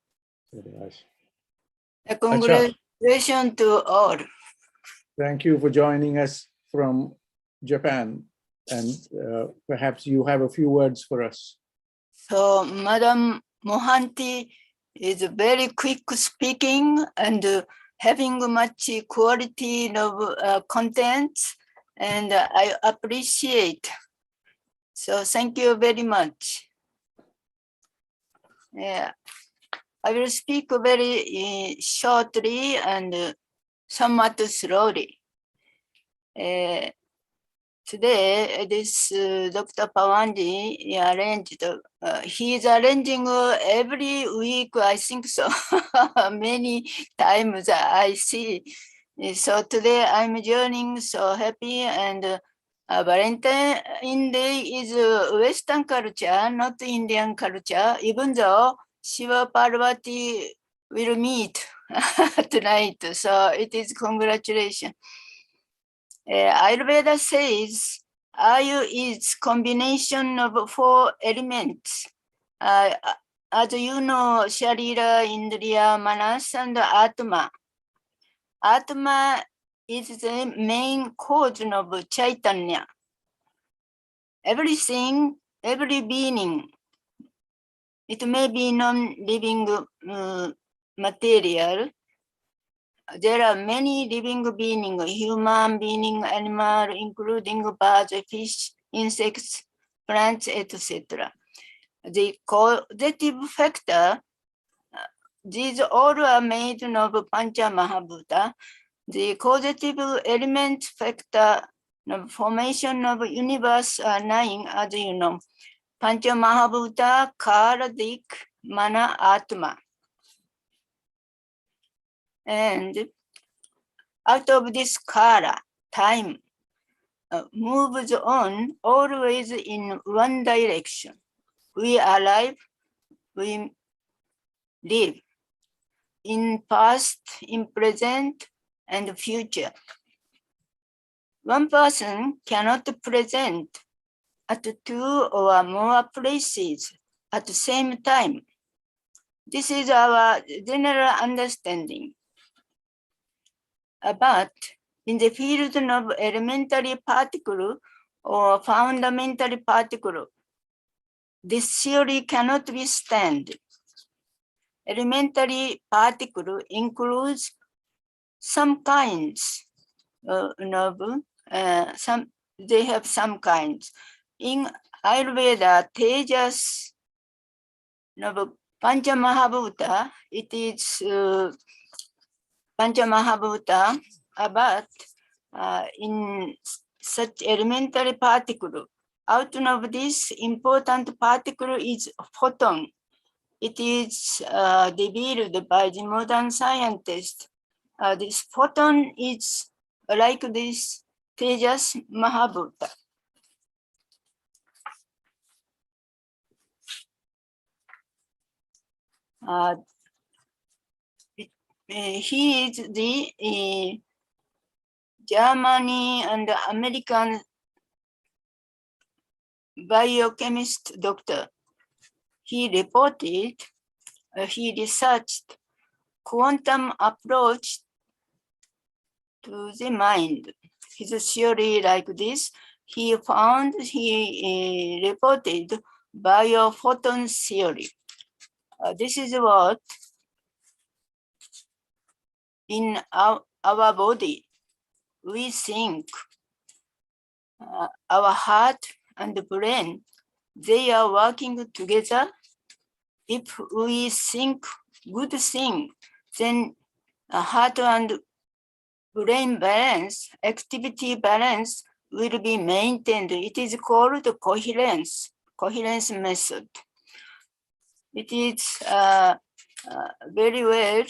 Congratulations to all. Thank you for joining us from Japan, and perhaps you have a few words for us. So, Madam Mohanty is very quick speaking and having much quality of content, and I appreciate. So, thank you very much. Yeah, I will speak very shortly and somewhat slowly. Today, this Dr. Pawanji arranged, he is arranging every week, I think so, many times I see. So today I'm joining, so happy, and Valentine Day is Western culture, not Indian culture, even though Shiva Parvati will meet tonight, so it is congratulations. Ayurveda says Ayu is combination of 4 elements. As you know, Sharira, Indriya, Manas, and Atma. Atma is the main cause of Chaitanya. Everything, every being, it may be non-living material. There are many living beings, human being, animal, including birds, fish, insects, plants, etc. The causative factor, these all are made of Pancha Mahabhuta. The causative element factor of formation of universe are 9, as you know. Pancha Mahabhuta, Kala, Dik, Mana, Atma. And out of this Kala, time moves on always in one direction. We are alive, we live in past, in present, and future. One person cannot present at 2 or more places at the same time. This is our general understanding. But in the field of elementary particle or fundamental particle, this theory cannot be stand. Elementary particle includes some kinds they have some kinds. In Ayurveda, Tejas Pancha Mahabhuta, it is Pancha Mahabhuta, but in such elementary particle, out of this important particle is photon. It is revealed by the modern scientists. This photon is like this Tejas Mahabhuta. he is the Germany and American biochemist doctor. He reported, he researched quantum approach to the mind. His theory like this, he reported biophoton theory. This is what in our body we think, our heart and the brain, they are working together. If we think good thing, then heart and brain balance, activity balance will be maintained. It is called coherence method. It is very well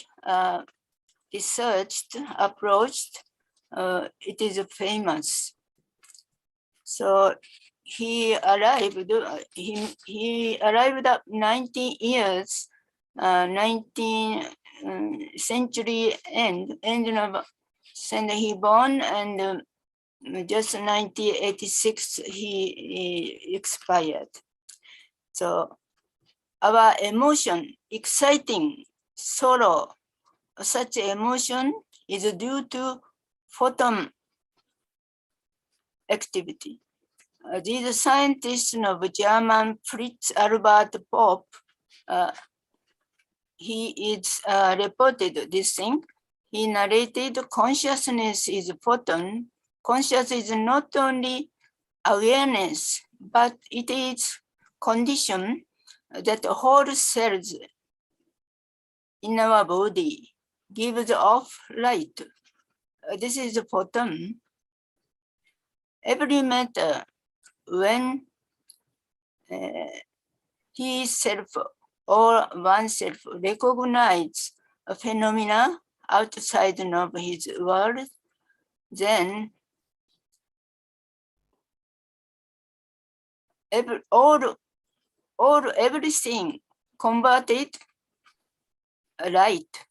researched, approached. It is famous. So he arrived at 19 years, 19th century end of, and he born, and just 1986 he expired. So our emotion, exciting, sorrow, such emotion is due to photon activity. These scientists of German Fritz Albert Popp, he is reported this thing. He narrated consciousness is photon. Conscious is not only awareness, but it is condition that whole cells in our body gives off light. This is a photon. Every matter, when he self or oneself recognize a phenomena outside of his world, then everything converted light,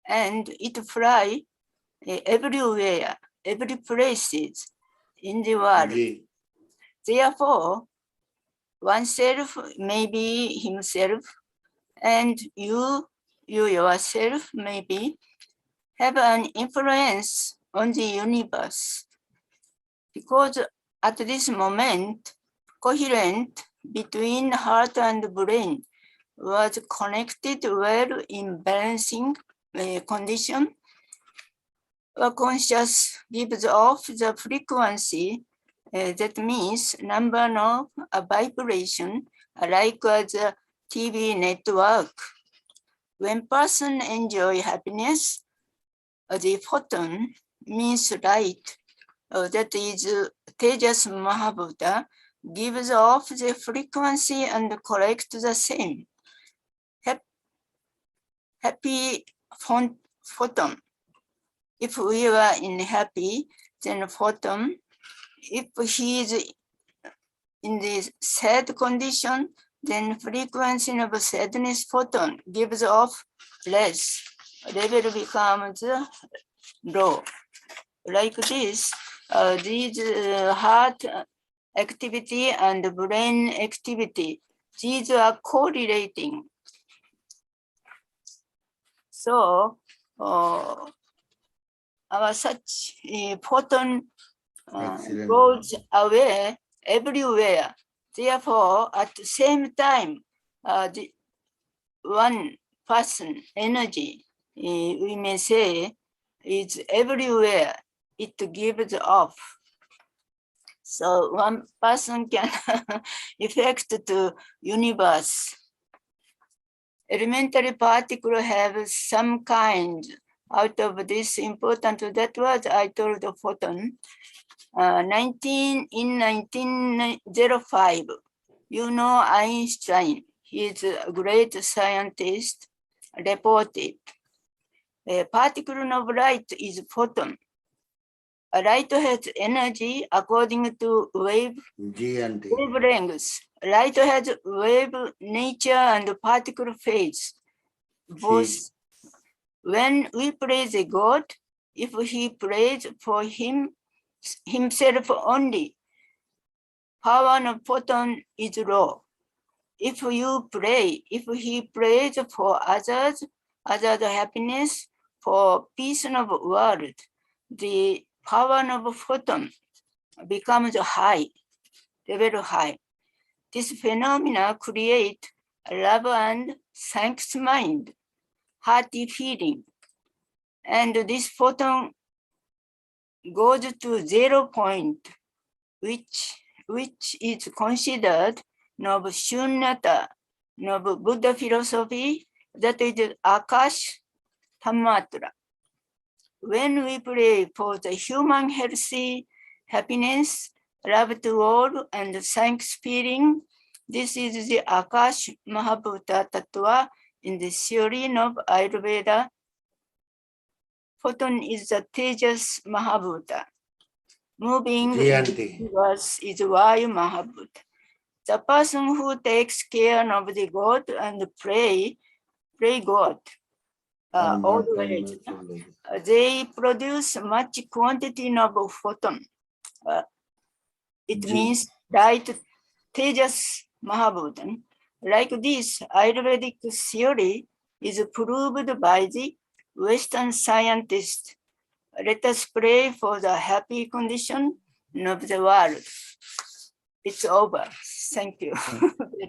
and it fly everywhere, every places in the world. Therefore, oneself may be himself, and you yourself maybe have an influence on the universe, because at this moment, coherent between heart and brain was connected well in balancing condition. A conscious gives off the frequency, that means number of a vibration, like the TV network. When person enjoy happiness, the photon means light, that is Tejas Mahabuddha, gives off the frequency and correct the same. Happy photon. If we were in happy, then photon. If he is in the sad condition, then frequency of sadness photon gives off less. Level becomes low. Like this, these heart activity and brain activity, these are correlating. So, our such photon goes away everywhere. Therefore, at the same time, the one person energy, we may say, is everywhere. It gives off. So one person can affect the universe. Elementary particles have some kind out of this important. That was I told the photon. In 1905, you know Einstein, he is a great scientist, reported a particle of light is photon. A light has energy according to wavelengths. Light has wave nature and particle phase. Both When we praise a God, if he prays for himself only, power of photon is low. If he prays for others happiness, for peace of world, the power of photon becomes high, level high. This phenomena create love and thanks mind, hearty feeling. And this photon goes to 0 point, which is considered of shunyata, of Buddha philosophy, that is Akash Tammatra. When we pray for the human healthy happiness, love to all, and thanks feeling, this is the Akash Mahabhuta Tattva in the theory of Ayurveda. Photon is the Tejas Mahabhuta. Moving universe is Vayu Mahabhuta. The person who takes care of the God and pray God always, they produce much quantity of photon. It means light Tejas Mahabhutan. Like this, Ayurvedic theory is proved by the Western scientists. Let us pray for the happy condition of the world. It's over. Thank you.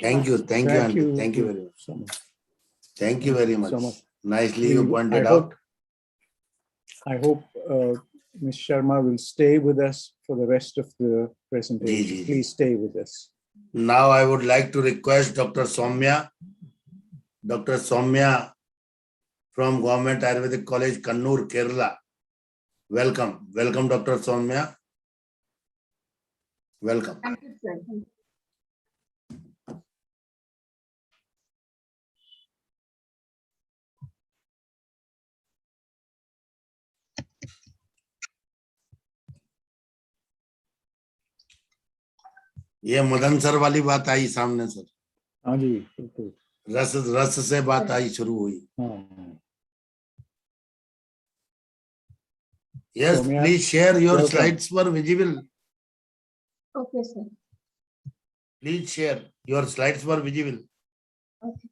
Thank you very much. Thank you very much. Nicely you pointed out. I hope Ms. Sharma will stay with us for the rest of the presentation. Please stay with us. Now I would like to request Dr. Soumya. Dr. Soumya from Government Ayurvedic College, Kannur, Kerala. Welcome. Welcome, Dr. Soumya. Welcome. Thank you, sir. ये Madan sir वाली बात आई सामने sir. हाँ जी बिल्कुल। रस से बात आई शुरू हुई। Yes, please share your slides were visible. Okay, sir. Please share your slides were visible. Okay.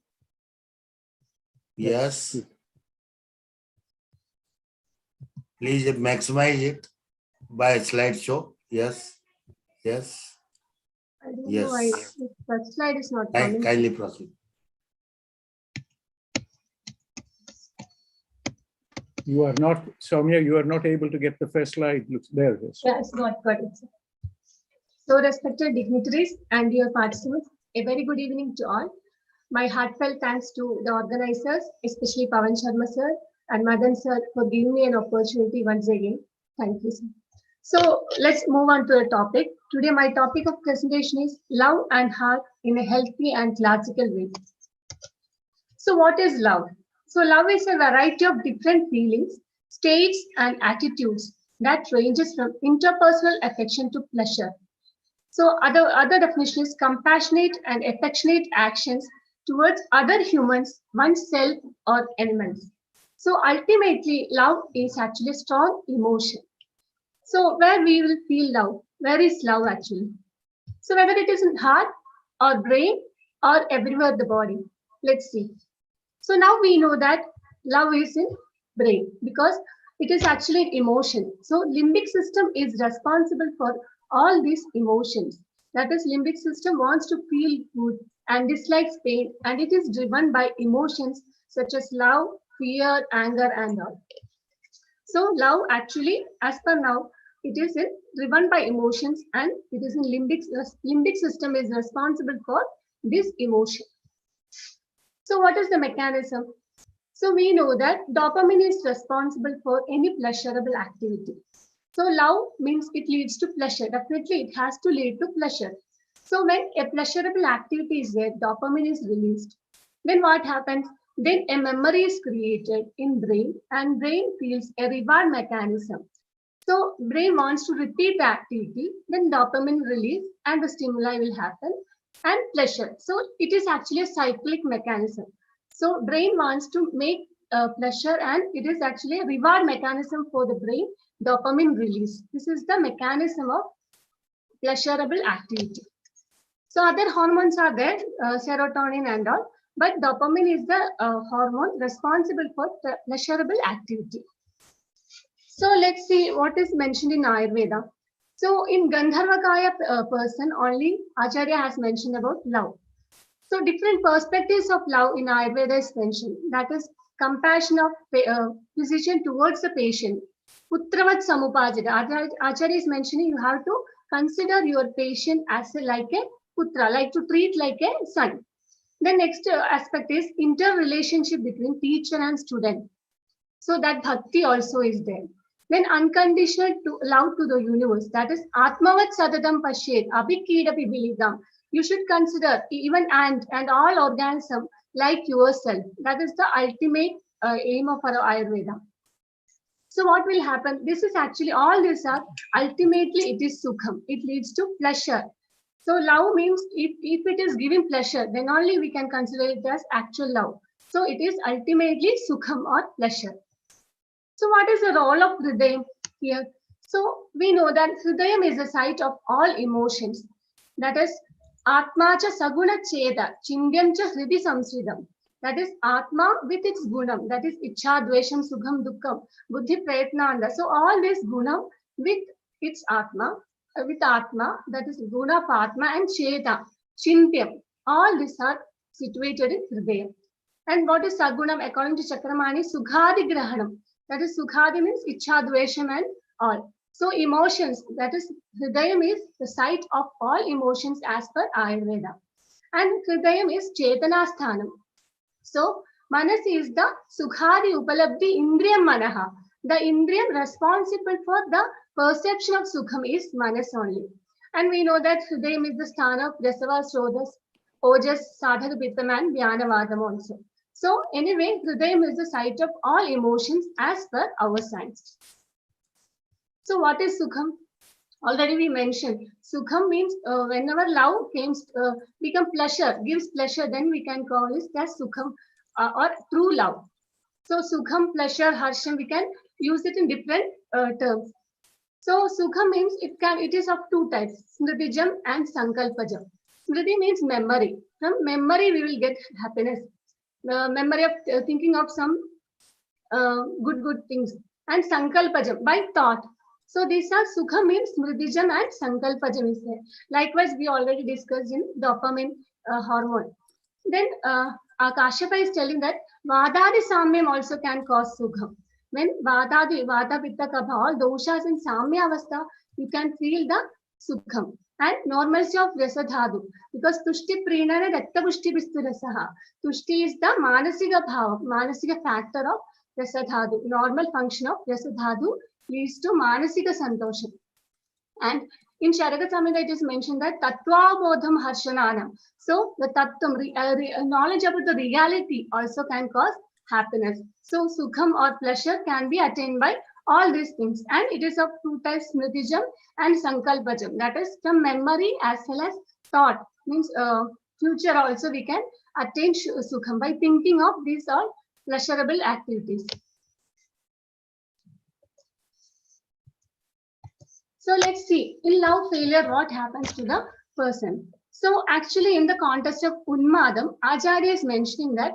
Yes. Please maximize it by slideshow. Yes. Yes. I don't yes. know why the first slide is not coming. Kindly proceed. You are not, Soumya, you are not able to get the first slide. Looks there it is. Yeah, it's not got it, sir. So, respected dignitaries and dear participants, a very good evening to all. My heartfelt thanks to the organizers, especially Pawan Sharma sir and Madan sir, for giving me an opportunity once again. Thank you, sir. So, let's move on to the topic. Today, my topic of presentation is love and heart in a healthy and classical way. So, what is love? So, love is a variety of different feelings, states, and attitudes that ranges from interpersonal affection to pleasure. So, other definition is compassionate and affectionate actions towards other humans, oneself, or animals. So, ultimately, love is actually strong emotion. So, where we will feel love? Where is love actually? So, whether it is in heart or brain or everywhere the body. Let's see. So now we know that love is in brain because it is actually emotion. So limbic system is responsible for all these emotions. That is, limbic system wants to feel good and dislikes pain, and it is driven by emotions such as love, fear, anger, and all. So love actually, as per now, it is driven by emotions, and it is in limbic system is responsible for this emotion. So what is the mechanism? So we know that dopamine is responsible for any pleasurable activity. So love means it leads to pleasure. Definitely it has to lead to pleasure. So when a pleasurable activity is there, dopamine is released. Then what happens? Then a memory is created in brain, and brain feels a reward mechanism. So brain wants to repeat the activity, then dopamine release and the stimuli will happen. And pleasure. So it is actually a cyclic mechanism. So brain wants to make pleasure, and it is actually a reward mechanism for the brain, dopamine release. This is the mechanism of pleasurable activity. So other hormones are there, serotonin and all, but dopamine is the hormone responsible for pleasurable activity. So let's see what is mentioned in Ayurveda. So in Gandharvakaya person, only Acharya has mentioned about love. So different perspectives of love in Ayurveda is mentioned. That is compassion of physician towards the patient. Putravat samupajita. Acharya is mentioning you have to consider your patient as like a putra, like to treat like a son. The next aspect is interrelationship between teacher and student. So that bhakti also is there. Then unconditional love to the universe. That is atmavat sadatam pashet abhikidapi bilidam. You should consider even ant and all organism like yourself. That is the ultimate aim of our Ayurveda. So what will happen? This is actually, all these are ultimately it is sukham. It leads to pleasure. So love means if it is giving pleasure, then only we can consider it as actual love. So it is ultimately sukham or pleasure. So what is the role of Hridayam here? So we know that Hridayam is the site of all emotions. That is Atma cha saguna cheda, chindyam cha hridi samsridam. That is Atma with its gunam. That is Ichha, Dvesham, Sukham, Dukkham, Buddhi, Prayatna, Anda. So all this gunam with its Atma, that is Guna, Patma and Cheda, Chintyam. All these are situated in Hridayam. And what is Sagunam according to Chakramani? Sukhadi Grahanam. That is Sukhadi means Ichha, Dvesham and all. So emotions, that is Hridayam is the site of all emotions as per Ayurveda. And Hridayam is Chetana Sthanam. So Manas is the Sukhadi Upalabdhi Indriyam Manaha. The Indriyam responsible for the perception of Sukham is Manas only. And we know that Hridayam is the sthana of Rasava, Srodhas, Ojas, Sadhaka, Pittam and Dhyanavadam also. So anyway, Hridayam is the site of all emotions as per our science. So what is Sukham? Already we mentioned. Sukham means whenever love become pleasure, gives pleasure, then we can call it as Sukham or true love. So Sukham, pleasure, Harsham, we can use it in different terms. So Sukham means it is of two types, Smridhijam and Sankalpajam. Smriti means memory. From memory we will get happiness. The memory of thinking of some good things. And Sankalpajam, by thought. So these are Sukha means Smridhijam and Sankalpajam is there. Likewise, we already discussed in dopamine hormone. Then Kashyapa is telling that Vadadi Samyam also can cause Sukham. When Vata Pitta Kapha, all doshas in Samya Avastha, you can feel the Sukham. And normalcy of Rasadhadu, because Tushti Prinana Rakta Pushti Bisturasaha. Tushti is the Manasika Bhava, Manasika factor of Rasadhadu. Normal function of Rasadhadu leads to Manasika Santosham. And in Charaka Samhita, it is mentioned that Tattva Bodham Harshananam. So the Tattvam, knowledge about the reality also can cause happiness. So Sukham or pleasure can be attained by all these things, and it is of two types, Smridhijam and Sankalpajam. That is from memory as well as thought. Means future also we can attain Sukham by thinking of these all pleasurable activities. So let's see, in love failure, what happens to the person. So actually in the context of Unmadam, Acharya is mentioning that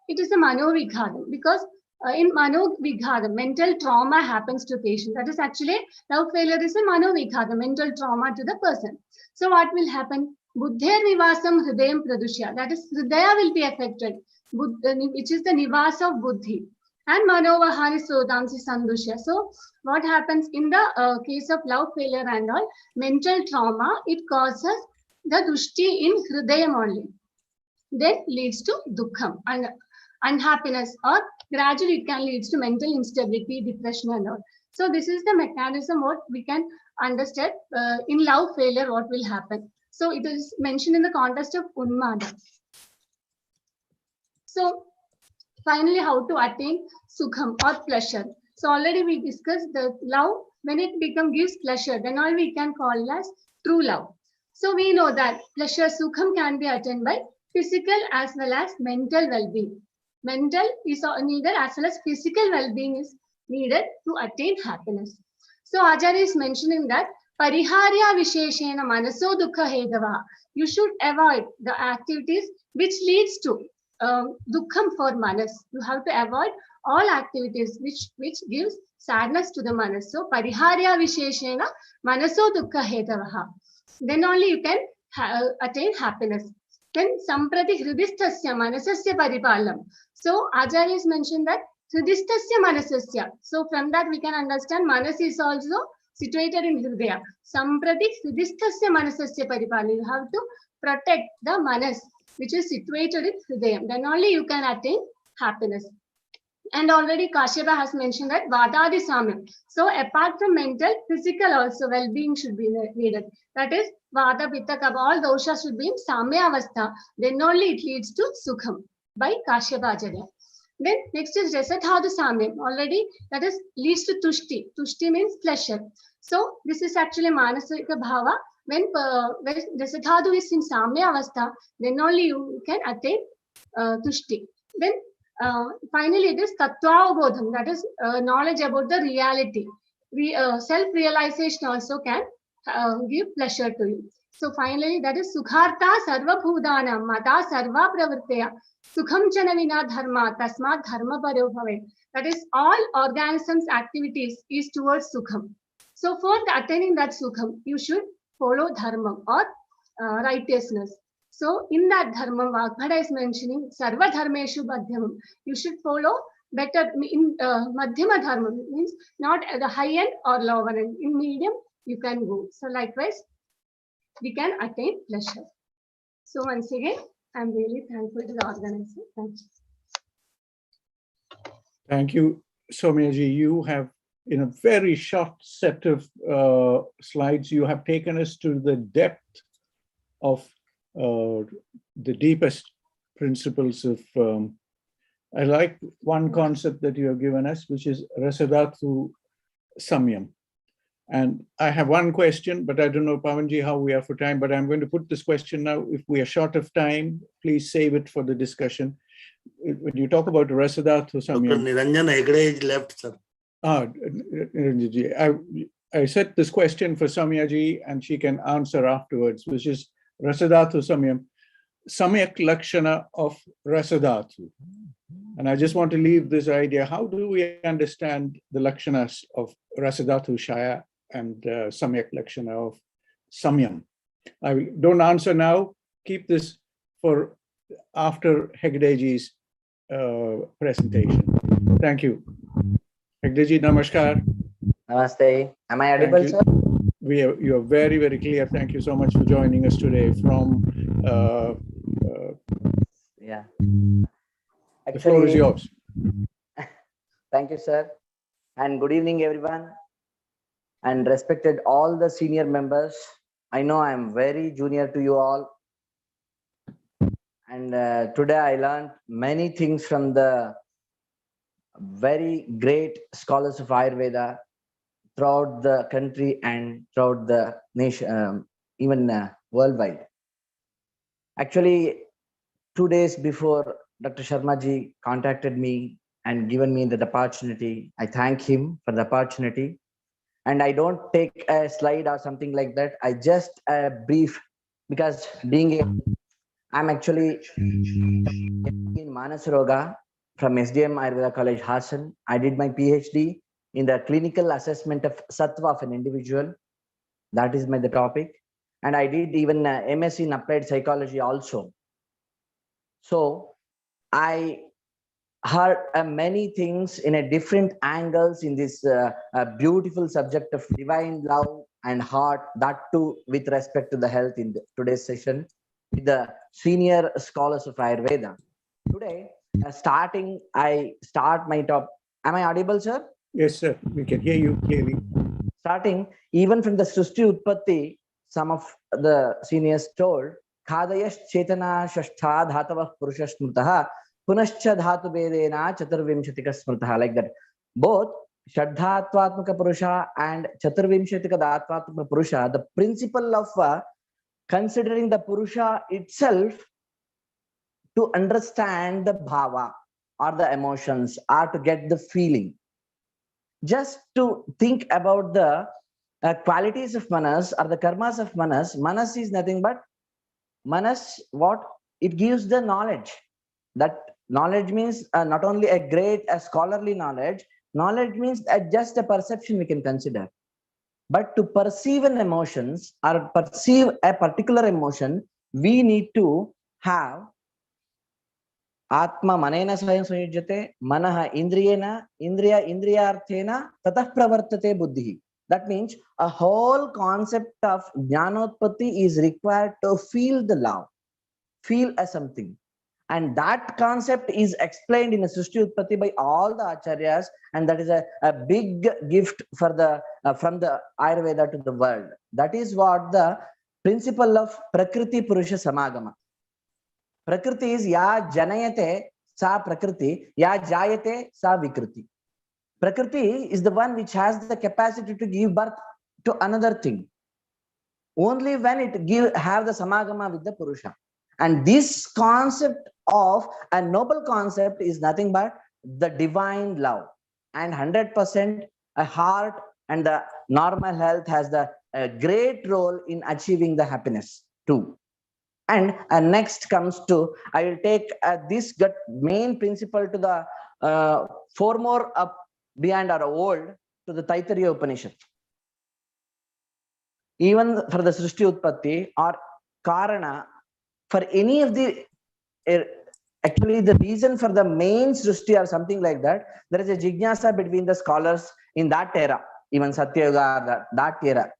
it is a Manovighadam, because in Manovighadam, mental trauma happens to patient. That is actually love failure is a Manovighadam, mental trauma to the person. So what will happen? Buddher Nivasam Hridayam Pradushya. That is Hridaya will be affected, which is the Nivasa of Buddhi. And Manovahani Sodamsi Sandushya. So what happens in the case of love failure and all, mental trauma, it causes the Dushti in Hridayam only. Then leads to Dukkham and unhappiness, or gradually it can lead to mental instability, depression and all. So this is the mechanism what we can understand in love failure what will happen. So it is mentioned in the context of Unmada. So finally, how to attain Sukham or pleasure. So already we discussed the love, when it gives pleasure, then all we can call as true love. So we know that pleasure Sukham can be attained by physical as well as mental well-being. mental is needed as well as physical well-being is needed to attain happiness. So Acharya is mentioning that Pariharya Visheshena Manaso Dukkha Hedava. You should avoid the activities which leads to dukkham for manas. You have to avoid all activities which gives sadness to the manas. So Pariharya Visheshena Manaso Dukkha Hedava. Then only you can attain happiness. Then Samprati Hridistasya Manasasya Paripalam. So Acharya is mentioned that Hridistasya Manasasya. So from that we can understand Manas is also situated in Hridaya. Samprati Hridistasya Manasasya Paripalam. You have to protect the Manas which is situated in Hridaya. Then only you can attain happiness. And already Kashyapa has mentioned that Vadadi Samyam. So apart from mental, physical also well-being should be needed. That is Vada, Pitta, Kapha, all doshas should be in Samya Avastha. Then only it leads to Sukham by Kashyapa Acharya. Then next is Rasadhatu Samyam. Already that is leads to Tushti. Tushti means pleasure. So this is actually Manasika Bhava. When Rasadhatu is in Samya Avastha, then only you can attain Tushti. Then finally, it is Tattva-bodham, that is knowledge about the reality. Self-realization also can give pleasure to you. So finally, that is Sukharta Sarva Bhudanam Mata Sarva Pravartaya Sukham Chana Vina Dharma Tasmat Dharma Paro Bhave. That is all organisms' activities is towards Sukham. So for attaining that Sukham, you should follow Dharma or righteousness. So in that dharma, Vagbhada is mentioning Sarva Dharmeshu Madhyamam. You should follow better in Madhyama Dharma, means not at the high end or lower end. In medium, you can go. So likewise, we can attain pleasure. So once again, I'm really thankful to the organizer. Thank you. Thank you, Soumyaji. You have, in a very short set of slides, you have taken us to the depth of the deepest principles of, I like one concept that you have given us, which is Rasadhatu Samyam. And I have one question, but I don't know, Pawanji, how we are for time, but I'm going to put this question now. If we are short of time, please save it for the discussion. When you talk about Rasadhatu Samyam. Dr. Niranjan Hegde is left, sir. I set this question for Soumyaji and she can answer afterwards, which is Rasadhatu Samyam, Samyak Lakshana of Rasadhatu. And I just want to leave this idea. How do we understand the Lakshanas of Rasadhatu Shaya and Samyak Lakshana of Samyam? I don't answer now. Keep this for after Hegdeji's presentation. Thank you. Hegdeji, namaskar. Namaste. Am I audible, sir? You are very, very clear. Thank you so much for joining us today from yeah. Actually, the floor is yours. Thank you, sir. And good evening, everyone. And respected all the senior members. I know I'm very junior to you all. And today I learned many things from the very great scholars of Ayurveda throughout the country and throughout the nation, even worldwide. Actually, 2 days before Dr. Sharma ji contacted me and given me the opportunity, I thank him for the opportunity. And I don't take a slide or something like that. I just brief, because I'm actually in Manasroga from SDM Ayurveda College, Hassan. I did my PhD in the clinical assessment of sattva of an individual. That is the topic. And I did even MSc in applied psychology also. So I heard many things in a different angles in this beautiful subject of divine love and heart, that too with respect to the health in today's session with the senior scholars of Ayurveda. Today, I start my top. Am I audible, sir? Yes, sir. We can hear you clearly. Starting even from the Srushti Utpatti, some of the seniors told, Khadayash Chetana Shashtha Dhatavah Purusha Smrtaha Punascha Dhatu Vedena Chaturvimshatika Smrtaha, like that. Both Shadhatvatmaka Purusha and Chaturvimshatika Dhatvatmaka Purusha, the principle of considering the Purusha itself to understand the Bhava. or the emotions or to get the feeling. Just to think about the qualities of manas or the karmas of manas. Manas is nothing but manas, what? It gives the knowledge. That knowledge means not only a great scholarly knowledge. Knowledge means just a perception we can consider. But to perceive an emotions or perceive a particular emotion, we need to have Atma manena swayam samyujyate, manaha indriyena, indriya indriyarthena, tatah pravartate buddhi. That means a whole concept of jnanotpatti is required to feel the love, feel as something. And that concept is explained in a Srishti Utpatti by all the acharyas, and that is a big gift for the from the Ayurveda to the world. That is what the principle of Prakriti Purusha Samagama. Prakriti is ya janayate sa prakriti, ya jayate sa vikriti. Prakriti is the one which has the capacity to give birth to another thing. Only when it have the samagama with the Purusha. And this concept of a noble concept is nothing but the divine love. And 100% a heart and the normal health has the great role in achieving the happiness too. And next comes to, I will take this main principle to the 4 more up behind or old to the Taittiriya Upanishad. Even for the Srishti Utpatti or Karana, for any of the, actually the reason for the main Srishti or something like that, there is a jignasa between the scholars in that era, even Satya Yuga, that era.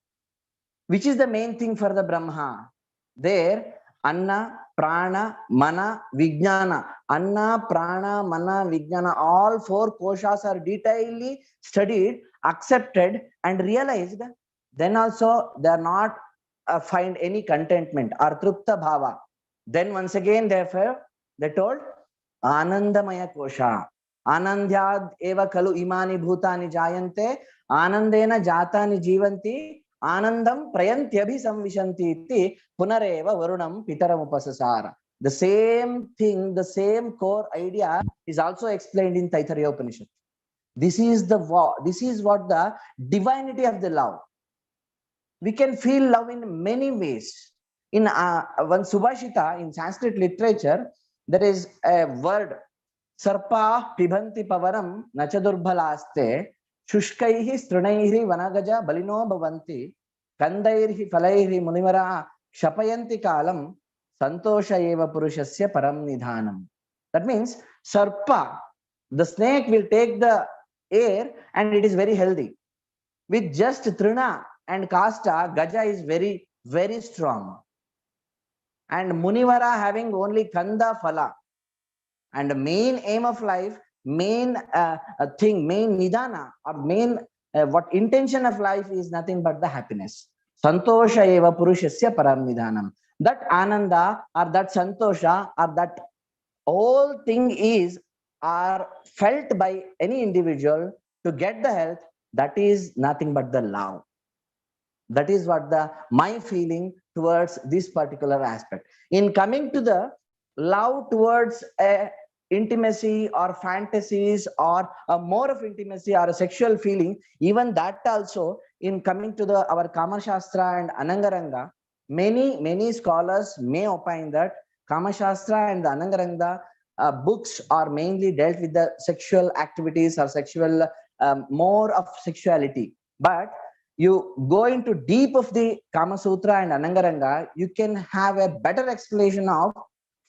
Which is the main thing for the Brahma? There, Anna, Prana, Mana, Vijnana. Anna, Prana, Mana, Vijnana, all 4 koshas are detailedly studied, accepted and realized. Then also they are not find any contentment or trupta bhava. Then once again they told Anandamaya kosha. Anandhyad eva kalu imani bhutani jayante. Anandena jatani jivanti. Anandam prayantyabhi samvishanti iti punareva varunam pitaram upasasara. The same thing, the same core idea is also explained in Taittiriya Upanishad. This is what the divinity of the love. We can feel love in many ways. In one Subhashita, in Sanskrit literature, there is a word, Sarpa pibhanti pavaram nachadurbhalaste shushkaihi strunaihi vanagaja balino bhavanti kandairhi falairhi munivara shapayanti kalam santosha eva purushasya param nidhanam. That means Sarpa, the snake will take the air and it is very healthy. With just trina and kasta, gaja is very, very strong. And munivara having only kanda phala. And the main aim of life, main thing, main nidana or main what intention of life is nothing but the happiness. Santosha eva purushasya param nidhanam. That ananda or that santosha or that whole thing are felt by any individual to get the health. That is nothing but the love. That is what my feeling towards this particular aspect. In coming to the love towards a intimacy or fantasies or a more of intimacy or a sexual feeling, even that also in coming to our Kama Shastra and Anangaranga, many scholars may opine that Kama Shastra and the Anangaranga books are mainly dealt with the sexual activities or sexual more of sexuality. But you go into deep of the Kama Sutra and Anangaranga, you can have a better explanation of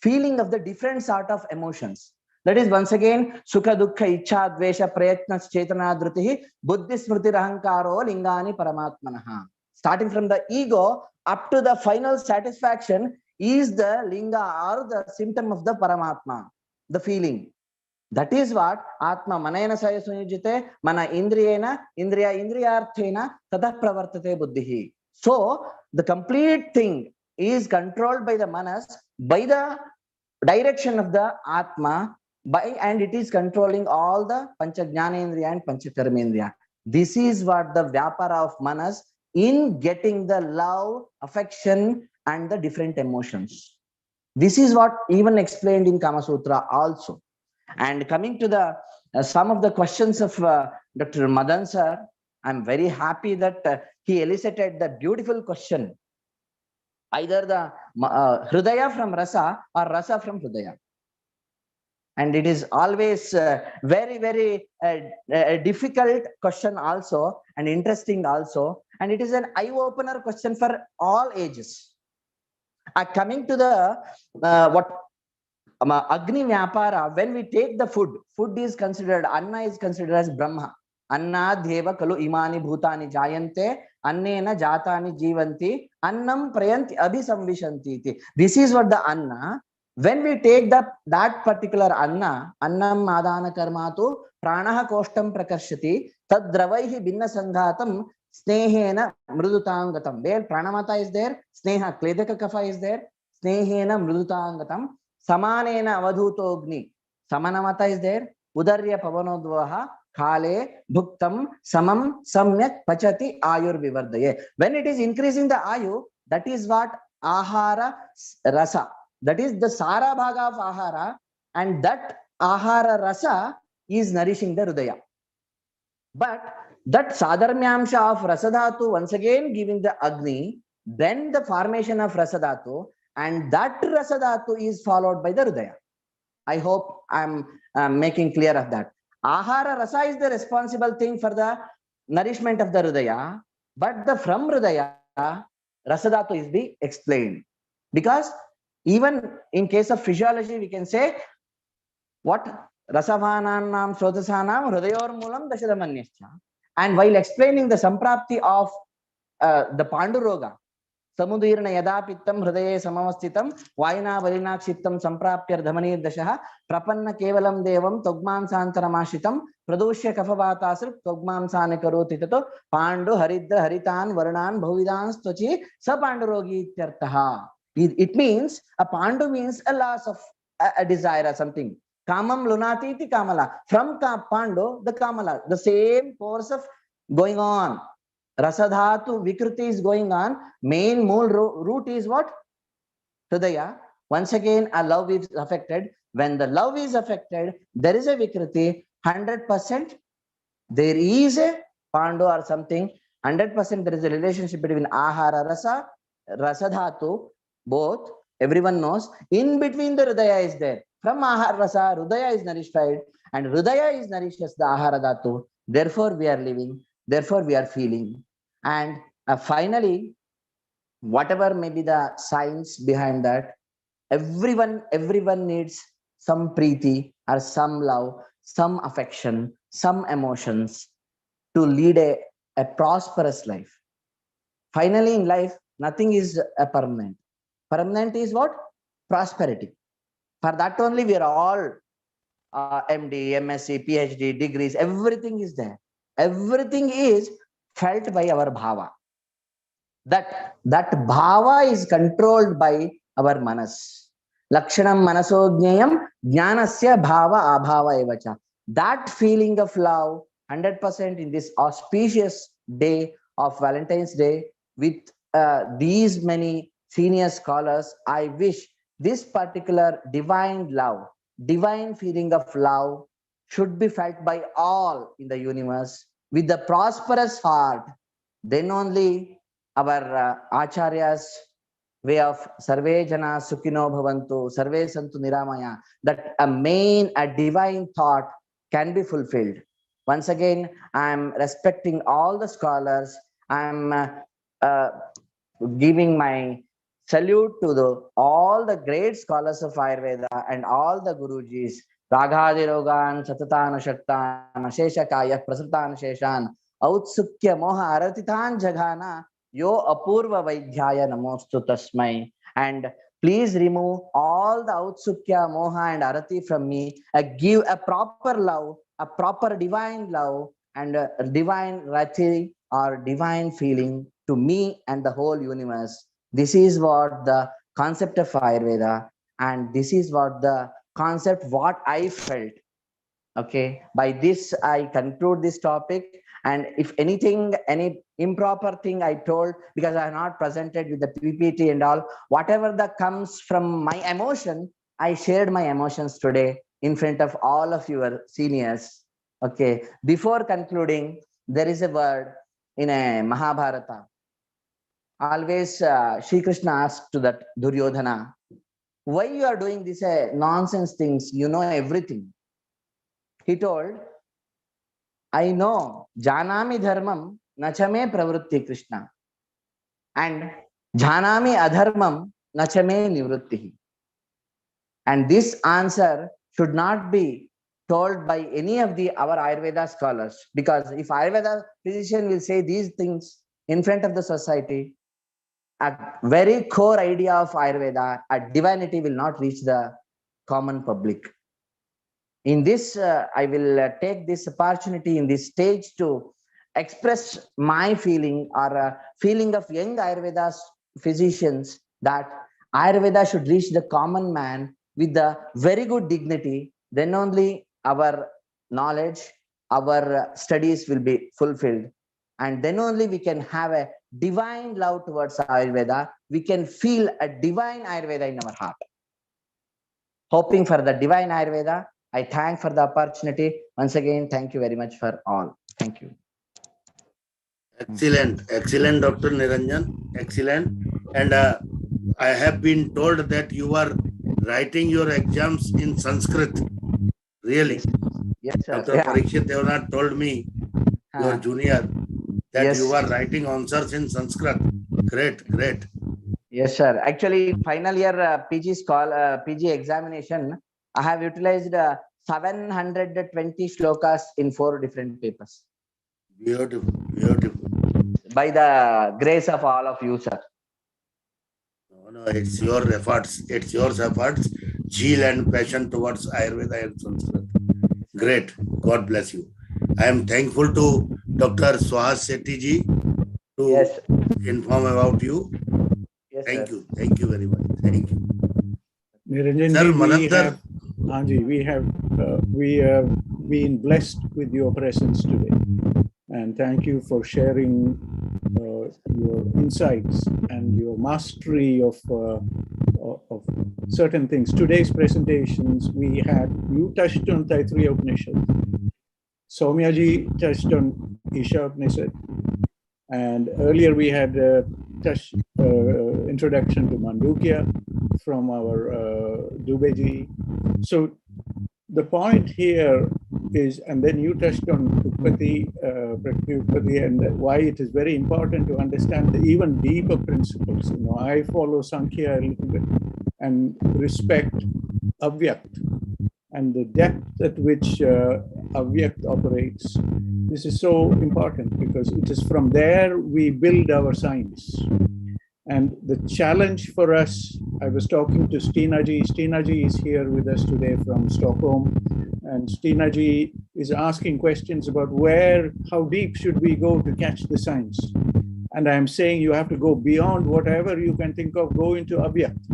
feeling of the different sort of emotions. That is once again Sukha Dukkha Ichha Dvesha Prayatna Chetana Dhrutihi Buddhi Smriti Rahankaro Lingani Paramatmanaha. Starting from the ego up to the final satisfaction is the linga or the symptom of the Paramatma, the feeling. That is what Atma manena saya sunyujite mana indriyena indriya indriyarthena tatah pravartate buddhihi. So the complete thing is controlled by the manas, by the direction of the Atma, and it is controlling all the pancha jnanendriya and pancha karmendriya. This is what the vyapara of manas in getting the love, affection and the different emotions. This is what even explained in Kama Sutra also. And coming to the some of the questions of Dr. Madan sir, I'm very happy that he elicited the beautiful question, either the Hridaya from Rasa or Rasa from Hridaya. And it is always very, very difficult question also, and interesting also. And it is an eye-opener question for all ages. Coming to the what Agni Vyapara, when we take the food, food is considered, Anna is considered as Brahma. Anna Deva Kalu Imani Bhutani Jayante, Annena Jatani Jivanti, Annam Prayanti Abhisamvishanti. This is what the Anna. When we take that particular Anna, Annam Madana Karmatu, Pranaha Kostam Prakarshati, Tad Dravaihi Binna Sanghatam, Snehena Mrudutangatam. Where Pranamata is there, Sneha Kledaka Kafa is there, Snehena Mrudutangatam, Samanena Avadhutogni, Samanamata is there, Udarya Pavanodvaha, Khale, Bhuktam, Samam, Samyak, Pachati, Ayur Vivardaye. When it is increasing the Ayu, that is what Ahara Rasa. That is the Sara Bhaga of Ahara, and that Ahara Rasa is nourishing the Hridaya. But that Sadharmyamsha of Rasadhatu once again giving the Agni, then the formation of Rasadhatu, and that Rasadhatu is followed by the Hridaya. I hope I'm making clear of that. Ahara Rasa is the responsible thing for the nourishment of the Hridaya, but the from Hridaya, Rasadhatu is the explained. Because even in case of physiology, we can say what Rasavananam Srotasanam Hridayor Mulam Dashadamanyascha. And while explaining the Samprapti of the Panduroga, Samudirna Yada Pittam Hridaye Samavastitam, Vaina Valinakshittam Samprapyar Dhamani Dashaha, Prapanna Kevalam Devam, Togman Santaramashitam, Pradoshya Kafavatasr, Togman Sanekarotitato, Pandu Haridra Haritan Varanan Bhuvidan Stochi, Sapandurogi Tyartaha. It means a Pandu means a loss of a desire or something. Kamam lunati iti kamala. From Pandu, the kamala, the same course of going on. Rasadhatu Vikruti is going on. Main mool root is what? Hridaya. Once again, a love is affected. When the love is affected, there is a Vikruti. 100% there is a Pandu or something. 100% there is a relationship between Ahara Rasa, Rasadhatu, both. Everyone knows. In between the Hridaya is there. From Ahara Rasa, Hridaya is nourished, and Hridaya is nourishes the Ahara Dhatu. Therefore, we are living. Therefore, we are feeling. And finally, whatever may be the science behind that, everyone needs some preeti or some love, some affection, some emotions to lead a prosperous life. Finally, in life, nothing is permanent. Permanent is what? Prosperity. For that only we are all MD, MSc, PhD, degrees, everything is there. Everything is felt by our bhava. That bhava is controlled by our manas. Lakshanam manaso jnayam jnanasya bhava abhava evacha. That feeling of love, 100% in this auspicious day of Valentine's Day, with these many senior scholars, I wish this particular divine love, divine feeling of love should be felt by all in the universe with the prosperous heart. Then only our Acharya's way of Sarve Jana Sukhino Bhavantu, Sarve Santu Niramaya, that a divine thought can be fulfilled. Once again, I am respecting all the scholars. I am giving my salute to all the great scholars of Ayurveda and all the Gurujis. Raghadirogan, Satatan, Shaktan, Sheshakaya, Prasatan, Sheshan, Outsukya Moha Aratitan Jagana, Yo Apurva Vaidhyaya Namostu Tasmai. And please remove all the Outsukya, Moha and Arati from me. Give a proper love, a proper divine love, and a divine Rati or divine feeling to me and the whole universe. This is what the concept of Ayurveda, and this is what the concept, what I felt. Okay, by this I conclude this topic. And if anything, any improper thing I told, because I have not presented with the PPT and all, whatever that comes from my emotion, I shared my emotions today in front of all of your seniors. Okay, before concluding, there is a word in a Mahabharata. Always Shri Krishna asked to that Duryodhana, why you are doing this nonsense things? You know everything. He told, I know janami dharmam nachame pravrutti Krishna and janami adharmam nachame nivrutti. And this answer should not be told by any of our Ayurveda scholars, because if Ayurveda physician will say these things in front of the society, a very core idea of Ayurveda, a divinity, will not reach the common public. In this, I will take this opportunity in this stage to express my feeling, or a feeling of young Ayurveda physicians, that Ayurveda should reach the common man with the very good dignity. Then only our knowledge, our studies will be fulfilled. And then only we can have a divine love towards Ayurveda. We can feel a divine Ayurveda in our heart. Hoping for the divine Ayurveda, I thank for the opportunity. Once again, thank you very much for all. Thank you. Excellent, excellent, Dr. Niranjan, excellent. And I have been told that you are writing your exams in Sanskrit. Really? Yes, sir. Dr. Parikshit, they have not told me, your junior, that yes, you are writing answers in Sanskrit. Great, great. Yes, sir. Actually, final year PG examination, I have utilized 720 shlokas in 4 different papers. Beautiful, beautiful. By the grace of all of you, sir. No, it's your efforts. It's your efforts, zeal and passion towards Ayurveda and Sanskrit. Great. God bless you. I am thankful to Dr. Swahas Sethi ji to inform about you. Yes, thank sir. you. Thank you very much. Thank you. Niranjan ji, we have been blessed with your presence today. And thank you for sharing your insights and your mastery of certain things. Today's presentations, you touched on Taittiriya Upanishad. Soumya ji touched on Isha Upanishad. And earlier we had touched introduction to Mandukya from our Dubey ji. So the point here is, and then you touched on Utpatti, and why it is very important to understand the even deeper principles. You know, I follow Sankhya a little bit and respect Avyakt and the depth at which Avyakt operates. This is so important because it is from there we build our science. And the challenge for us, I was talking to Stina ji. Stina ji is here with us today from Stockholm. And Stina ji is asking questions about how deep should we go to catch the science? And I'm saying you have to go beyond whatever you can think of, go into Avyakt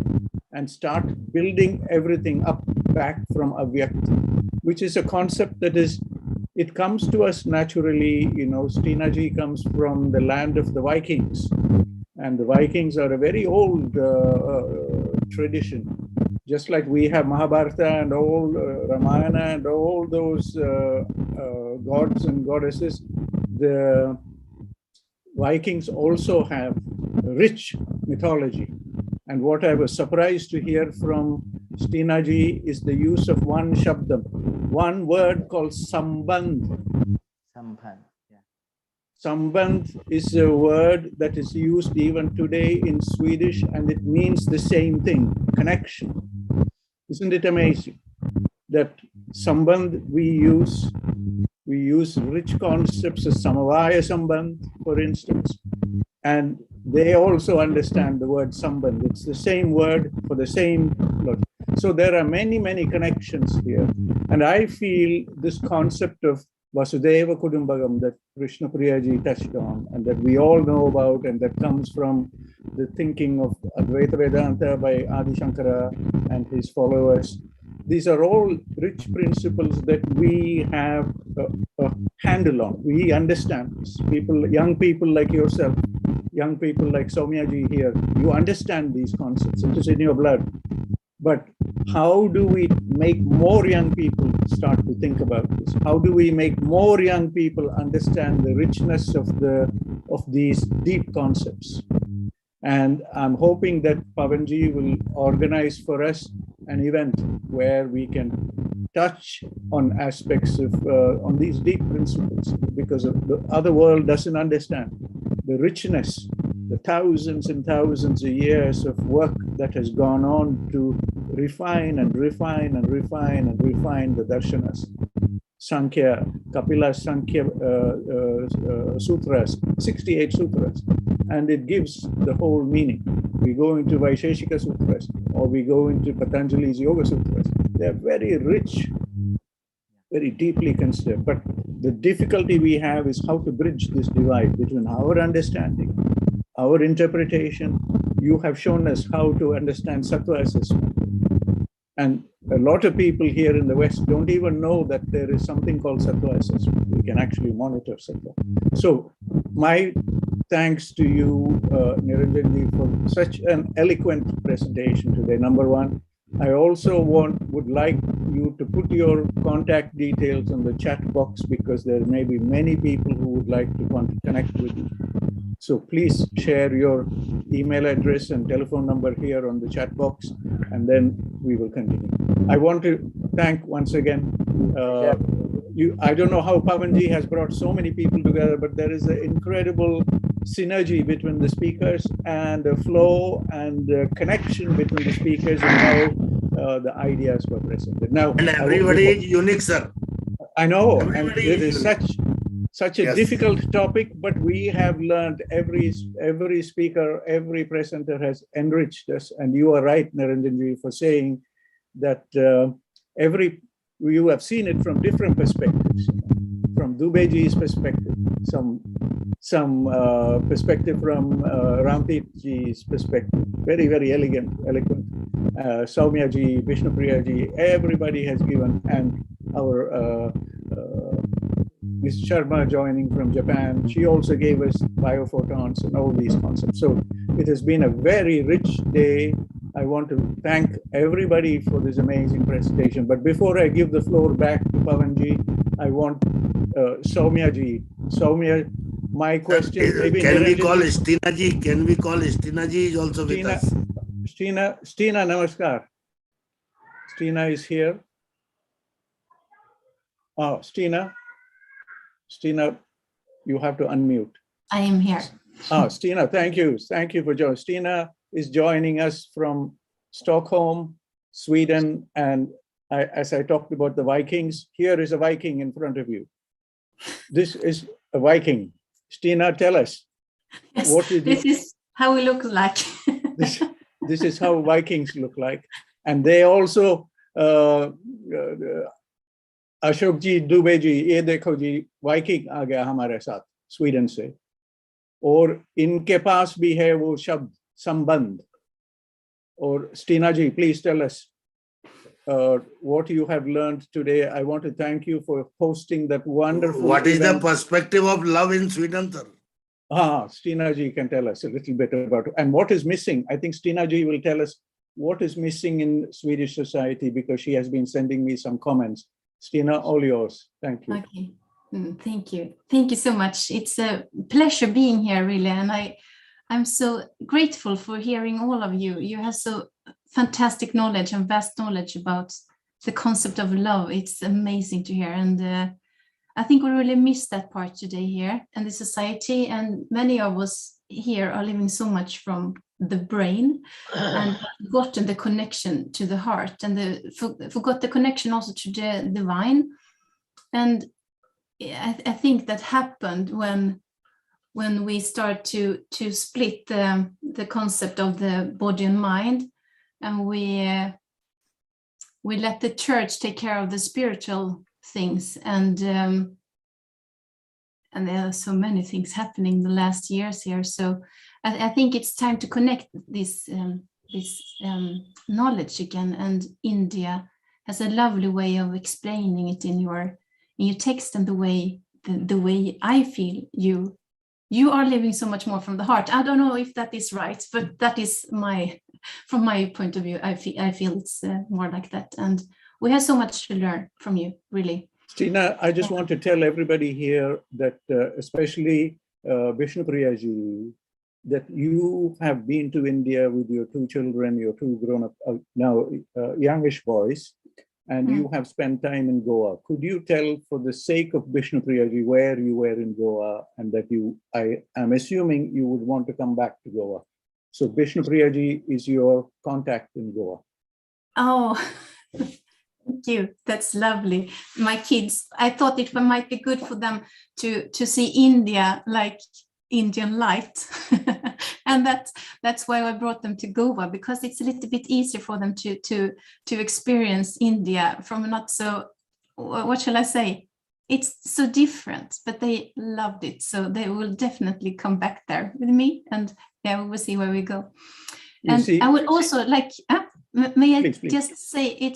and start building everything up back from Avyakt, which is a concept that it comes to us naturally. You know, Stina ji comes from the land of the Vikings. And the Vikings are a very old tradition. Just like we have Mahabharata and all Ramayana and all those gods and goddesses, the Vikings also have rich mythology. And what I was surprised to hear from Stina ji is the use of one shabdam, one word called sambandh. Sambandh. Sambandh is a word that is used even today in Swedish, and it means the same thing, connection. Isn't it amazing that Sambandh we use rich concepts of Samavaya Sambandh, for instance, and they also understand the word Sambandh. It's the same word for the same logic. So there are many, many connections here. And I feel this concept of Vasudeva Kudumbagam that Krishna Priya ji touched on and that we all know about, and that comes from the thinking of Advaita Vedanta by Adi Shankara and his followers. These are all rich principles that we have a handle on. We understand this. People, young people like yourself, young people like Soumya ji here, you understand these concepts. It is in your blood. But how do we make more young people start to think about this? How do we make more young people understand the richness of these deep concepts? And I'm hoping that Pawanji will organize for us an event where we can touch on aspects of on these deep principles, because the other world doesn't understand the richness, the thousands and thousands of years of work that has gone on to refine and refine and refine and refine the darshanas. Sankhya, Kapila Sankhya sutras, 68 sutras, and it gives the whole meaning. We go into Vaisheshika sutras or we go into Patanjali's Yoga sutras. They're very rich, very deeply considered. But the difficulty we have is how to bridge this divide between our understanding, our interpretation. You have shown us how to understand sattva assessment. And a lot of people here in the West don't even know that there is something called sattva assessment. We can actually monitor sattva. So my thanks to you, Niranjanji, for such an eloquent presentation today, number one. I also would like you to put your contact details on the chat box, because there may be many people who would like to connect with you. So please share your email address and telephone number here on the chat box, and then we will continue. I want to thank once again, I don't know how Pawanji has brought so many people together, but there is an incredible synergy between the speakers and the flow and the connection between the speakers and how the ideas were presented. Now, and everybody is unique, sir. I know, Everybody and it is such a difficult topic, but we have learned every speaker, every presenter has enriched us. And you are right, Niranjanji, for saying that you have seen it from different perspectives. From Dubeji's perspective, some perspective from Rampeetji's perspective, very, very eloquent. Soumyaji, Vishnupriyaji, everybody has given, and our Ms. Sharma joining from Japan, she also gave us biophotons and all these concepts. So it has been a very rich day. I want to thank everybody for this amazing presentation. But before I give the floor back to Pawanji, I want Soumyaji. Soumya, my question. Can we call Stinaji? Can we call Stinaji is also with us? Stina, namaskar. Stina is here. Oh, Stina, you have to unmute. I am here. Oh, Stina, thank you. Thank you for joining. Stina is joining us from Stockholm, Sweden. And as I talked about the Vikings, here is a Viking in front of you. This is a Viking. Stina, tell us. Yes, this is how we look like. This is how Vikings look like. And they also, Ashok जी, दुबे जी, ये देखो जी, Viking आ गया हमारे साथ Sweden से, और इनके पास भी है वो शब्द संबंध. और Stina ji, please tell us what you have learned today. I want to thank you for hosting that wonderful What is event. the perspective of love in Sweden, sir? Stina ji can tell us a little bit about it. And what is missing. I think Stina ji will tell us what is missing in Swedish society, because she has been sending me some comments. Stina, all yours. Thank you. Okay. Thank you. Thank you so much. It's a pleasure being here, really. And I'm so grateful for hearing all of you. You have so fantastic knowledge and vast knowledge about the concept of love. It's amazing to hear. And I think we really missed that part today here in the society. And many of us here are living so much from the brain and forgotten the connection to the heart, and forgot the connection also to the divine. And I think that happened when we start to split the concept of the body and mind, and we let the church take care of the spiritual things. And there are so many things happening in the last years here. So I think it's time to connect this knowledge again. And India has a lovely way of explaining it in your text, and the way I feel you are living so much more from the heart. I don't know if that is right, but that is my from my point of view, I feel it's more like that. And we have so much to learn from you, really. Stina, I just want to tell everybody here that, especially Vishnu Priyaji, that you have been to India with your two children, your two grown-up, now youngish boys, and you have spent time in Goa. Could you tell, for the sake of Vishnu Priyaji, where you were in Goa, and that I am assuming you would want to come back to Goa. So Vishnu Priyaji is your contact in Goa. Oh, thank you. That's lovely. My kids, I thought it might be good for them to see India like Indian light. And that's why I brought them to Goa, because it's a little bit easier for them to experience India from not so, what shall I say? It's so different, but they loved it. So they will definitely come back there with me, and yeah, we will see where we go. And I would also like, may I just say,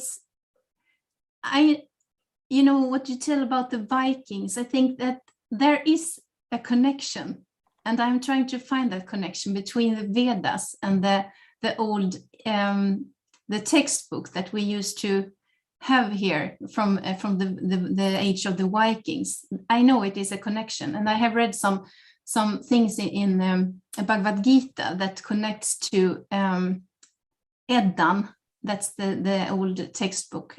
you know, what you tell about the Vikings, I think that there is a connection, and I'm trying to find that connection between the Vedas and the old, the textbook that we used to have here from the age of the Vikings. I know it is a connection, and I have read some things in Bhagavad Gita that connects to Attain. That's the old textbook.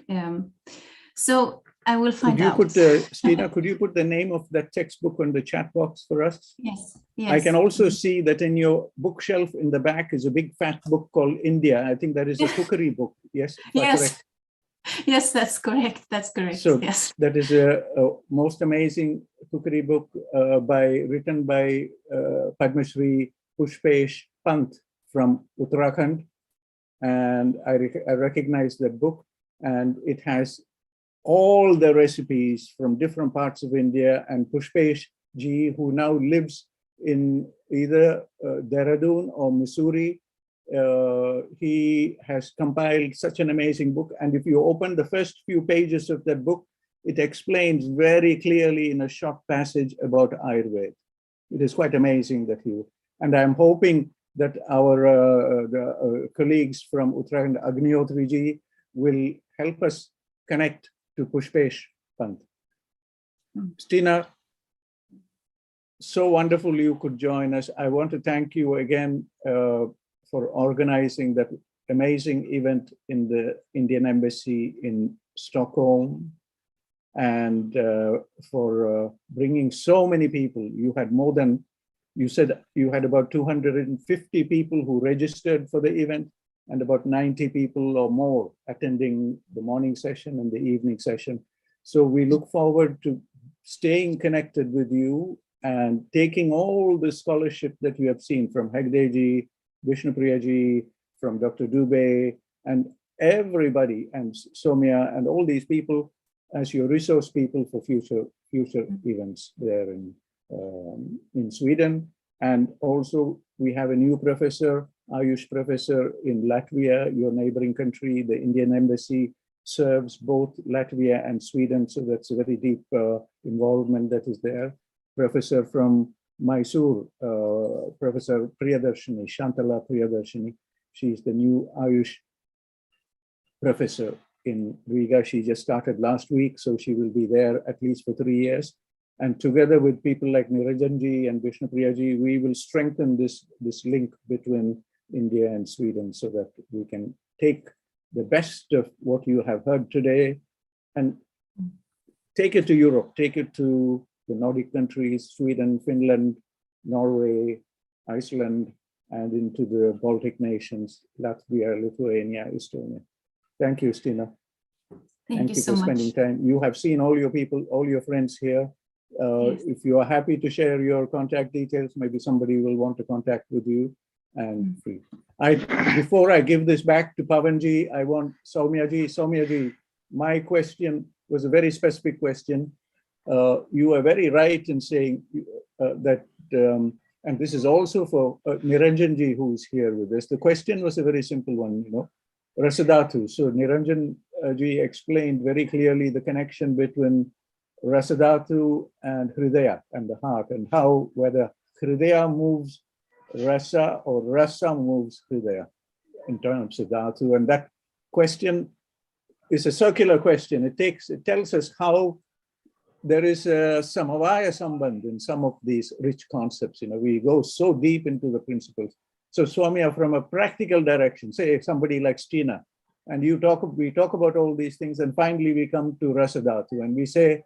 So I will find out. Stina, could you put the name of that textbook on the chat box for us? Yes. Yes. I can also see that in your bookshelf in the back is a big fat book called India. I think that is a cookery book. Yes. Yes. Correct? Yes, that's correct. That's correct. So yes. That is a most amazing cookery book written by Padma Shri Pushpesh Pant from Uttarakhand. And I recognize that book, and it has all the recipes from different parts of India. And Pushpesh ji, who now lives in either Dehradun or Missouri, he has compiled such an amazing book. And if you open the first few pages of that book, it explains very clearly in a short passage about Ayurveda. It is quite amazing that and I'm hoping that our colleagues from Uttarakhand, Agnihotri ji, will help us connect to Pushpesh Pant. Stina, so wonderful you could join us. I want to thank you again for organizing that amazing event in the Indian Embassy in Stockholm, and for bringing so many people. You had more than, you said you had about 250 people who registered for the event, and about 90 people or more attending the morning session and the evening session. So we look forward to staying connected with you and taking all the scholarship that you have seen from Hegdeji, Vishnu Priyaji, from Dr. Dubey, and everybody, and Somya, and all these people as your resource people for future events there in Sweden. And also we have a new professor, Ayush professor in Latvia, your neighboring country. The Indian Embassy serves both Latvia and Sweden, so that's a very deep involvement that is there. Professor from Mysore, Professor Priyadarshini, Shantala Priyadarshini. She's the new Ayush professor in Riga. She just started last week, so she will be there at least for 3 years. And together with people like Niranjanji and Vishnu Priyaji, we will strengthen this link between India and Sweden, so that we can take the best of what you have heard today and take it to Europe, take it to the Nordic countries, Sweden, Finland, Norway, Iceland, and into the Baltic nations, Latvia, Lithuania, Estonia. Thank you, Stina. Thank you so for spending time. You have seen all your people, all your friends here. Yes. If you are happy to share your contact details, maybe somebody will want to contact with you, and free. Before I give this back to Pawanji, I want Soumyaji, my question was a very specific question. You are very right in saying that, and this is also for Niranjanji, who is here with us. The question was a very simple one, you know, Rasadhatu. So Niranjanji explained very clearly the connection between Rasadhatu and Hridaya and the heart, and how whether Hridaya moves Rasa or Rasa moves Hridaya. in terms of dhatu. And that question is a circular question. It tells us how there is a samavaya sambandh in some of these rich concepts. We go so deep into the principles. So Swamya, from a practical direction, say somebody like Stina, and we talk about all these things, and finally we come to Rasadhatu, and we say,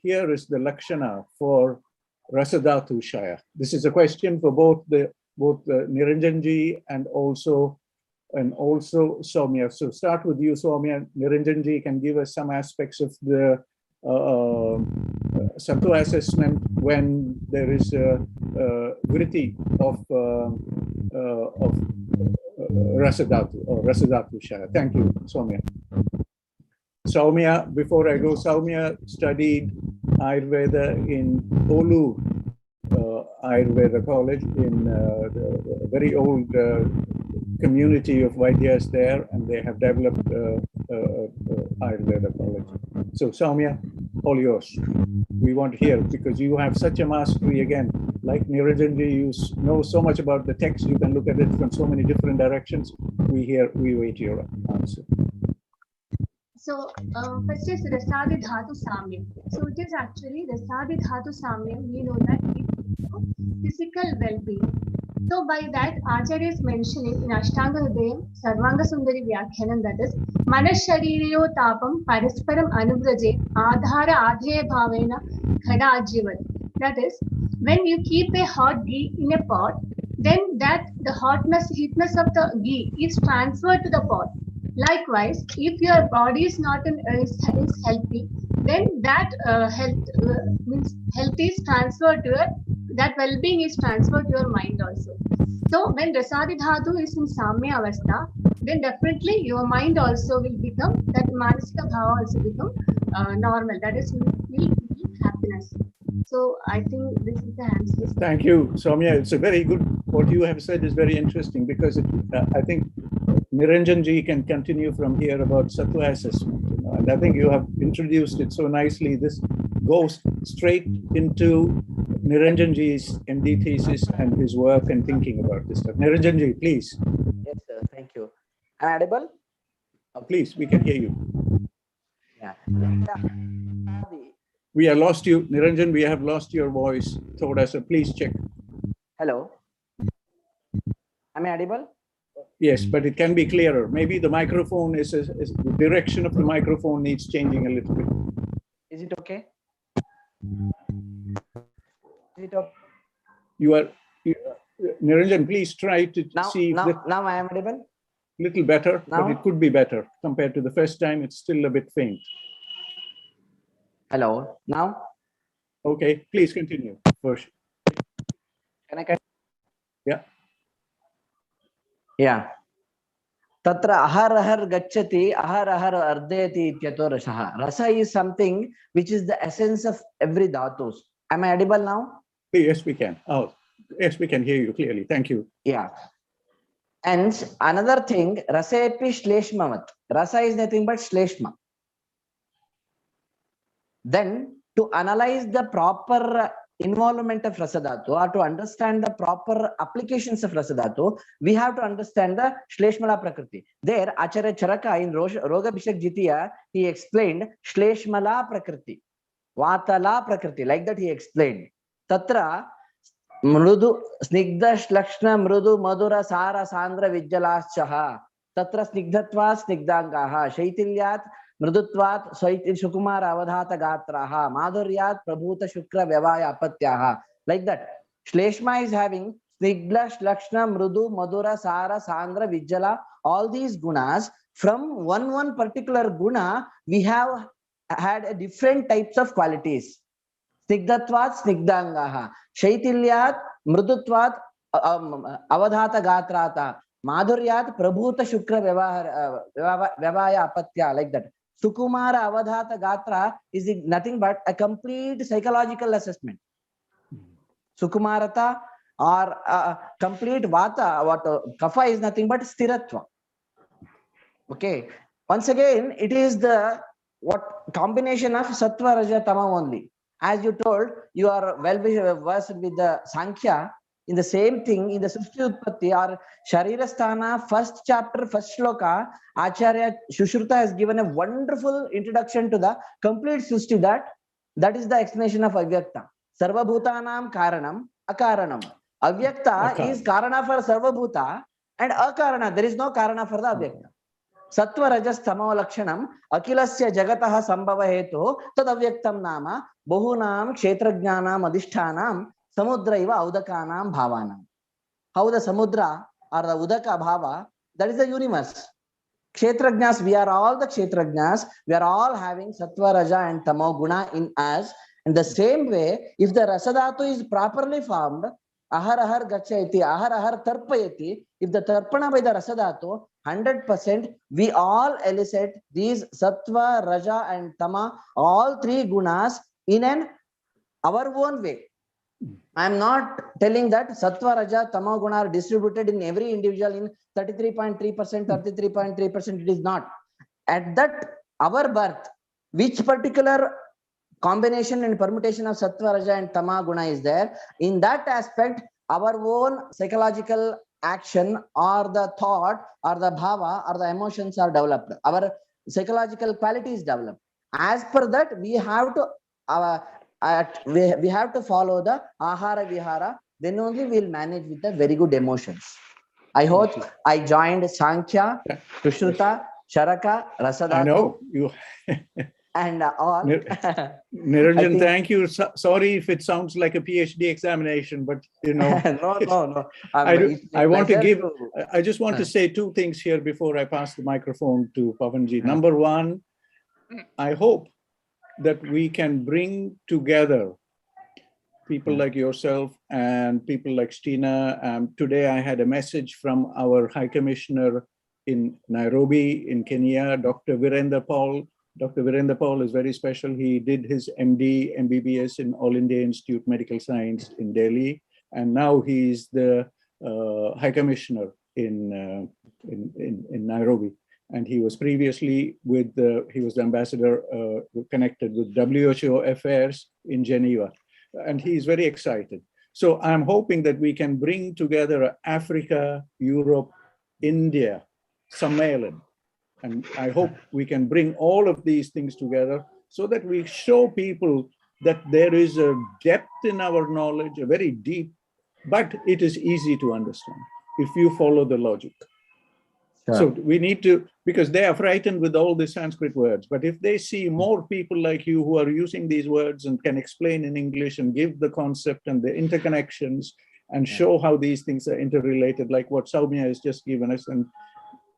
here is the Lakshana for Rasadhatu Shaya. This is a question for both Niranjanji and also Soumya. So start with you, Soumya. Niranjanji can give us some aspects of the Sattva assessment when there is a vritti of Rasadhatu or Rasadhatu Shaya. Thank you, Soumya. Soumya, before I go, Soumya studied Ayurveda in Olu Ayurveda College in the very old community of Vaidyas there, and they have developed Ayurveda College. So Soumya, all yours. We want to hear, because you have such a mastery again. Like Niranjanji, you know so much about the text, you can look at it from so many different directions. We wait your answer. So first is Rasadi Dhatu Samyam. So it is actually Rasadi Dhatu Samyam. We know that it is physical well-being. So by that, Acharya is mentioning in Ashtanga Hridayam, Sarvanga Sundari Vyakhanam, that is, Manas Shaririyo Tapam Parasparam Anubraje Adhara Adheya Bhavena Khada Ajivat. That is, when you keep a hot ghee in a pot, then the heatness of the ghee is transferred to the pot. Likewise, if your body is not is healthy, then that health is transferred to that well-being is transferred to your mind also. So when Rasadi Dhatu is in Samya Avastha, then definitely your mind also will become, that Manasika Bhava also become normal. That is, you will feel happiness. So I think this is the answer. Thank you, Soumya. It's a very good, what you have said is very interesting, because I think Niranjanji can continue from here about Sattva assessment. And I think you have introduced it so nicely. This goes straight into Niranjanji's MD thesis and his work and thinking about this stuff. Niranjanji, please. Yes, sir. Thank you. Am I audible? Please, we can hear you. Yeah. We have lost you, Niranjan. We have lost your voice. Thoda sa, please check. Hello. Am I audible? Yes, but it can be clearer. Maybe the microphone the direction of the microphone needs changing a little bit. Is it okay? Is it okay? Niranjan, please try to see if now I am audible. Little better, now? But it could be better compared to the first time. It's still a bit faint. Hello. Now? Okay, please continue. First. Can I continue? Yeah. Yeah. Tatra ahar gacchati ahar ardeti ityato rasaha. Rasa is something which is the essence of every dhatus. Am I audible now? Yes, we can. Oh, yes, we can hear you clearly. Thank you. Yeah. And another thing, rasepi shleshmavat. Rasa is nothing but shleshma. Then to analyze the proper involvement of Rasadhatu, or to understand the proper applications of Rasadhatu, we have to understand the Shleshmala Prakriti. There, Acharya Charaka in Roga Bishak Jitiya, he explained Shleshmala Prakriti, Vatala Prakriti, like that he explained. Tatra Mrudu Snigdha Shlakshna Mrudu Madura Sara Sandra Vijjalaschaha, Tatra Snigdhatva Snigdangaha, Shaitilyat Mrudutvat Swaitil Sukumara Avadhata Gatraha, Madhuryat Prabhuta Shukra Vyavaya Apatyaha. Like that. Shleshma is having Snigdha, Shlakshna, Mrudu, Madhura, Sara, Sandra, Vijjala, all these gunas. From one particular guna, we have had a different types of qualities. Snigdhatvat, Snigdangaha. Shaitilyat, Mrudutvat, Avadhata Gatrata. Madhuryat, Prabhuta Shukra Vyavaya Apatya. Like that. Sukumara Avadhata Gatra is nothing but a complete psychological assessment. Sukumarata or complete Vata, what Kapha is nothing but Stiratva. Okay. Once again, it is the combination of Sattva, Raja, Tama only. As you told, you are well versed with the Sankhya. In the same thing, in the Srishti Utpatti or Sharirasthana, first chapter, first shloka, Acharya Shushruta has given a wonderful introduction to the complete Srishti, that is the explanation of Avyakta. Sarva Bhutanam Karanam, Akaranam. Avyakta is Karana for Sarva Bhuta and Akarana. There is no Karana for the Avyakta. Sattva Rajas Tamo Lakshanam, Akilasya Jagataha Sambhava Hetu, Tad Avyaktam Nama, Bahunam, Kshetrajnanam, Adhishtanam, Samudraiva Udakanam Bhavanam. How the Samudra or the Udaka Bhava, that is the universe. Kshetrajnas, we are all the Kshetrajnas, we are all having Sattva, Raja and Tamo Guna in us. In the same way, if the Rasadhatu is properly formed, Ahar Ahar Gachayati, Ahar Ahar Tarpayati, if the Tarpana by the Rasadhatu, 100%, we all elicit these Sattva, Raja and Tama, all three gunas in our own way. I am not telling that Sattva, Raja, Tama guna are distributed in every individual in 33.3%, 33.3%. It is not. At that, our birth, which particular combination and permutation of Sattva, Raja and Tama guna is there, in that aspect, our own psychological action or the thought or the bhava or the emotions are developed. Our psychological quality is developed. As per that, we have to we have to follow the ahara vihara, then only we will manage with the very good emotions. I hope I joined Sankhya, Sushruta, Sharaka, Rasadhatu. I know you. And all. Niranjan, thank you. Sorry if it sounds like a PhD examination, but you know. No. I want to give. I just want to say two things here before I pass the microphone to Pawanji. Number one, I hope that we can bring together people like yourself and people like Stina. Today I had a message from our High Commissioner in Nairobi, in Kenya, Dr. Virendra Paul. Dr. Virendra Paul is very special. He did his MD, MBBS in All India Institute of Medical Science in Delhi. And now he's the High Commissioner in Nairobi. And he was previously with he was the ambassador connected with WHO affairs in Geneva. And he's very excited. So I'm hoping that we can bring together Africa, Europe, India, Sammelan. And I hope we can bring all of these things together so that we show people that there is a depth in our knowledge, a very deep, but it is easy to understand if you follow the logic. Sure. So we need to, because they are frightened with all the Sanskrit words, but if they see more people like you who are using these words and can explain in English and give the concept and the interconnections and show how these things are interrelated, like what Soumya has just given us, and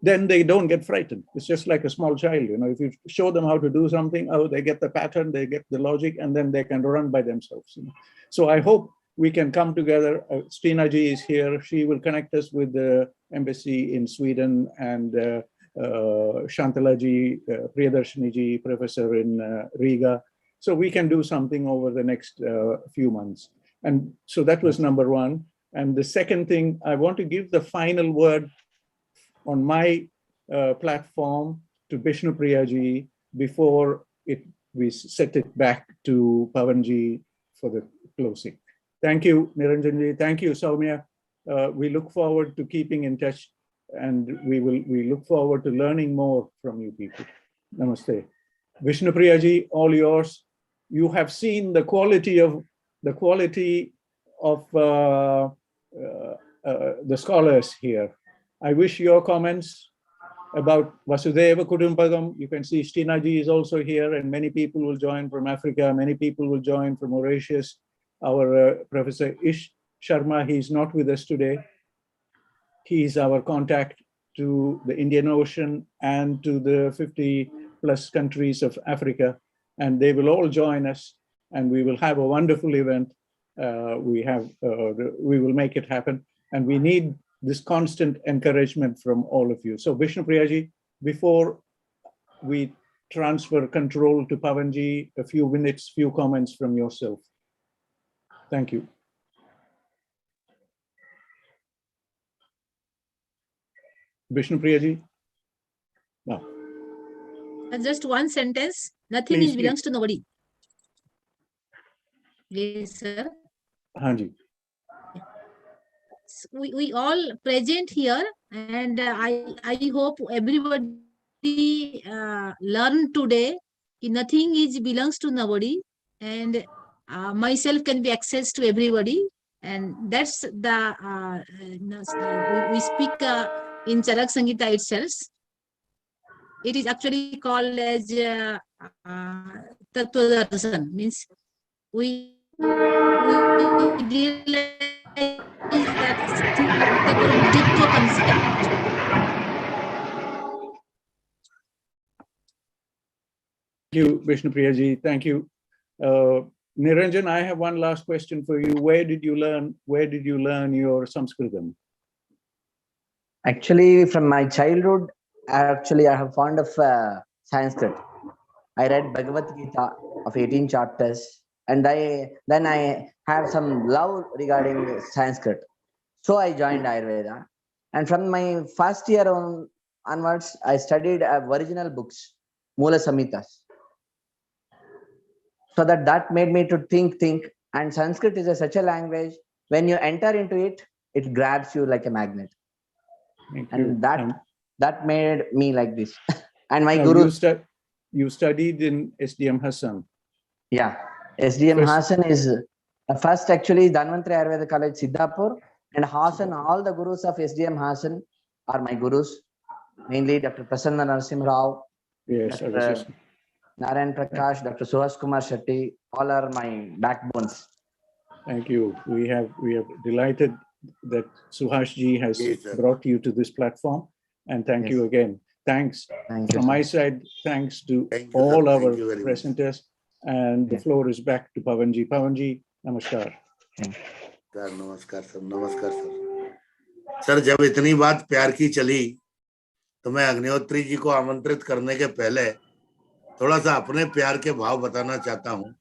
then they don't get frightened. It's just like a small child, you know, if you show them how to do something, oh, they get the pattern, they get the logic, and then they can run by themselves. You know? So I hope we can come together. Stina ji is here. She will connect us with the embassy in Sweden, and Shantala ji, Priyadarshini ji, professor in Riga. So we can do something over the next few months. And so that was number one. And the second thing, I want to give the final word on my platform to Bishnu Priya ji before we set it back to Pawan ji for the closing. Thank you, Niranjan ji. Thank you, Soumya. We look forward to keeping in touch, and we look forward to learning more from you people. Namaste. Vishnu Priya ji, all yours. You have seen the quality of the scholars here. I wish your comments about Vasudeva Kudumbagam. You can see Stina ji is also here, and many people will join from Africa. Many people will join from Mauritius. Our Professor Is Sharma, he is not with us today. He is our contact to the Indian Ocean and to the 50+ countries of Africa. And they will all join us, and we will have a wonderful event. We will make it happen. And we need this constant encouragement from all of you. So Vishnu Priya ji, before we transfer control to Pawan ji, a few minutes, few comments from yourself. Thank you. Vishnu Priya ji. No. Just one sentence. Nothing belongs to nobody. Yes, sir. Hanji. we all present here, and I hope everybody learn today. Nothing is belongs to nobody, and myself can be accessed to everybody, and that's the we speak in Charak Sangita itself. It is actually called as Tattva Darshan, means we realize that Siddha concept. Thank you, Vishnupriya ji. Thank you. Niranjan, I have one last question for you. Where did you learn your Sanskritam? Actually, from my childhood, I have fond of Sanskrit. I read Bhagavad Gita of 18 chapters, and then I have some love regarding Sanskrit. So I joined Ayurveda, and from my first year onwards, I studied original books, Mula Samhitas. So that made me to think, and Sanskrit is such a language. When you enter into it, it grabs you like a magnet. And that made me like this. And my guru. You studied in SDM Hassan. Yeah, SDM Hassan is first actually Dhanvantari Ayurveda College Siddhapur, and Hassan. All the gurus of SDM Hassan are my gurus. Mainly Dr. Prasanna Narasimha Rao. Yes, Dr. Narayan Prakash, Dr. Suhas Kumar Shetty, all are my backbones. Thank you. We have delighted that Suhash ji has brought you to this platform, and thank you again. Thanks from my side. Thanks to all our presenters, and the floor is back to Pawan ji. Pawan ji, namaskar. नमस्कार sir, नमस्कार sir. Sir, जब इतनी बात प्यार की चली तो मैं अग्निहोत्री जी को आमंत्रित करने के पहले थोड़ा सा अपने प्यार के भाव बताना चाहता हूँ।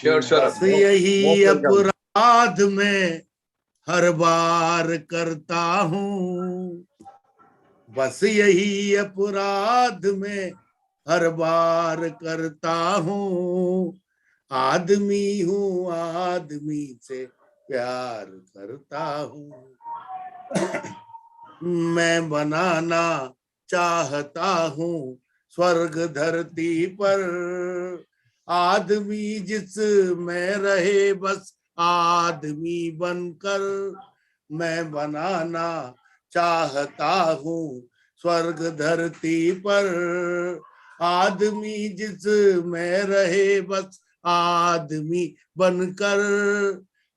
बस यही अपराध में हर बार करता हूँ, बस यही अपराध में हर बार करता हूँ। आदमी हूँ, आदमी से प्यार करता हूँ। मैं बनाना चाहता हूँ स्वर्ग धरती पर, आदमी जिसमें रहे बस आदमी बनकर। मैं बनाना चाहता हूँ स्वर्ग धरती पर, आदमी जिसमें रहे बस आदमी बनकर।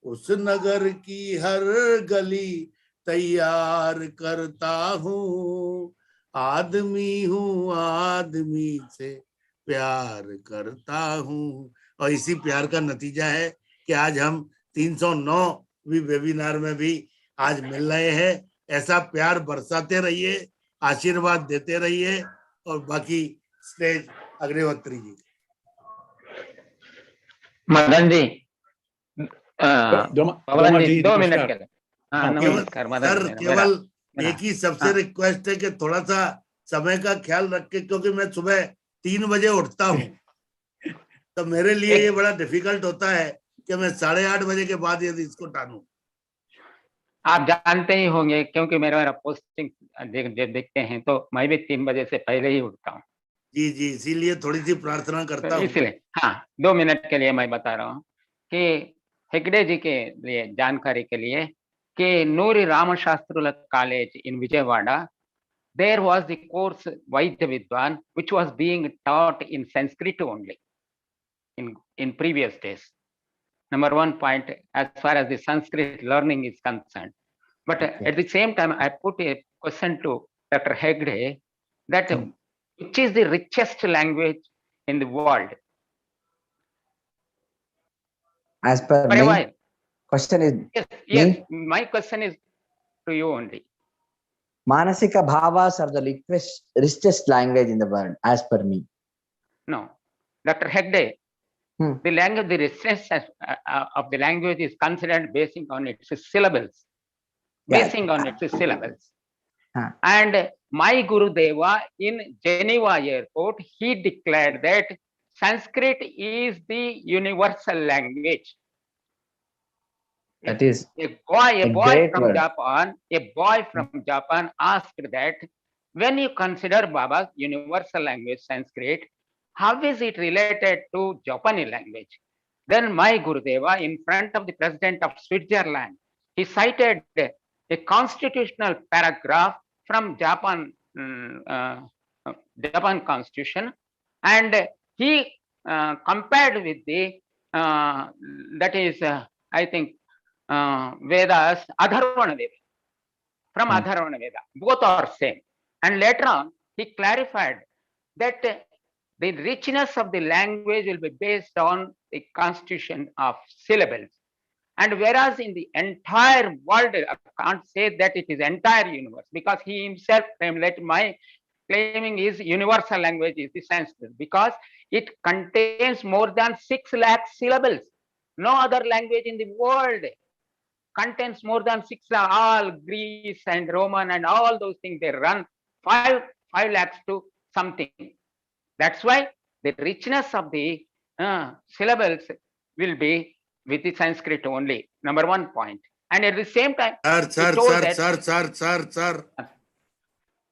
उस नगर की हर गली तैयार करता हूँ, आदमी हूँ, आदमी से प्यार करता हूँ। और इसी प्यार का नतीजा है कि आज हम 309वीं वेबिनार में भी आज मिल रहे हैं। ऐसा प्यार बरसाते रहिए, आशीर्वाद देते रहिए। और बाकी स्टेज अग्निहोत्री जी। मदन जी, पवन जी 2 मिनट के लिए। नमस्कार मदन सर, केवल एक ही सबसे रिक्वेस्ट है कि थोड़ा सा समय का ख्याल रख के, क्योंकि मैं सुबह 3 बजे उठता हूँ, तो मेरे लिए ये बड़ा डिफिकल्ट होता है कि मैं 8:30 बजे के बाद यदि इसको टानूं। आप जानते ही होंगे, क्योंकि मेरा पोस्टिंग देखते हैं तो मैं भी 3 बजे से पहले ही उठता हूँ। जी जी, इसीलिए थोड़ी सी प्रार्थना करता हूँ। इसलिए 2 मिनट के लिए मैं बता रहा हूँ कि हेगड़े जी के लिए जानकारी के लिए कि Noori Ramashastrul college in Vijayawada, there was the course Vaidya Vidwan, which was being taught in Sanskrit only in previous days. Number one point, as far as the Sanskrit learning is concerned. But at the same time, I put a question to Dr. Hegde that which is the richest language in the world? As per me, question is yes, my question is to you only. Manasika bhavas are the richest language in the world, as per me. No, Dr. Hegde, the language, the richness of the language is considered basing on its syllables. Basing on its syllables. And my Guru Deva in Geneva airport, he declared that Sanskrit is the universal language. That is a boy great from word. Japan, asked that when you consider Baba's universal language Sanskrit, how is it related to Japanese language? Then my Gurudeva, in front of the President of Switzerland, he cited a constitutional paragraph from Japan constitution, and he compared with the that is I think Vedas, Atharvana Veda, from Atharvana Veda, both are same. And later on, he clarified that the richness of the language will be based on the constitution of syllables. And whereas in the entire world, I can't say that it is entire universe, because he himself my claiming is universal language is the Sanskrit, because it contains more than 6 lakh syllables. No other language in the world contains more than 6 lakh. All Greece and Roman and all those things, they run 5 lakhs to something. That's why the richness of the syllables will be with the Sanskrit only. Number 1 point. And at the same time, sir,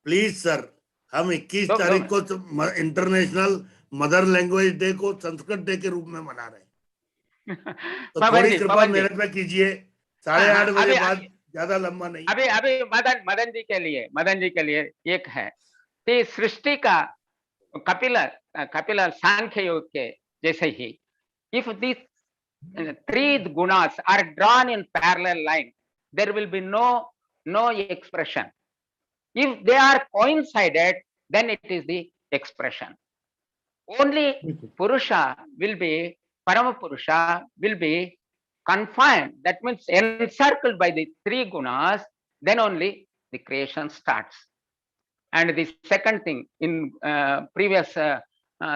please sir, हम 21 तारीख को international mother language day को Sanskrit day के रूप में मना रहे हैं, तो थोड़ी कृपा मेरे पे कीजिए। 8:30 बजे बाद, ज्यादा लंबा नहीं। अभी मदन जी के लिए एक है कि सृष्टि का कपिल सांख्य योग के जैसे ही, if these 3 gunas are drawn in parallel line, there will be no expression. If they are coincided, then it is the expression. Only Purusha will be, Parama Purusha will be confined, that means encircled by the 3 gunas, then only the creation starts. And the second thing, in previous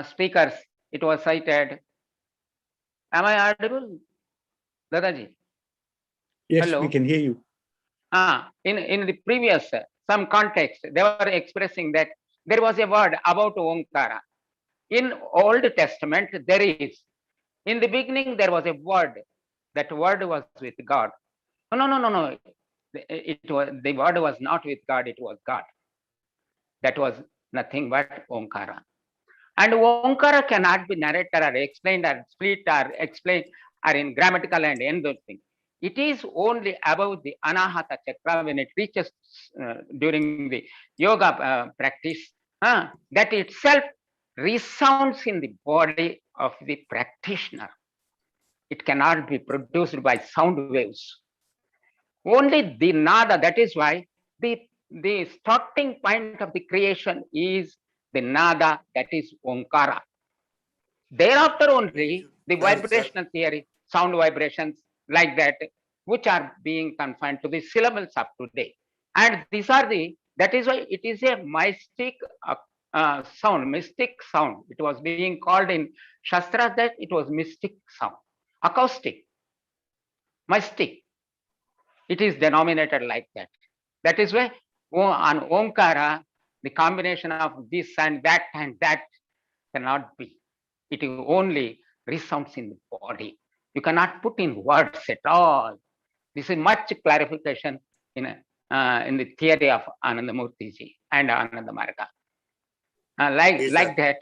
speakers, it was cited. Am I audible, Dadaji? Yes, hello? We can hear you. In the previous, some context, they were expressing that there was a word about Omkara. In Old Testament, there is. In the beginning, there was a word. That word was with God. No. The word was not with God, it was God. That was nothing but Omkara. And Omkara cannot be narrated or explained or split or explained or in grammatical and in those things. It is only about the Anahata Chakra when it reaches during the yoga practice, that itself resounds in the body of the practitioner. It cannot be produced by sound waves. Only the nada, that is why the starting point of the creation is the nada, that is Omkara. Thereafter only the vibrational theory, sound vibrations like that, which are being confined to the syllables of today. And these are that is why it is a mystic sound, mystic sound. It was being called in Shastra that it was mystic sound, acoustic, mystic. It is denominated like that. That is why on Omkara, the combination of this and that cannot be. It only resounds in the body. You cannot put in words at all. This is much clarification in the theory of Anandamurti ji and Ananda Marga. Like that.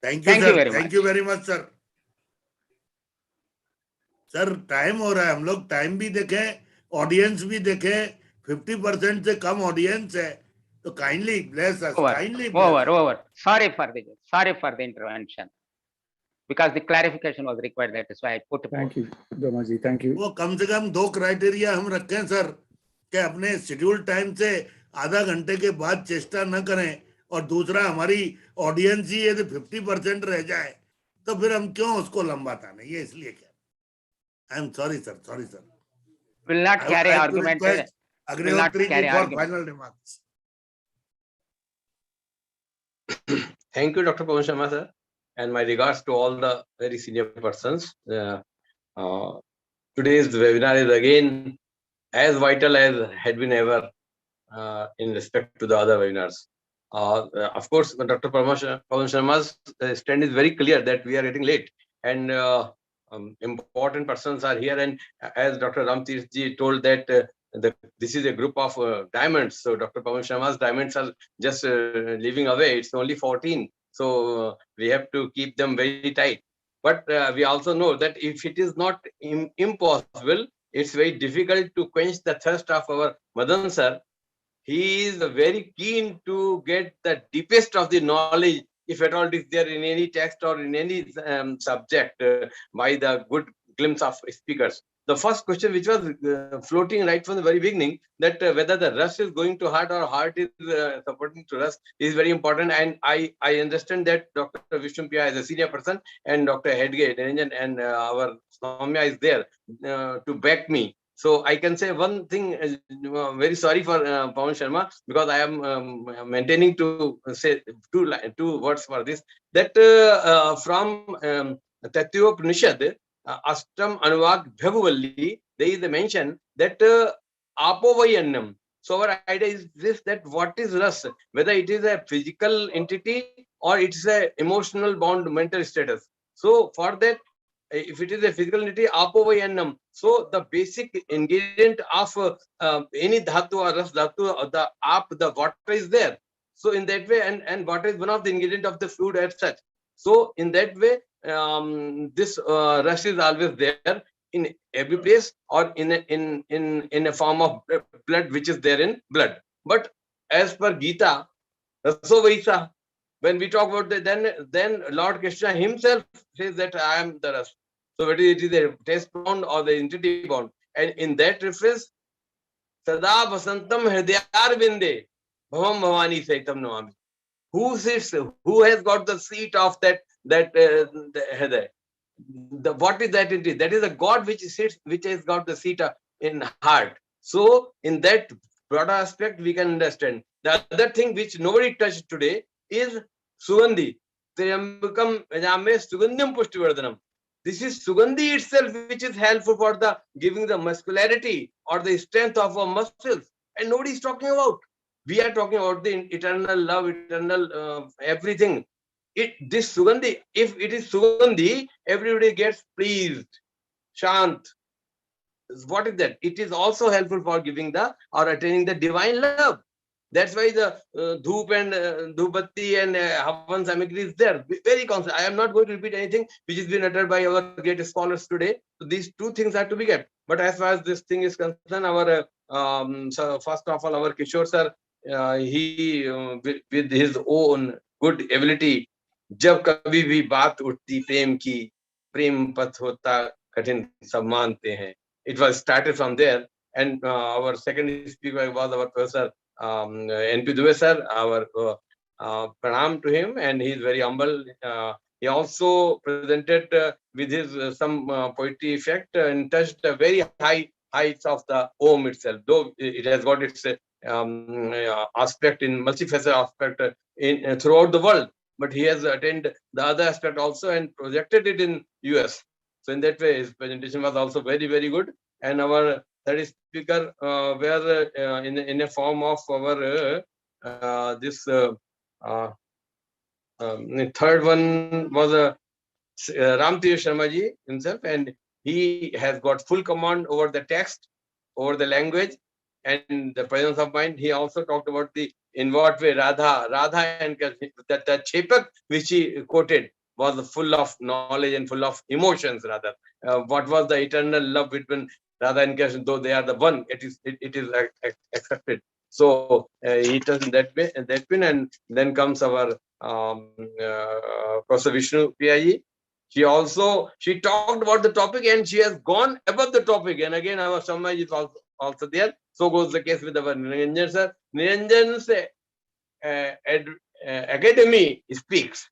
Thank you very much. Thank you very much, sir. Sir time हो रहा है, हम लोग time भी देखें, audience भी देखें। 50% से कम ऑडियंस है, तो kindly bless us, kindly over. Sorry for the intervention, because the clarification was required. That is why I put. Thank you, Damaji. Thank you. वो कम से कम 2 क्राइटेरिया हम रखें सर, कि अपने शेड्यूल टाइम से आधा घंटे के बाद चेष्टा न करें, और दूसरा हमारी ऑडियंस ही यदि 50% रह जाए तो फिर हम क्यों उसको लंबाता नहीं, ये इसलिए क्या। I am sorry sir, Will not carry argument. Agriholtri for final remarks. Thank you, Dr. Pawan Sharma, sir, and my regards to all the very senior persons. Today's webinar is again as vital as had been ever in respect to the other webinars. Of course, Dr. Pawan Sharma's stand is very clear that we are getting late, and important persons are here, and as Dr. Ramtirji told that this is a group of diamonds. So Dr. Pawan Sharma's diamonds are just leaving away. It's only 14. So we have to keep them very tight. But we also know that if it is not impossible, it's very difficult to quench the thirst of our Madan sir. He is very keen to get the deepest of the knowledge, if at all it is there in any text or in any subject, by the good glimpse of speakers. The first question which was floating right from the very beginning, that whether the rust is going to heart or heart is supporting to rust, is very important. And I understand that Dr. Vishnupriya is a senior person, and Dr. Hedge and our Soumya is there to back me. So I can say one thing, very sorry for Pawan Sharma, because I am maintaining to say two words for this, that from Tattvopanishad, Ashtam Anuvag Bhaguvalli, there is a mention that Apovayannam. So our idea is this, that what is rus, whether it is a physical entity or it's a emotional bound mental status. So for that, if it is a physical entity, apovayannam. So the basic ingredient of any dhatu or ras dhatu, the the water is there. So in that way, and water is one of the ingredient of the food as such. So in that way, this ras is always there in every place, or in a form of blood which is there in blood. But as per Gita, Raso Vaisa, when we talk about that, then Lord Krishna himself says that I am the ras. So whether it is a taste bound or the entity bound, and in that reference, Sada Vasantam Hridayar Vinde Bhavam Bhavani Saitam Namami. Who sits? Who has got the seat of that Hriday? What is that entity? That is a God which sits, which has got the seat in heart. So in that broader aspect, we can understand. The other thing which nobody touched today is Sugandhi. Triyambakam Vajame Sugandhyam Pushtivardhanam. This is Sugandhi itself, which is helpful for the giving the muscularity or the strength of our muscles. And nobody is talking about. We are talking about the eternal love, eternal everything. This Sugandhi, if it is Sugandhi, everybody gets pleased, Shant. What is that? It is also helpful for giving the or attaining the divine love. That's why the dhoop and dhupatti and havan samagri is there. Very constant. I am not going to repeat anything which has been uttered by our great scholars today. So these two things are to be kept. But as far as this thing is concerned, our so first of all, our Kishore sir, he with his own good ability, जब कभी भी बात उठती प्रेम की, प्रेम पथ होता कठिन सब मानते हैं. It was started from there, and our second speaker was our professor NP Dubey sir. Our pranam to him, and he is very humble. He also presented with his some poetry effect and touched the very high heights of the Om itself, though it has got its aspect in multifaceted aspect in throughout the world. But he has attained the other aspect also and projected it in US. So in that way, his presentation was also very, very good. And our third speaker were in a form of our this the third one was Ram Kr Sharma ji himself, and he has got full command over the text, over the language, and the presence of mind. He also talked about the in what way Radha and that the Chepak which he quoted was full of knowledge and full of emotions. Rather, what was the eternal love between Radha and Krishna? Though they are the one, it is accepted. So he does in that way, and then comes our Professor Vishnu Priya. She talked about the topic, and she has gone above the topic. And again, our Shamma is also there. So goes the case with our Nagendra sir. Nagendran's academy speaks.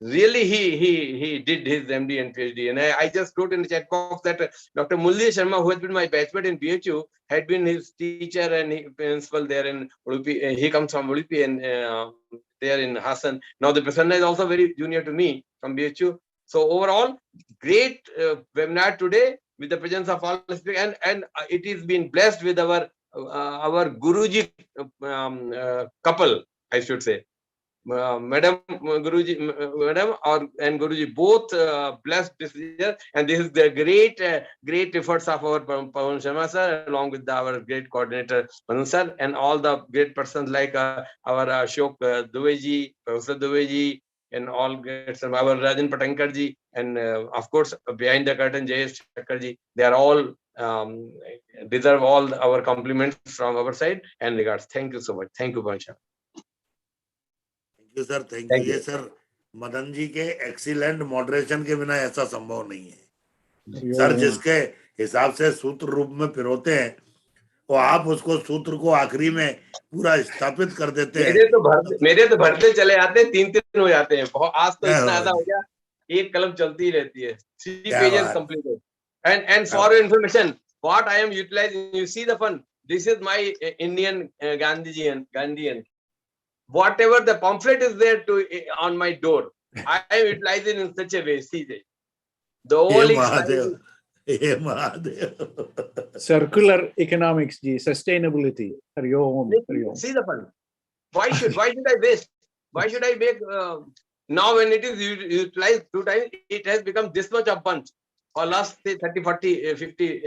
Really, he did his MD and PhD. And I just wrote in the chat box that Dr. Mulli Sharma, who has been my batchmate in BHU, had been his teacher and principal there in Udupi. He comes from Udupi and there in Hassan. Now the Prasanna is also very junior to me from BHU. So overall, great webinar today with the presence of all speakers, and it is been blessed with our Guruji couple, I should say. Madam Guruji, Madam and Guruji both blessed this year, and this is the great efforts of our Pawan Sharma sir, along with our great coordinator Manan sir, and all the great persons like our Ashok Duveji, Professor Duveji, and all great, our Rajan Patankarji, and of course behind the curtain J.S. Chakkarji. They are all deserve all our compliments from our side and regards. Thank you so much. Thank you, Pawan Sharma. Thank you sir, thank you. ये sir Madan ji के excellent moderation के बिना ऐसा संभव नहीं है sir. जिसके हिसाब से सूत्र रूप में पिरोते हैं और आप उसको सूत्र को आखिरी में पूरा स्थापित कर देते हैं। मेरे तो भरते चले आते हैं, 3 हो जाते हैं। आज तो इतना ज्यादा हो गया, एक कलम चलती ही रहती है। 3 pages completed. And for your information, what I am utilizing, you see the fun. This is my Indian Gandhian. Whatever the pamphlet is there on my door, I am utilizing in such a way. See the only circular economics, sustainability. See the fun. Why should I waste? Why should I make now when it is utilized 2 times, it has become this much of bunch for last say 30, 40, 50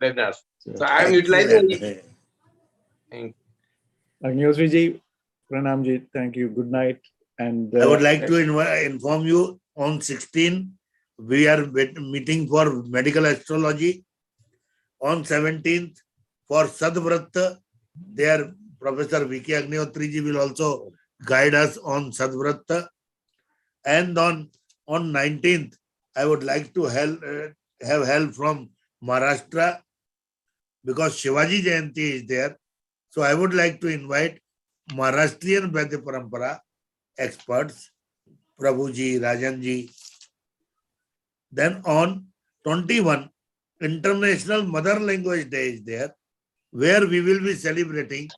webinars. So I am utilizing it. Thank you. Pranam ji, thank you. Good night. And I would like to inform you on 16 we are meeting for medical astrology. On 17th for Sadvrat, there Professor V.K. Agnihotri ji will also guide us on Sadvrat. And on 19th, I would like to have help from Maharashtra because Shivaji Jayanti is there. So I would like to invite Maharashtrian Vaidya Parampara experts, Prabhuji, Rajanji. Then on 21, International Mother Language Day is there, where we will be celebrating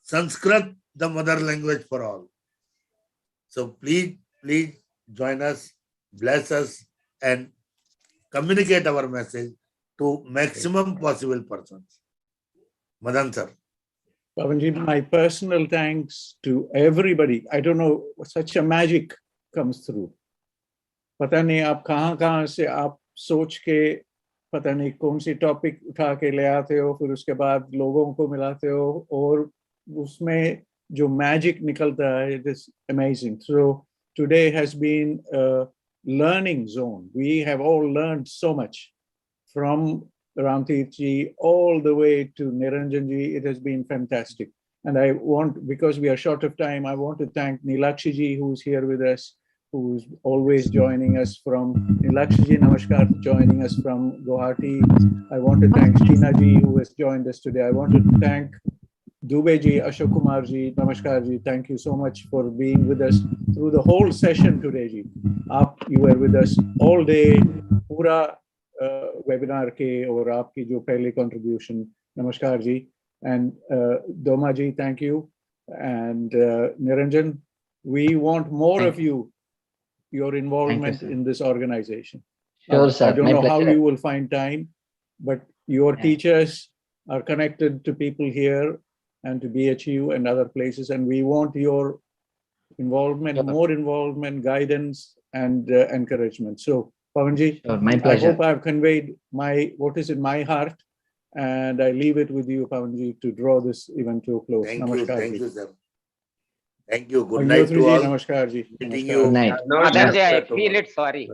Sanskrit, the mother language for all. So please join us, bless us, and communicate our message to maximum possible persons. Madan sir. Pavanji, my personal thanks to everybody. I don't know, such a magic comes through. पता नहीं आप कहाँ से आप सोच के पता नहीं कौन सी टॉपिक उठा के ले आते हो, फिर उसके बाद लोगों को मिलाते हो और उसमें जो मैजिक निकलता है, it is amazing. So today has been a learning zone. We have all learned so much from Ramtirth ji all the way to Niranjan ji. It has been fantastic. And I want, because we are short of time, I want to thank Nilakshi ji who's here with us, who's always joining us from Nilakshi ji, namaskar, joining us from Guwahati. I want to thank Sheena ji who has joined us today. I want to thank Dubey ji, Ashok Kumar ji, namaskar ji. Thank you so much for being with us through the whole session today ji. You were with us all day, pura webinar ke aur aapki jo pehle contribution, namaskar ji. And Doma ji, thank you. And Niranjan, we want more of you, your involvement in this organization. Sure, sir. I don't know how you will find time, but your teachers are connected to people here and to BHU and other places, and we want your involvement, more involvement, guidance, and encouragement. So, Pavanji, my pleasure. I hope I've conveyed what is in my heart, and I leave it with you, Pavanji, to draw this event to a close. Thank Namaskar you, sir. Thank you. Good night to all. Namaskar ji. Meeting you. Good night. Madanji, I feel it sorry.